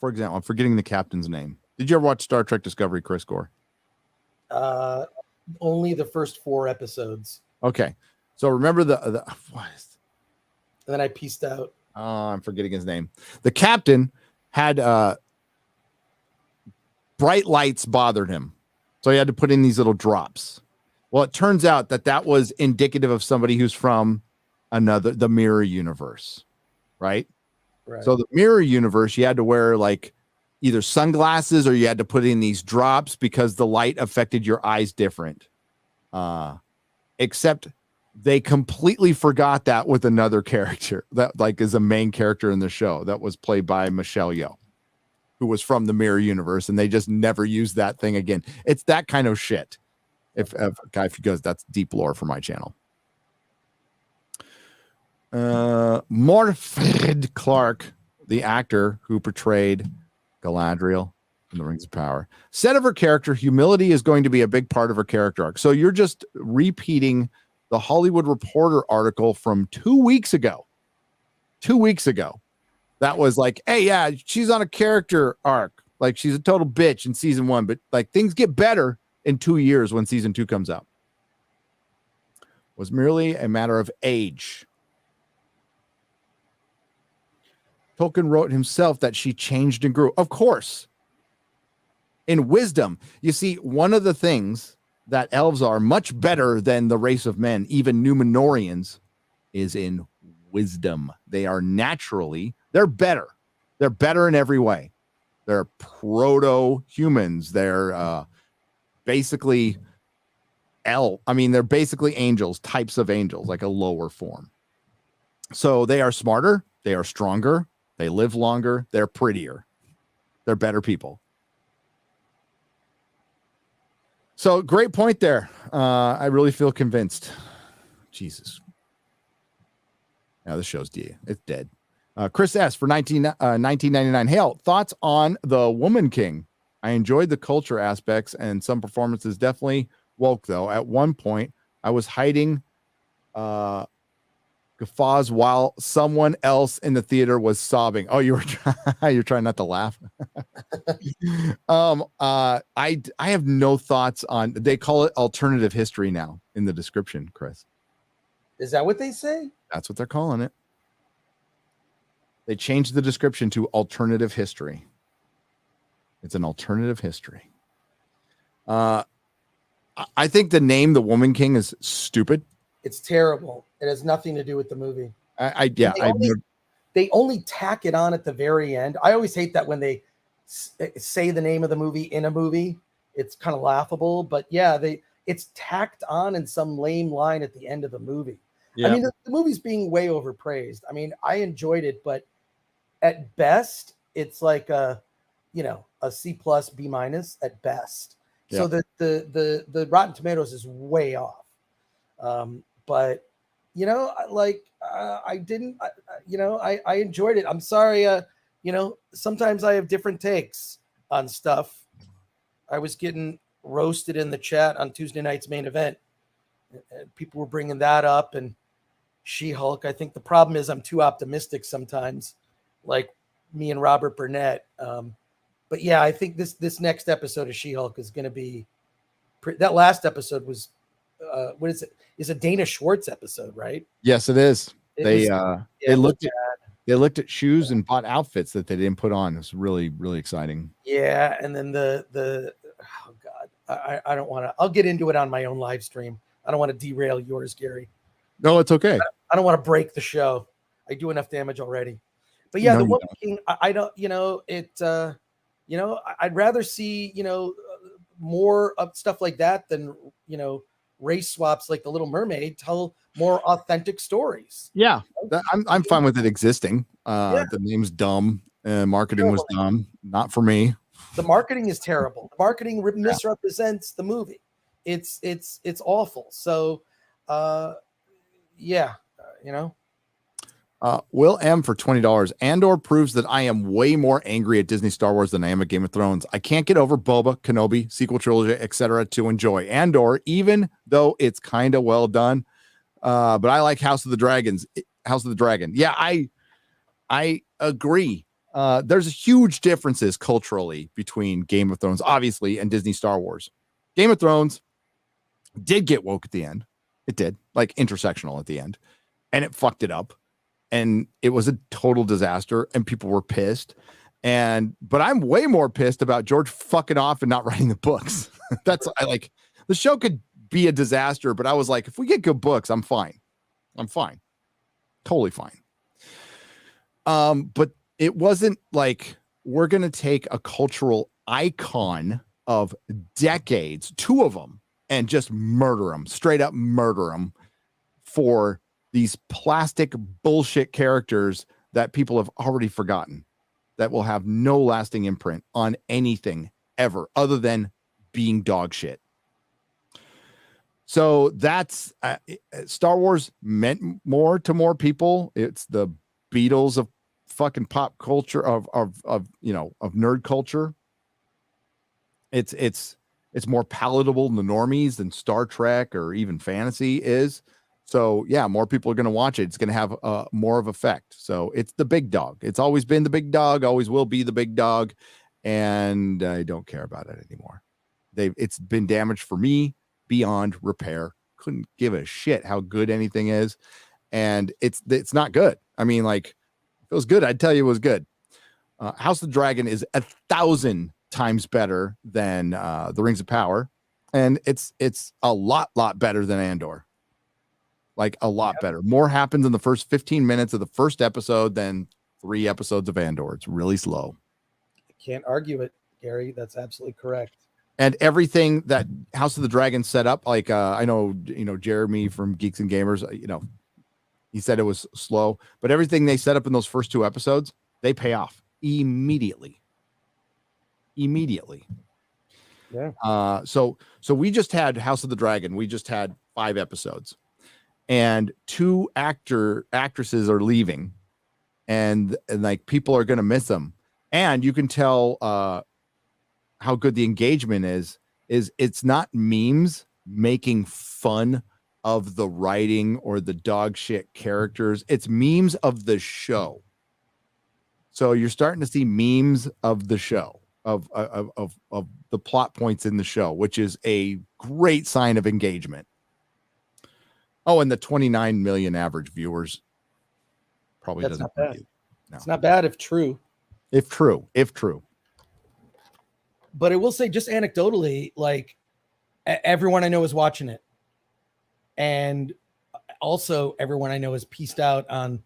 I'm forgetting the captain's name. Did you ever watch Star Trek Discovery, Chris Gore? Only the first 4 episodes. Okay. So remember the what is, and then I pieced out. I'm forgetting his name. The captain had bright lights bothered him. So he had to put in these little drops. Well, it turns out that was indicative of somebody who's from the mirror universe, right? Right. So the mirror universe, you had to wear like either sunglasses or you had to put in these drops because the light affected your eyes different. Except they completely forgot that with another character that like is a main character in the show that was played by Michelle Yeoh, who was from the mirror universe, and they just never used that thing again. It's that kind of shit. If you goes, that's deep lore for my channel. Morfydd Clark, the actor who portrayed Galadriel in The Rings of Power, said of her character, humility is going to be a big part of her character arc. So you're just repeating the Hollywood Reporter article from 2 weeks ago. 2 weeks ago. That was like, hey, yeah, she's on a character arc. Like she's a total bitch in season 1, but like things get better in 2 years when season 2 comes out. Was merely a matter of age. Tolkien wrote himself that she changed and grew. Of course. In wisdom. You see, one of the things that elves are much better than the race of men, even Numenorians, is in wisdom. They are they're better. They're better in every way. They're proto-humans. They're basically they're basically angels, types of angels, like a lower form. So they are smarter, they are stronger, they live longer, they're prettier. They're better people. So great point there. I really feel convinced. Jesus. Now this show's it's dead. Chris S for 1999. Hail, thoughts on the Woman King? I enjoyed the culture aspects and some performances. Definitely woke though. At one point, I was hiding guffaws while someone else in the theater was sobbing. Oh, you're trying not to laugh. I have no thoughts on. They call it alternative history now in the description, Chris. Is that what they say? That's what they're calling it. They changed the description to alternative history. It's an alternative history. I think the name The Woman King is stupid. It's terrible. It has nothing to do with the movie. They only tack it on at the very end. I always hate that when they say the name of the movie in a movie. It's kind of laughable, but yeah, it's tacked on in some lame line at the end of the movie. Yeah. I mean, the movie's being way overpraised. I mean, I enjoyed it, but at best, it's like a C plus, B minus at best. Yeah. So the Rotten Tomatoes is way off. But I enjoyed it. I'm sorry. Sometimes I have different takes on stuff. I was getting roasted in the chat on Tuesday night's main event. People were bringing that up, and She-Hulk. I think the problem is I'm too optimistic sometimes, like me and Robert Burnett. But yeah, I think this next episode of She-Hulk is going to be. That last episode was, what is it? Is a Dana Schwartz episode, right? Yes, it is. They looked at shoes and bought outfits that they didn't put on. It was really, really exciting. Yeah, and then the oh god, I don't want to. I'll get into it on my own live stream. I don't want to derail yours, Gary. No, it's okay. I don't want to break the show. I do enough damage already. But yeah, the Woman King. I don't. I'd rather see more of stuff like that than race swaps like The Little Mermaid. Tell more authentic stories. Yeah, I'm fine with it existing. The name's dumb. Marketing was dumb. Not for me. The marketing is terrible. The marketing misrepresents the movie. It's awful. So, Will M for $20. Andor proves that I am way more angry at Disney Star Wars than I am at Game of Thrones. I can't get over Boba, Kenobi, sequel trilogy, etc. to enjoy Andor, even though it's kind of well done. But I like House of the Dragon. Yeah, I agree. There's huge differences culturally between Game of Thrones, obviously, and Disney Star Wars. Game of Thrones did get woke at the end. It did, like intersectional at the end, and it fucked it up. And it was a total disaster, and people were pissed. But I'm way more pissed about George fucking off and not writing the books. The show could be a disaster, but I was like, if we get good books, I'm fine. Totally fine. But it wasn't like we're going to take a cultural icon of decades, two of them, and just murder them, straight up murder them for these plastic bullshit characters that people have already forgotten, that will have no lasting imprint on anything ever other than being dog shit. So that's Star Wars meant more to more people. It's the Beatles of fucking pop culture, of nerd culture. It's more palatable than the normies than Star Trek or even fantasy is. So yeah, more people are going to watch it. It's going to have more of effect. So it's the big dog. It's always been the big dog, always will be the big dog. And I don't care about it anymore. It's been damaged for me beyond repair. Couldn't give a shit how good anything is. And it's not good. I mean, like, if it was good, I'd tell you it was good. House of the Dragon is 1,000 times better than The Rings of Power. And it's a lot better than Andor. Like a lot better. More happens in the first 15 minutes of the first episode than 3 episodes of Andor. It's really slow. I can't argue it, Gary. That's absolutely correct. And everything that House of the Dragon set up, like I know, Jeremy from Geeks and Gamers, he said it was slow, but everything they set up in those first 2 episodes, they pay off immediately. Yeah. So we just had House of the Dragon. We just had 5 episodes, and 2 actresses are leaving, and like people are going to miss them. And you can tell how good the engagement is it's not memes making fun of the writing or the dog shit characters. It's memes of the show. So you're starting to see memes of the show, of the plot points in the show, which is a great sign of engagement. Oh, and the 29 million average viewers probably That's doesn't. not bad. No. It's not bad if true. If true. But I will say, just anecdotally, like everyone I know is watching it, and also everyone I know is pieced out on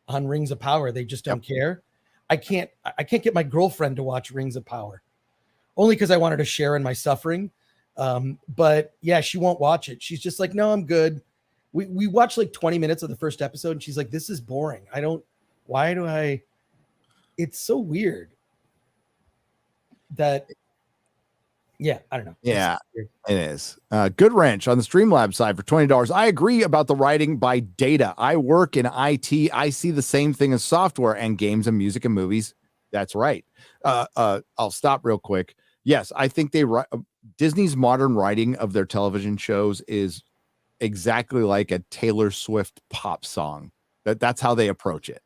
Rings of Power. They just don't care. I can't get my girlfriend to watch Rings of Power, only because I want her to share in my suffering. But yeah, she won't watch it. She's just like, no, I'm good. We watched like 20 minutes of the first episode, and she's like, this is boring. Why do I? It's so weird that. Yeah, I don't know. Yeah, it is. Good Wrench on the Streamlabs side for $20. I agree about the writing by Data. I work in IT. I see the same thing as software and games and music and movies. That's right. I'll stop real quick. Yes, I think Disney's modern writing of their television shows is exactly like a Taylor Swift pop song. That's how they approach it.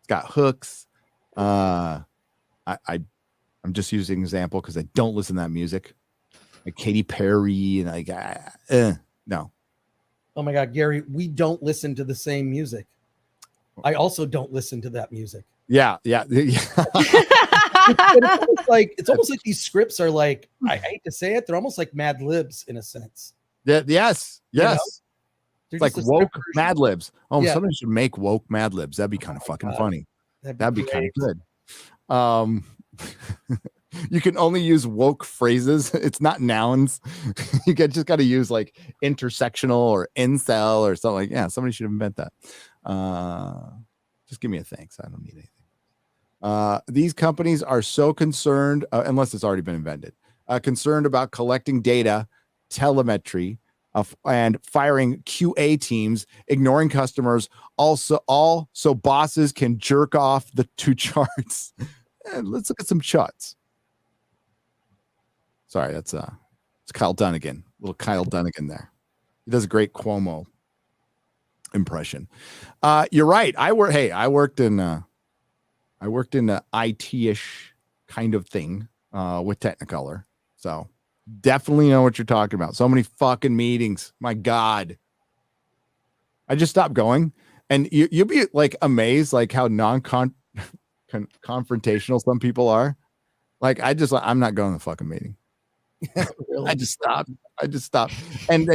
It's got hooks. I'm just using an example because I don't listen to that music, like Katy Perry and like no. Oh my God, Gary, we don't listen to the same music. I also don't listen to that music. Yeah. It's almost like these scripts are like, I hate to say it, they're almost like Mad Libs in a sense. Yes. You know? It's like woke Mad Libs. Oh, Yeah. somebody should make woke Mad Libs. That'd be kind of fucking funny. That'd be kind of good. You can only use woke phrases. It's not nouns. You just got to use like intersectional or incel or something like. Yeah, somebody should invent that. Just give me a thanks. I don't need anything. These companies are so concerned, unless it's already been invented, concerned about collecting data, telemetry, and firing QA teams, ignoring customers. Also, all so bosses can jerk off the 2 charts. Let's look at some charts. Sorry, it's Kyle Dunnigan. Little Kyle Dunnigan there. He does a great Cuomo impression. You're right. I worked in a IT-ish kind of thing with Technicolor. So definitely know what you're talking about. So many fucking meetings. My God. I just stopped going. And you'll be like amazed like how confrontational some people are. Like I'm not going to the fucking meeting. Really? I just stopped. And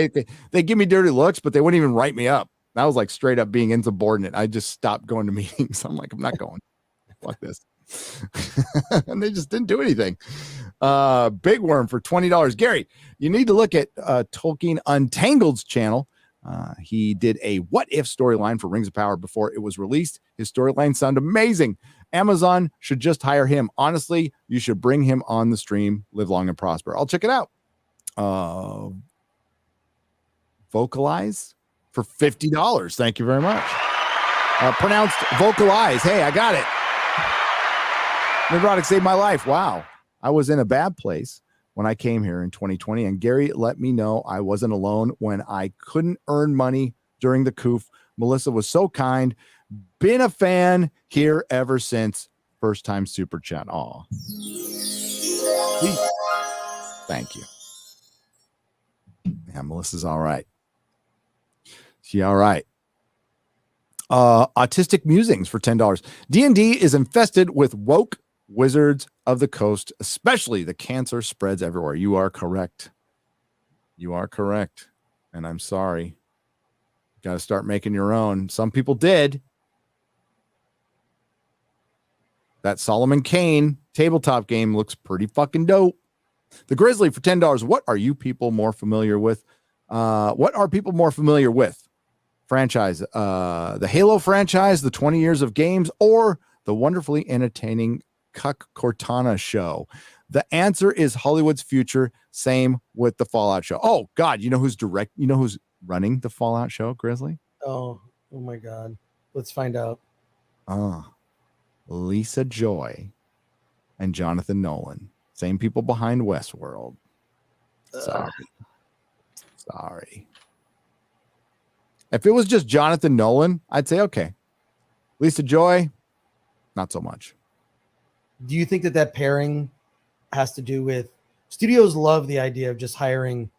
they give me dirty looks, but they wouldn't even write me up. That was like straight up being insubordinate. I just stopped going to meetings. I'm like, I'm not going. Fuck this. And they just didn't do anything. Big Worm for $20. Gary, you need to look at Tolkien Untangled's channel. He did a what if storyline for Rings of Power before it was released. His storyline sounded amazing. Amazon should just hire him. Honestly, you should bring him on the stream. Live long and prosper. I'll check it out. Vocalize for $50. Thank you very much. Pronounced vocalize. Hey, I got it. Nerdrotic saved my life. Wow. I was in a bad place when I came here in 2020, and Gary let me know I wasn't alone when I couldn't earn money during the coof. Melissa was so kind. Been a fan here ever since. First time super chat. Aw. Thank you. Yeah, Melissa's all right. She all right. Autistic Musings for $10. D&D is infested with woke wizards of the coast, especially the cancer spreads everywhere. You are correct. You are correct. And I'm sorry. Got to start making your own. Some people did. That Solomon Kane tabletop game looks pretty fucking dope. The Grizzly for $10. What are you people more familiar with? What are people more familiar with? Franchise, the Halo franchise, the 20 years of games, or the wonderfully entertaining Cuck Cortana show? The answer is Hollywood's future. Same with the Fallout show. Oh God, you know who's running the Fallout show, Grizzly? Oh my God. Let's find out. Lisa Joy and Jonathan Nolan. Same people behind Westworld. Sorry. If it was just Jonathan Nolan, I'd say okay. Lisa Joy, not so much. Do you think that pairing has to do with studios love the idea of just hiring,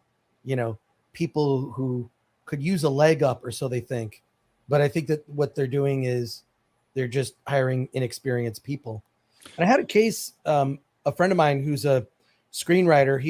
people who could use a leg up, or so they think. But I think that what they're doing is they're just hiring inexperienced people. And I had a case, a friend of mine who's a screenwriter,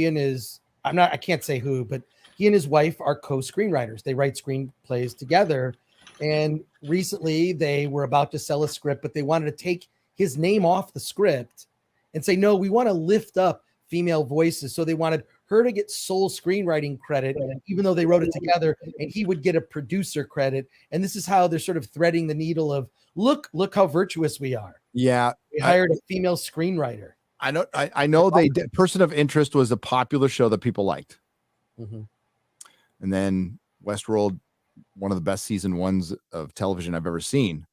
I can't say who, but he and his wife are co-screenwriters. They write screenplays together. And recently they were about to sell a script, but they wanted to take his name off the script and say, no, we want to lift up female voices. So they wanted her to get sole screenwriting credit, even though they wrote it together, and he would get a producer credit. And this is how they're sort of threading the needle of look how virtuous we are. Yeah. We hired a female screenwriter. I know they did. Person of Interest was a popular show that people liked. Mm-hmm. And then Westworld, one of the best season ones of television I've ever seen.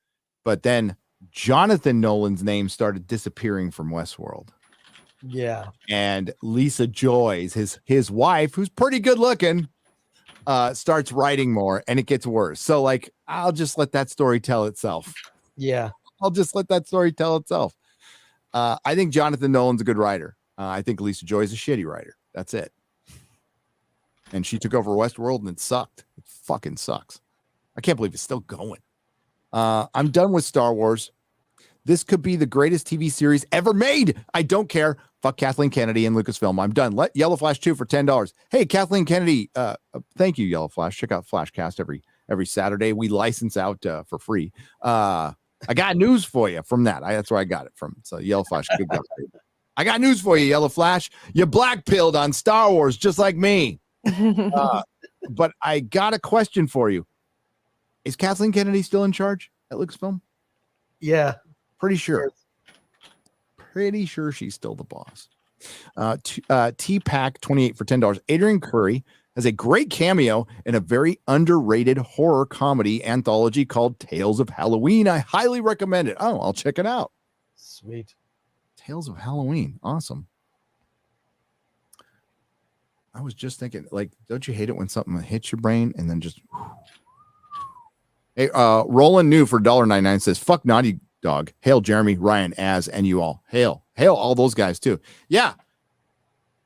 But then Jonathan Nolan's name started disappearing from Westworld. Yeah. And Lisa Joy's, his wife, who's pretty good looking, starts writing more, and it gets worse. So like, I'll just let that story tell itself. Yeah. I'll just let that story tell itself. I think Jonathan Nolan's a good writer. I think Lisa Joy's a shitty writer. That's it. And she took over Westworld and it sucked. It fucking sucks. I can't believe it's still going. I'm done with Star Wars. This could be the greatest TV series ever made. I don't care. Fuck Kathleen Kennedy and Lucasfilm. I'm done. Let Yellow Flash 2 for $10. Hey, Kathleen Kennedy. Thank you, Yellow Flash. Check out Flashcast every Saturday. We license out for free. I got news for you from that. That's where I got it from. So Yellow Flash, good guy. I got news for you, Yellow Flash. You black-pilled on Star Wars just like me. But I got a question for you. Is Kathleen Kennedy still in charge at Lucasfilm? Yeah. Pretty sure. Pretty sure she's still the boss. T-Pack 28 for $10. Adrian Curry has a great cameo in a very underrated horror comedy anthology called Tales of Halloween. I highly recommend it. Oh, I'll check it out. Sweet. Tales of Halloween. Awesome. I was just thinking, like, don't you hate it when something hits your brain and then just... Hey, Roland New for $1.99 says, fuck Naughty Dog. Hail Jeremy, Ryan, Az, and you all. Hail all those guys too. Yeah.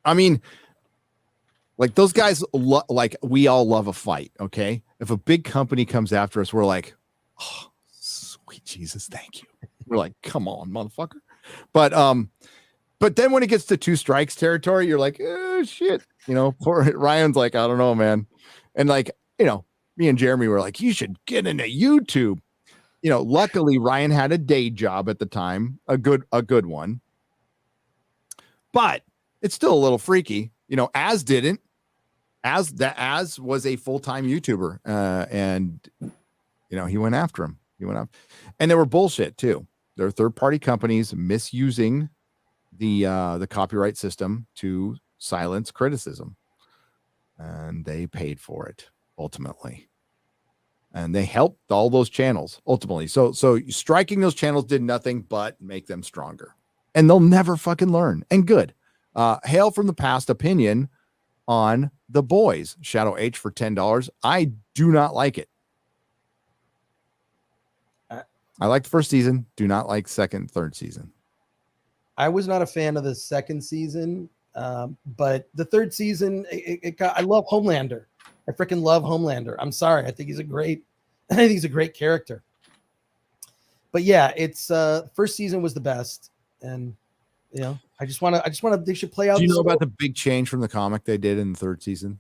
I mean, like those guys, like we all love a fight. Okay. If a big company comes after us, we're like, oh, sweet Jesus. Thank you. We're like, come on, motherfucker. But then when it gets to two strikes territory, you're like, oh shit. Poor Ryan's like, I don't know, man. And like, me and Jeremy were like, you should get into YouTube. Luckily Ryan had a day job at the time, a good one, but it's still a little freaky. Az didn't. Az was a full-time YouTuber, and he went after him. And they were bullshit too. There are third-party companies misusing the copyright system to silence criticism, and they paid for it ultimately. And they helped all those channels ultimately. So striking those channels did nothing but make them stronger. And they'll never fucking learn. And good. Hail from the past opinion on The Boys. Shadow H for $10. I do not like it. I like the first season. Do not like second, third season. I was not a fan of the second season. But the third season, I love Homelander. I freaking love Homelander. I'm sorry. I think he's a great character. But yeah, it's first season was the best. And I just want to they should play out. Do you know about the big change from the comic they did in the third season?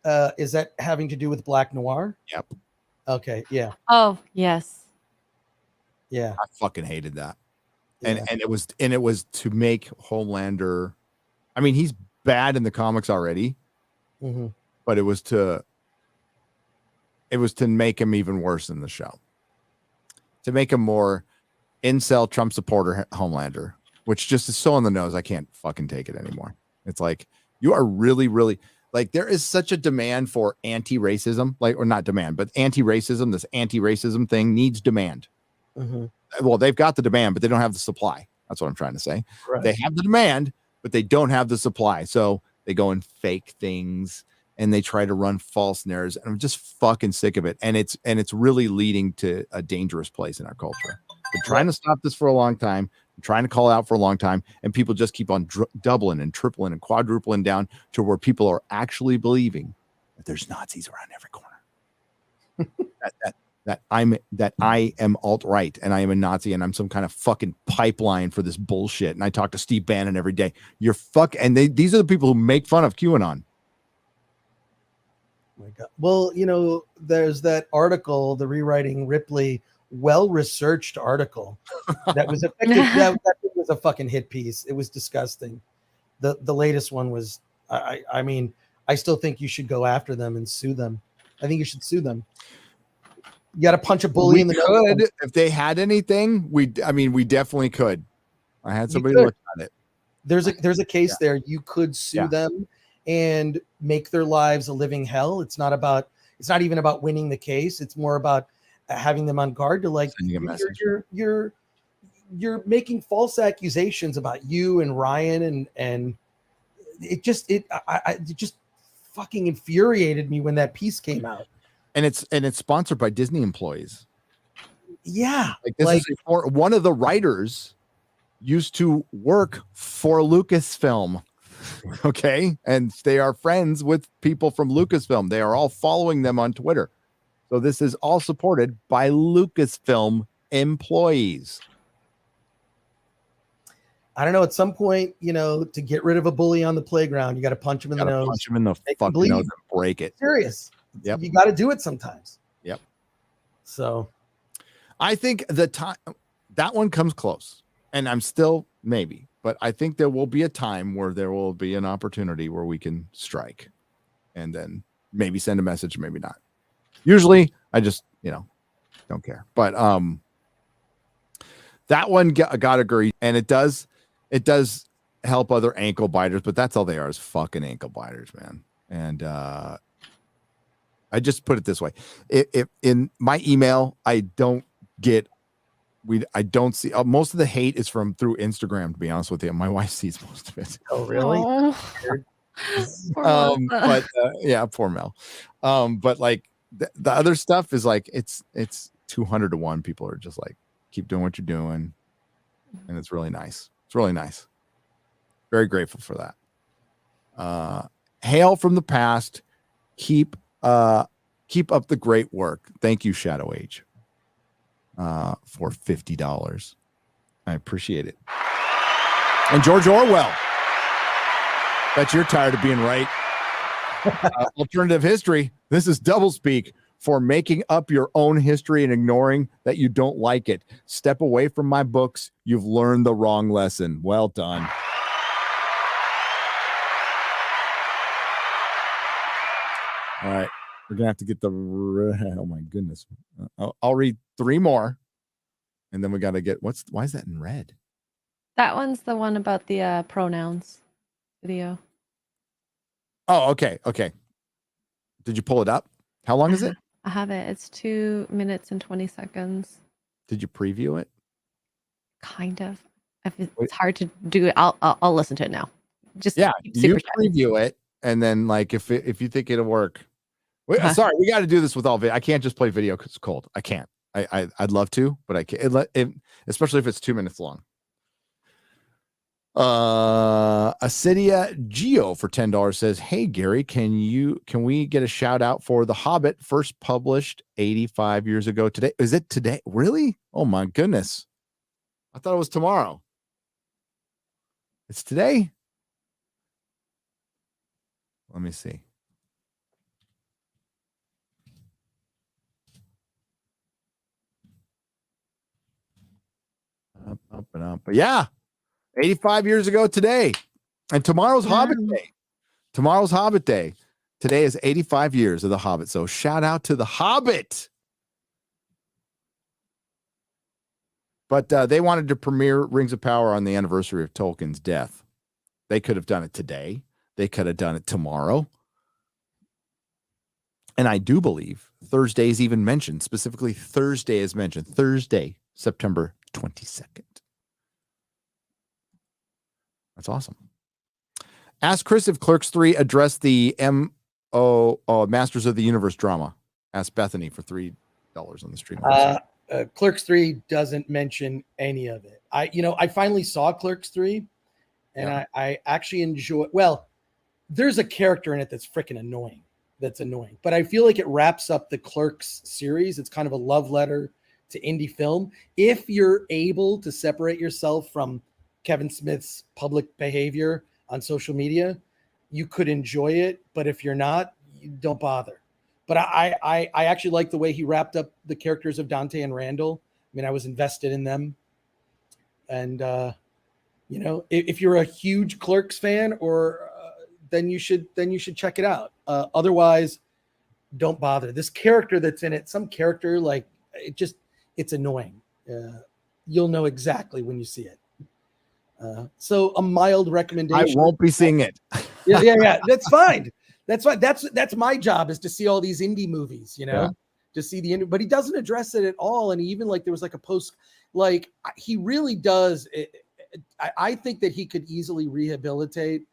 Is that having to do with Black Noir? Yep. Okay, yeah. Oh, yes. Yeah. I fucking hated that. Yeah. And it was to make Homelander, I mean, he's bad in the comics already. Mm-hmm. But it was to make him even worse in the show, to make him more incel Trump supporter Homelander, which just is so on the nose. I can't fucking take it anymore. It's like You are really, really like there is such a demand for anti-racism, like or not demand, but anti-racism. This anti-racism thing needs demand. Well, they've got the demand, but they don't have the supply. That's what I'm trying to say. Right. They have the demand, but they don't have the supply. So they go and fake things and they try to run false narratives. And I'm just fucking sick of it. And it's really leading to a dangerous place in our culture. Been trying to stop this for a long time. I'm trying to call out for a long time, and people just keep on doubling and tripling and quadrupling down to where people are actually believing that there's Nazis around every corner. that I am alt-right and I am a Nazi and I'm some kind of fucking pipeline for this bullshit. And I talk to Steve Bannon every day. You're and these are the people who make fun of QAnon. Oh my God. Well, there's that article, the Rewriting Ripley, well-researched article that was that was a fucking hit piece. It was disgusting. The latest one was, I mean, I still think you should go after them and sue them. I think you should sue them. You got to punch a bully in the nose. If they had anything, we definitely could. I had somebody look at it. There's a case there. You could sue them and make their lives a living hell. It's not even about winning the case. It's more about having them on guard to like you're making false accusations about you and Ryan and it just fucking infuriated me when that piece came out. And it's sponsored by Disney employees. Yeah. Is one of the writers used to work for Lucasfilm. Okay. And they are friends with people from Lucasfilm. They are all following them on Twitter. So this is all supported by Lucasfilm employees. I don't know. At some point, to get rid of a bully on the playground, you got to punch him in the nose. Punch him in the fucking nose and break it. Serious. Yep. You got to do it sometimes. Yep. So I think the time that one comes close, and I'm still maybe, but I think there will be a time where there will be an opportunity where we can strike and then maybe send a message, maybe not. Usually I just, don't care. But that one got agreed, and it does help other ankle biters, but that's all they are is fucking ankle biters, man. And I just put it this way. If in my email, I don't see most of the hate is through Instagram, to be honest with you. My wife sees most of it. Oh, really? But yeah, poor Mel. But like the other stuff is like it's 200 to 1. People are just like, keep doing what you're doing, and it's really nice. It's really nice. Very grateful for that. Hail from the past. Keep up the great work. Thank you, Shadow Age, for $50. I appreciate it. And George Orwell. Bet you're tired of being right. Alternative history. This is doublespeak for making up your own history and ignoring that you don't like it. Step away from my books. You've learned the wrong lesson. Well done. All right. We're going to have to get oh my goodness. I'll read 3 more. And then we got to get, why is that in red? That one's the one about the pronouns video. Oh, okay. Okay. Did you pull it up? How long is it? I have it. It's 2 minutes and 20 seconds. Did you preview it? Kind of. If it's hard to do it, I'll listen to it now. Just you preview it, and then like if you think it'll work. Sorry, we got to do this with all video. I can't just play video because it's cold. I can't. I'd love to, but I can't. Especially if it's 2 minutes long. Acidia Geo for $10 says, "Hey Gary, can we get a shout out for The Hobbit, first published 85 years ago today? Is it today? Really? Oh my goodness. I thought it was tomorrow. It's today. Let me see. Up and up. But yeah, 85 years ago today. And tomorrow's Hobbit Day. Tomorrow's Hobbit Day. Today is 85 years of The Hobbit. So shout out to The Hobbit. But they wanted to premiere Rings of Power on the anniversary of Tolkien's death. They could have done it today. They could have done it tomorrow. And I do believe Thursday is even mentioned. Specifically, Thursday is mentioned. Thursday, September 22nd. That's awesome. Ask Chris if Clerks 3 addressed the Masters of the Universe drama. Ask Bethany for $3 on the stream. Clerks 3 doesn't mention any of it. I finally saw Clerks 3, and I actually enjoy. Well, there's a character in it that's freaking annoying. But I feel like it wraps up the Clerks series. It's kind of a love letter to indie film. If you're able to separate yourself from Kevin Smith's public behavior on social media, you could enjoy it. But if you're not, you don't bother. But I actually like the way he wrapped up the characters of Dante and Randall. I mean, I was invested in them. And, if you're a huge Clerks fan, then you should check it out. Otherwise, don't bother. This character that's in it, some character, like, it's annoying. You'll know exactly when you see it. So a mild recommendation. I won't be seeing it. Yeah. That's fine. That's fine. That's my job, is to see all these indie movies, to see the indie, but he doesn't address it at all. And even like, there was like a post, like, he really does. I think that he could easily rehabilitate,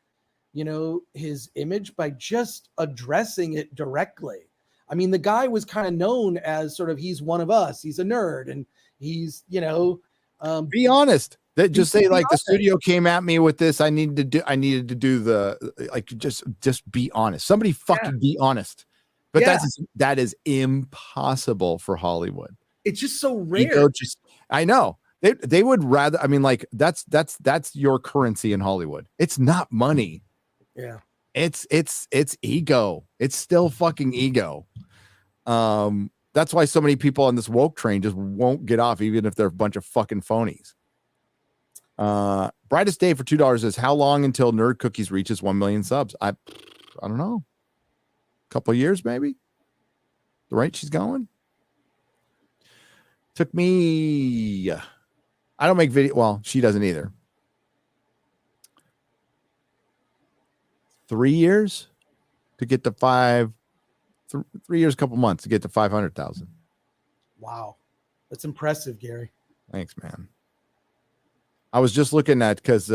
his image by just addressing it directly. I mean, the guy was kind of known as sort of, he's one of us. He's a nerd, and he's, be honest. That just say, like, the studio came at me with this. I needed to do the, like, just be honest. Somebody fucking be honest. But that is impossible for Hollywood. It's just so rare. I know. They would rather, I mean, like, that's your currency in Hollywood. It's not money. Yeah. It's ego. It's still fucking ego. That's why so many people on this woke train just won't get off, even if they're a bunch of fucking phonies. Brightest Day for $2 is, how long until Nerd Cookies reaches 1 million subs? I don't know. A couple of years, maybe. The rate she's going. Took me. I don't make video. Well, she doesn't either. 3 years to get to 3 years, a couple months to get to 500,000. Wow. That's impressive, Gary. Thanks, man. I was just looking at, because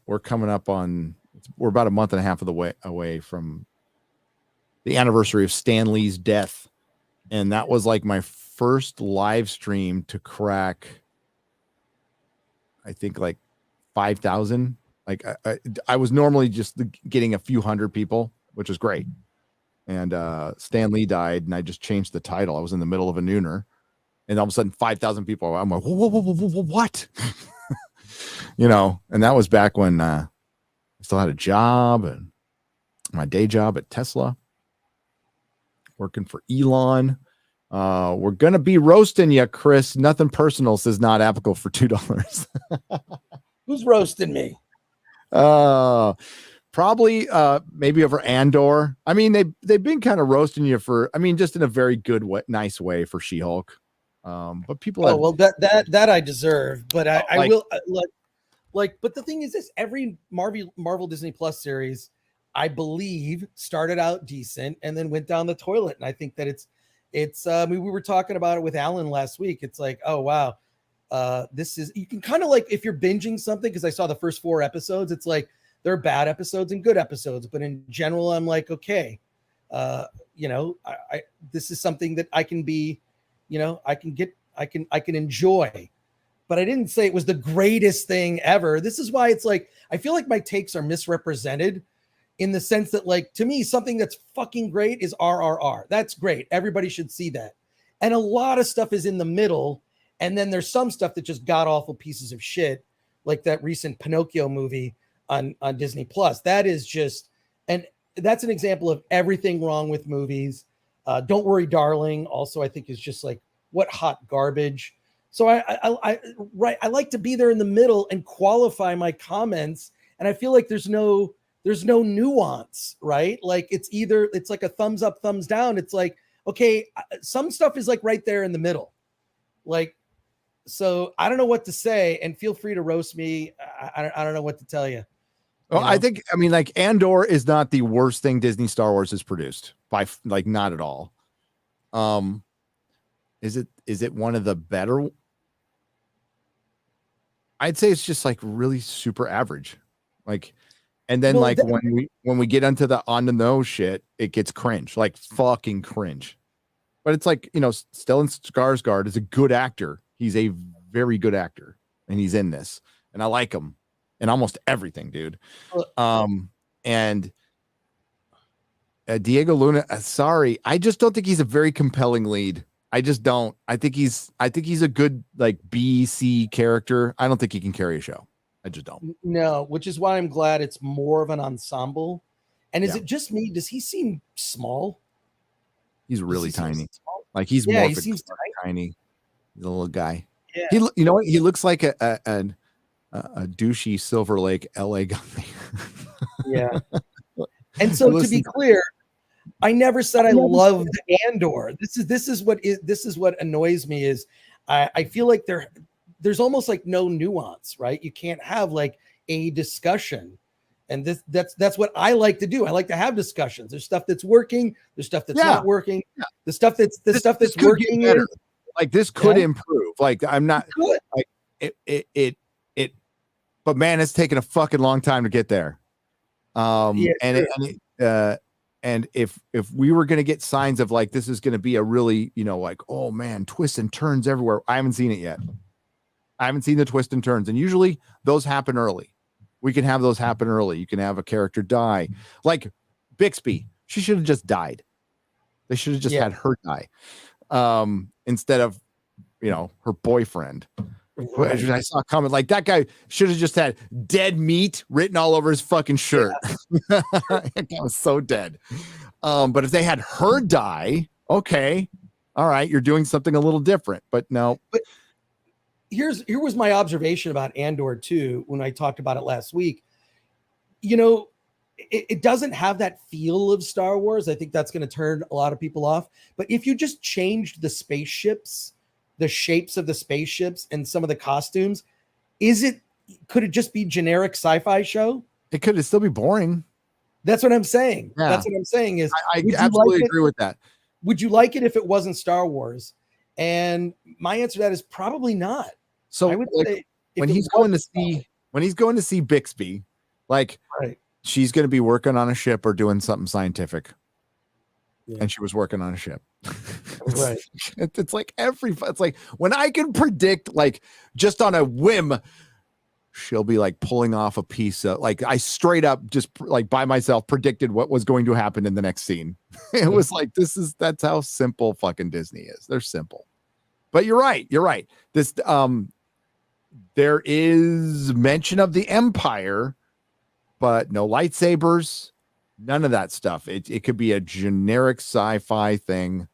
we're coming up on, we're about a month and a half of the way away from the anniversary of Stan Lee's death. And that was like my first live stream to crack, I think, like 5,000. Like, I was normally just getting a few hundred people, which was great. And Stan Lee died, and I just changed the title. I was in the middle of a nooner, and all of a sudden 5,000 people. I'm like, whoa, what? And that was back when I still had a job, and my day job at Tesla, working for Elon. We're going to be roasting you, Chris. Nothing personal, says not applicable for $2. Who's roasting me? Probably maybe over Andor. I mean, they've been kind of roasting you for, I mean, just in a very good way, nice way for She-Hulk. But people that I deserve, but I will but the thing is this, every Marvel Disney Plus series, I believe, started out decent and then went down the toilet. And I think that it's I mean, we were talking about it with Alan last week. It's like, oh wow, this is, you can kind of, like, if you're binging something, because I saw the first 4 episodes, it's like there are bad episodes and good episodes, but in general, I'm like, okay, I this is something that I can be, I can enjoy. But I didn't say it was the greatest thing ever. This is why it's like, I feel like my takes are misrepresented, in the sense that, like, to me, something that's fucking great is RRR. That's great. Everybody should see that. And a lot of stuff is in the middle. And then there's some stuff that just got awful pieces of shit, like that recent Pinocchio movie on Disney Plus. That is just, and that's an example of everything wrong with movies. Don't Worry, Darling, also, I think, is just like, what hot garbage. So I like to be there in the middle and qualify my comments. And I feel like there's no nuance, right? Like, it's like a thumbs up, thumbs down. It's like, okay, some stuff is like right there in the middle. Like, so I don't know what to say, and feel free to roast me. I don't know what to tell you. Well, I think, I mean, like Andor is not the worst thing Disney Star Wars has produced by like, not at all. Is it one of the better? I'd say it's just like really super average. Like, and then like when we get into the on the nose shit, it gets cringe, like fucking cringe. But it's like, Stellan Skarsgård is a good actor. He's a very good actor, and he's in this, and I like him in almost everything, dude. And Diego Luna, sorry, I just don't think he's a very compelling lead. I just don't. I think he's a good like B, C character. I don't think he can carry a show. I just don't. No, which is why I'm glad it's more of an ensemble. And is it just me? Does he seem small? He's really tiny. Like he's more he seems tiny. He's a little guy. Yeah. You know what? He looks like a douchey Silver Lake LA guy. Yeah. And so to be clear, I never said I loved Andor. This is what annoys me is I feel like there's almost like no nuance, right? You can't have like a discussion. And that's what I like to do. I like to have discussions. There's stuff that's working, there's stuff that's not working. Yeah. The stuff that's working better. Like this could improve. Like I'm not like it but man, it's taken a fucking long time to get there. And if we were going to get signs of like this is going to be a really, like, oh man, twists and turns everywhere. I haven't seen it yet. I haven't seen the twists and turns, and usually those happen early. We can have those happen early. You can have a character die, like Bixby. She should have just died. They should have just had her die instead of, her boyfriend. Right. I saw a comment like that guy should have just had dead meat written all over his fucking shirt. Yeah. That guy was so dead. But if they had her die, okay, all right, you're doing something a little different. But no. But here was my observation about Andor too when I talked about it last week. It doesn't have that feel of Star Wars. I think that's going to turn a lot of people off. But if you just changed the spaceships, the shapes of the spaceships and some of the costumes, could it just be generic sci-fi show? It could still be boring. That's what I'm saying. Yeah. That's what I'm saying is I absolutely agree with that. Would you like it if it wasn't Star Wars? And my answer to that is probably not. So I would say when he's going to see Bixby, like she's going to be working on a ship or doing something scientific. Yeah. And she was working on a ship. Right. It's like it's like when I can predict, like just on a whim, she'll be like pulling off a piece of like I straight up just like by myself predicted what was going to happen in the next scene. It was like that's how simple fucking Disney is. They're simple. But you're right. This there is mention of the Empire, but no lightsabers, none of that stuff. It could be a generic sci-fi thing.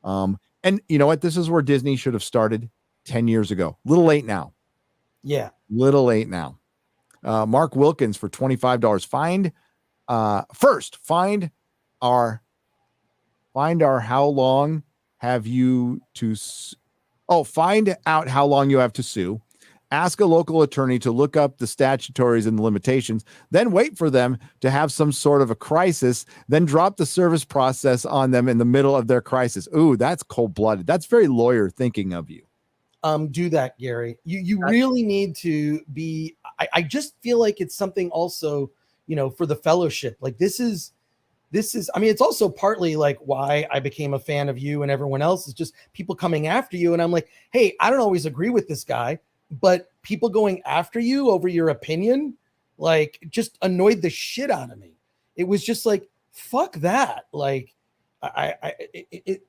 And you know what? This is where Disney should have started 10 years ago. Little late now. Yeah. Little late now. Mark Wilkins for $25. Find how long have you to find out how long you have to sue. Ask a local attorney to look up the statutories and the limitations, then wait for them to have some sort of a crisis, then drop the service process on them in the middle of their crisis. Ooh, that's cold-blooded. That's very lawyer thinking of you. Do that, Gary. You really need to be. I just feel like it's something also, for the fellowship. Like this is. I mean, it's also partly like why I became a fan of you and everyone else is just people coming after you, and I'm like, hey, I don't always agree with this guy. But people going after you over your opinion, like just annoyed the shit out of me. It was just like, fuck that. Like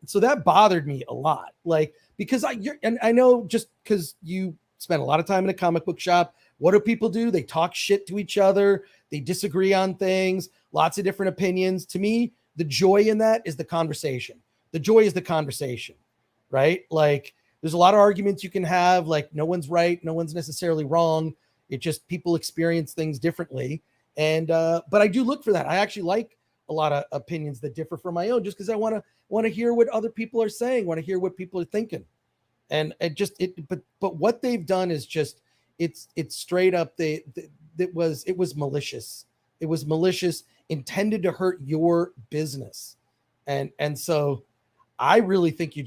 so that bothered me a lot. Like, because I know just because you spent a lot of time in a comic book shop, what do people do? They talk shit to each other. They disagree on things, lots of different opinions. To me, the joy in that is the conversation. The joy is the conversation, right? Like, there's a lot of arguments you can have, like no one's right, no one's necessarily wrong. It just people experience things differently. And but I do look for that. I actually like a lot of opinions that differ from my own just because I want to hear what other people are saying, want to hear what people are thinking. And but what they've done is just it's straight up it was malicious. It was malicious, intended to hurt your business. And so I really think you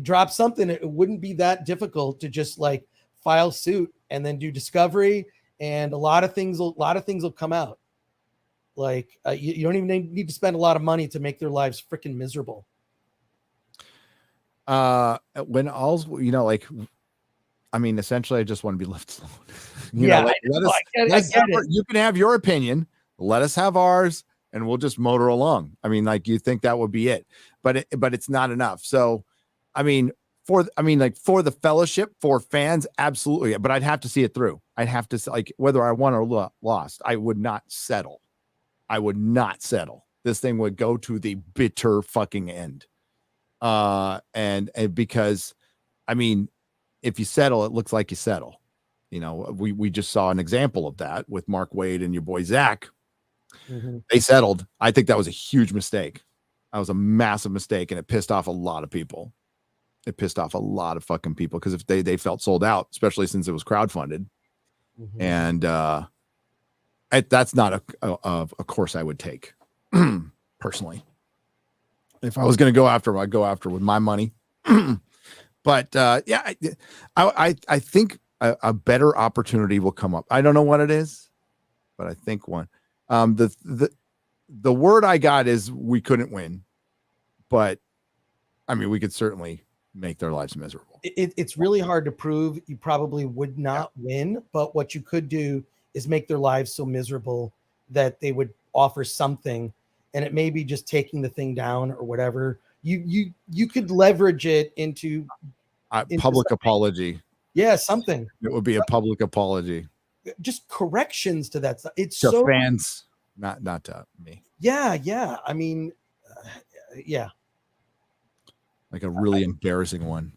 drop something, it wouldn't be that difficult to just like file suit and then do discovery, and a lot of things will come out. Like you don't even need to spend a lot of money to make their lives freaking miserable. When all's, like, I mean, essentially, I just want to be left alone. You can have your opinion. Let us have ours, and we'll just motor along. I mean, like, you think that would be it, but it's not enough. So, I mean, for the fellowship, for fans, absolutely. But I'd have to see it through. I'd have to, like, whether I won or lost, I would not settle. This thing would go to the bitter fucking end. And because, I mean, if you settle, it looks like you settle. We just saw an example of that with Mark Wade and your boy Zach. Mm-hmm. They settled. I think that was a huge mistake. That was a massive mistake, and it pissed off a lot of people. It pissed off a lot of fucking people because if they felt sold out, especially since it was crowdfunded. Mm-hmm. And that's not a course I would take personally. If I was going to go after him, I'd go after with my money. But yeah, I think a better opportunity will come up. I don't know what it is, but I think one. The word I got is we couldn't win, but I mean, we could certainly make their lives miserable. It's really hard to prove. You probably would not win, but what you could do is make their lives so miserable that they would offer something, and it may be just taking the thing down or whatever. You could leverage it into public something. Apology. Yeah, something. It would be a public apology. Just corrections to that stuff. It's to so fans, not to me. Yeah. I mean, yeah. Like a really embarrassing one.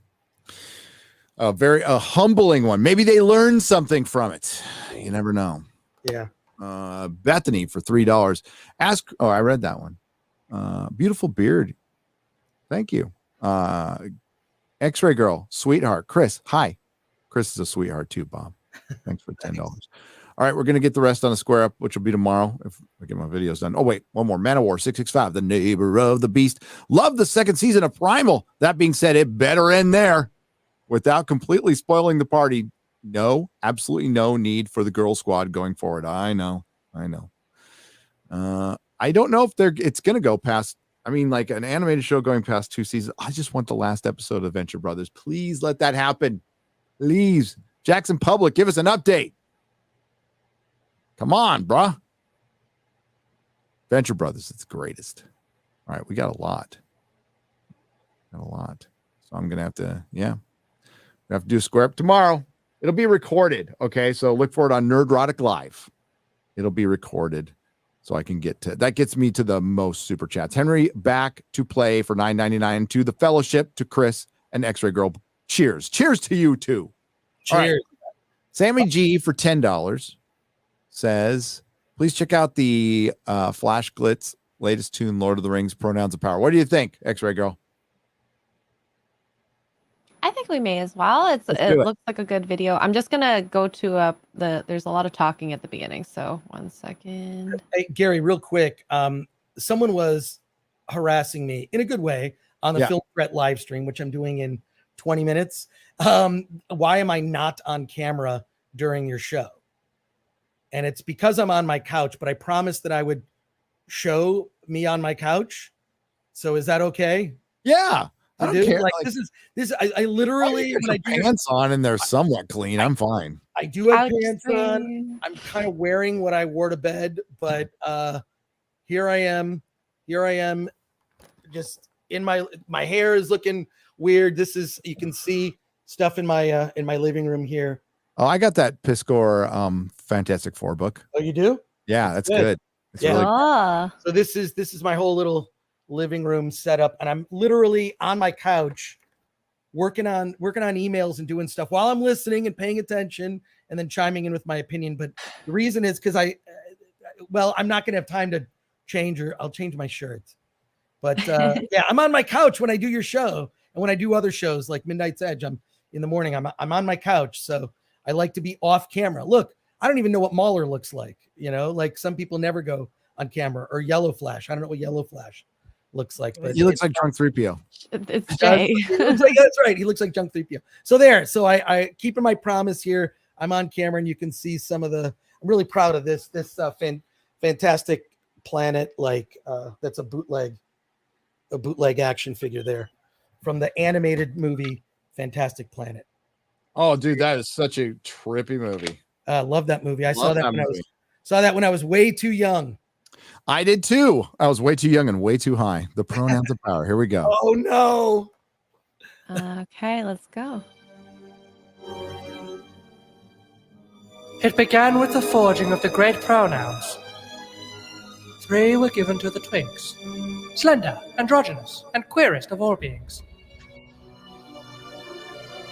A humbling one. Maybe they learned something from it. You never know. Yeah. Bethany for $3. I read that one. Beautiful beard. Thank you. X-Ray Girl, sweetheart. Chris, hi. Chris is a sweetheart too, Bob. Thanks for $10. All right, we're going to get the rest on the square up, which will be tomorrow if I get my videos done. Oh, wait, one more. Manowar 665, the neighbor of the beast. Love the second season of Primal. That being said, it better end there without completely spoiling the party. No, absolutely no need for the girl squad going forward. I know. I don't know if it's going to go past. I mean, like an animated show going past 2 seasons. I just want the last episode of Venture Brothers. Please let that happen. Please. Jackson Public, give us an update. Come on, bruh. Venture Brothers, it's the greatest. All right, we got a lot. So I'm going to have to, we have to do a square up tomorrow. It'll be recorded, okay? So look for it on Nerdrotic Live. It'll be recorded so I can get to, that gets me to the most super chats. Henry back to play for $9.99 to the fellowship, to Chris and X-Ray Girl. Cheers. Cheers to you too. Cheers. Right. Sammy G for $10 says, please check out the Flash Glitz latest tune, Lord of the Rings, Pronouns of Power. What do you think, X-Ray Girl? I think we may as well. It looks like a good video. I'm just gonna go to there's a lot of talking at the beginning, so 1 second. Hey, Gary, real quick. Someone was harassing me in a good way on the Film Threat live stream, which I'm doing in 20 minutes. Why am I not on camera during your show? And it's because I'm on my couch, but I promised that I would show me on my couch. So is that okay? Yeah. I don't care. Like this. I literally when I do pants on and they're somewhat clean. I'm fine. I do have pants on. I'm kind of wearing what I wore to bed, but here I am. Just in my hair is looking weird. This is, you can see stuff in my living room here. Oh, I got that Chris Gore Fantastic Four book. Oh, you do? Yeah, that's good. It's really good. So this is my whole little living room setup, and I'm literally on my couch working on emails and doing stuff while I'm listening and paying attention and then chiming in with my opinion. But the reason is because I'm not gonna have time to change, or I'll change my shirt. But I'm on my couch when I do your show, and when I do other shows like Midnight's Edge, I'm in the morning, I'm on my couch. So I like to be off camera. Look, I don't even know what Mauler looks like. You know, like some people never go on camera, or Yellow Flash. I don't know what Yellow Flash looks like, but He looks like Drunk 3PO. It's Jay. That's right. He looks like Junk 3PO. So there. So I keeping my promise here. I'm on camera, and you can see some of the. I'm really proud of this fantastic planet. Like that's a bootleg action figure there from the animated movie Fantastic Planet. Oh, dude, that is such a trippy movie. I love that movie. I saw that when I was way too young. I did too. I was way too young and way too high. The pronouns of power. Here we go. Oh no. Okay, let's go. It began with the forging of the great pronouns. 3 were given to the twinks, slender, androgynous, and queerest of all beings.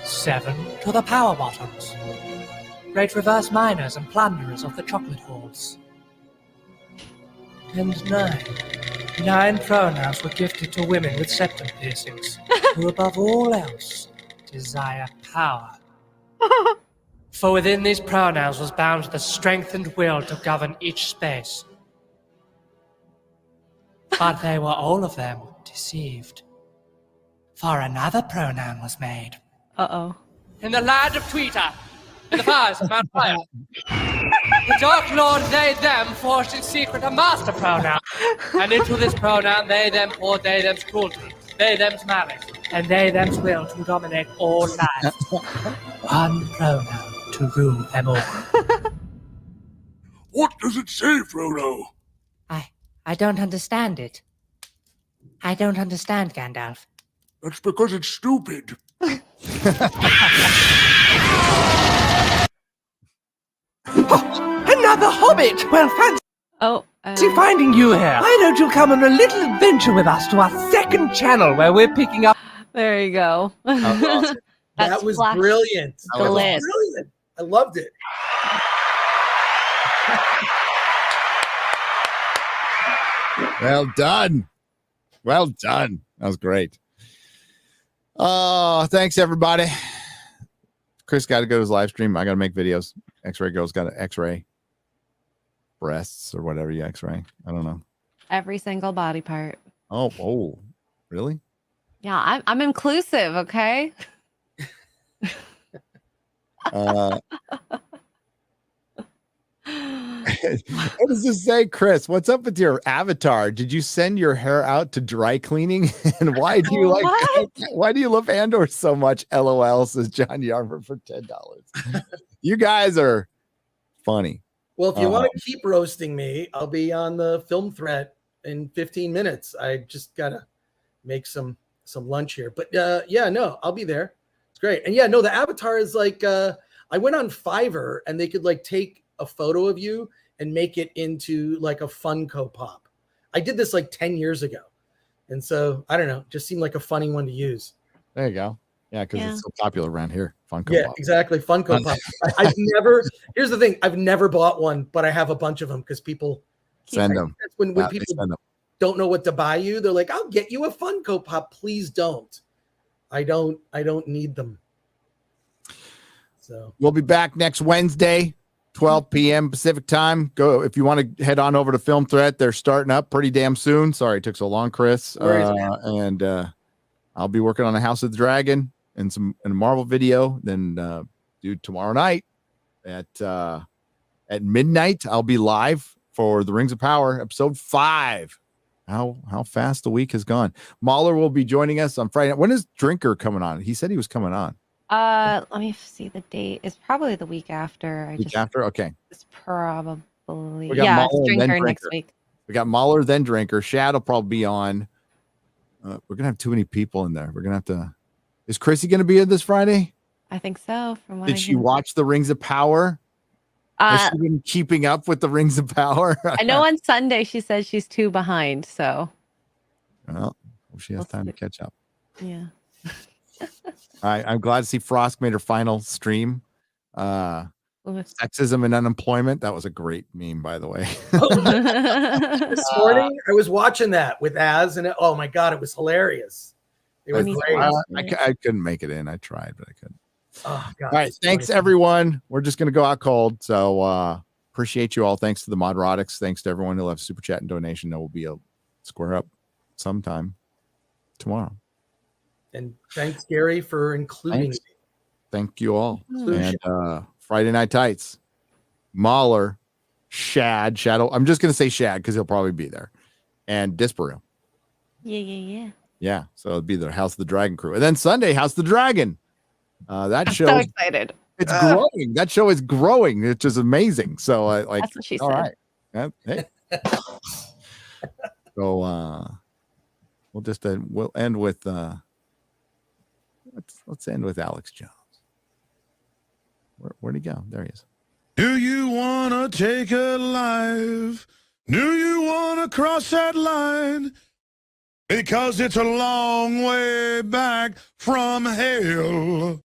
7 to the power bottoms, great reverse miners and plunderers of the chocolate halls. And 9 pronouns were gifted to women with septum piercings, who above all else desire power. For within these pronouns was bound the strength and will to govern each space. But they were all of them deceived. For another pronoun was made. Uh-oh. In the land of Tweeter, in the fires of Mount Fire, the Dark Lord they them forged in secret a master pronoun, and into this pronoun they them poured they them's cruelty, they them's malice, and they them's will to dominate all life. One pronoun to rule them all. What does it say, Frodo? I don't understand it. I don't understand, Gandalf. That's because it's stupid. Another hobbit! Well, fancy finding you here. Why don't you come on a little adventure with us to our second channel where we're picking up... There you go. Awesome. That was brilliant. That was brilliant. I loved it. Well done. Well done. That was great. Thanks everybody. Chris got to go to his live stream. I got to make videos. X-ray girl's got an X-ray breasts or whatever you X-ray. I don't know. Every single body part. Oh, really? Yeah, I'm inclusive, okay? What does this say, Chris? What's up with your avatar? Did you send your hair out to dry cleaning? And why do you why do you love Andor so much? LOL, says John Yarmer for $10. You guys are funny. Well, if you want to keep roasting me, I'll be on the film threat in 15 minutes. I just gotta make some lunch here. But yeah, no, I'll be there. It's great. And yeah, no, the avatar is like I went on Fiverr and they could like take a photo of you and make it into like a Funko Pop. I did this like 10 years ago. And so I don't know, just seemed like a funny one to use. There you go. Yeah, because it's so popular around here. Funko yeah, Pop. Exactly. Funko Pop. I've never, here's the thing, I've never bought one, but I have a bunch of them because people send them. That's when people don't know what to buy you, they're like, I'll get you a Funko Pop. Please don't. I don't need them. So we'll be back next Wednesday. 12 p.m. Pacific time. Go if you want to head on over to Film Threat. They're starting up pretty damn soon. Sorry it took so long, Chris. And I'll be working on a House of the Dragon and a Marvel video. Then do tomorrow night at midnight. I'll be live for the Rings of Power episode 5. How fast the week has gone. Mahler will be joining us on Friday. When is Drinker coming on? He said he was coming on. Let me see the date. It's probably the week after. Okay. It's probably Drinker next week. We got Mahler, then Drinker. Shad will probably be on. We're gonna have too many people in there. We're gonna have to. Is Chrissy gonna be in this Friday? I think so. From what did she watch the Rings of Power? Has she been keeping up with the Rings of Power? I know on Sunday she says she's 2 behind. So. Well, she has time to catch up. Yeah. I'm glad to see Frosk made her final stream. Sexism and unemployment. That was a great meme, by the way. This morning, I was watching that with Az, and oh my god, it was hilarious. It was great. I couldn't make it in. I tried, but I couldn't. Oh God. All right. Thanks, everyone. We're just going to go out cold. So appreciate you all. Thanks to the Modrotics. Thanks to everyone who left super chat and donation. There will be a square up sometime tomorrow. And thanks, Gary, for including me. Thank you all. Inclusion. And Friday Night Tights, Mahler, Shad, Shadow. I'm just going to say Shad because he'll probably be there. And Disparu. Yeah. Yeah. So it'll be the House of the Dragon crew. And then Sunday, House of the Dragon. That show. So excited. It's growing. That show is growing. It's just amazing. So I like. That's what she all said. right. Hey. So we'll just we'll end with let's end with Alex Jones. Where'd he go? There he is. Do you want to take a life? Do you want to cross that line? Because it's a long way back from hell.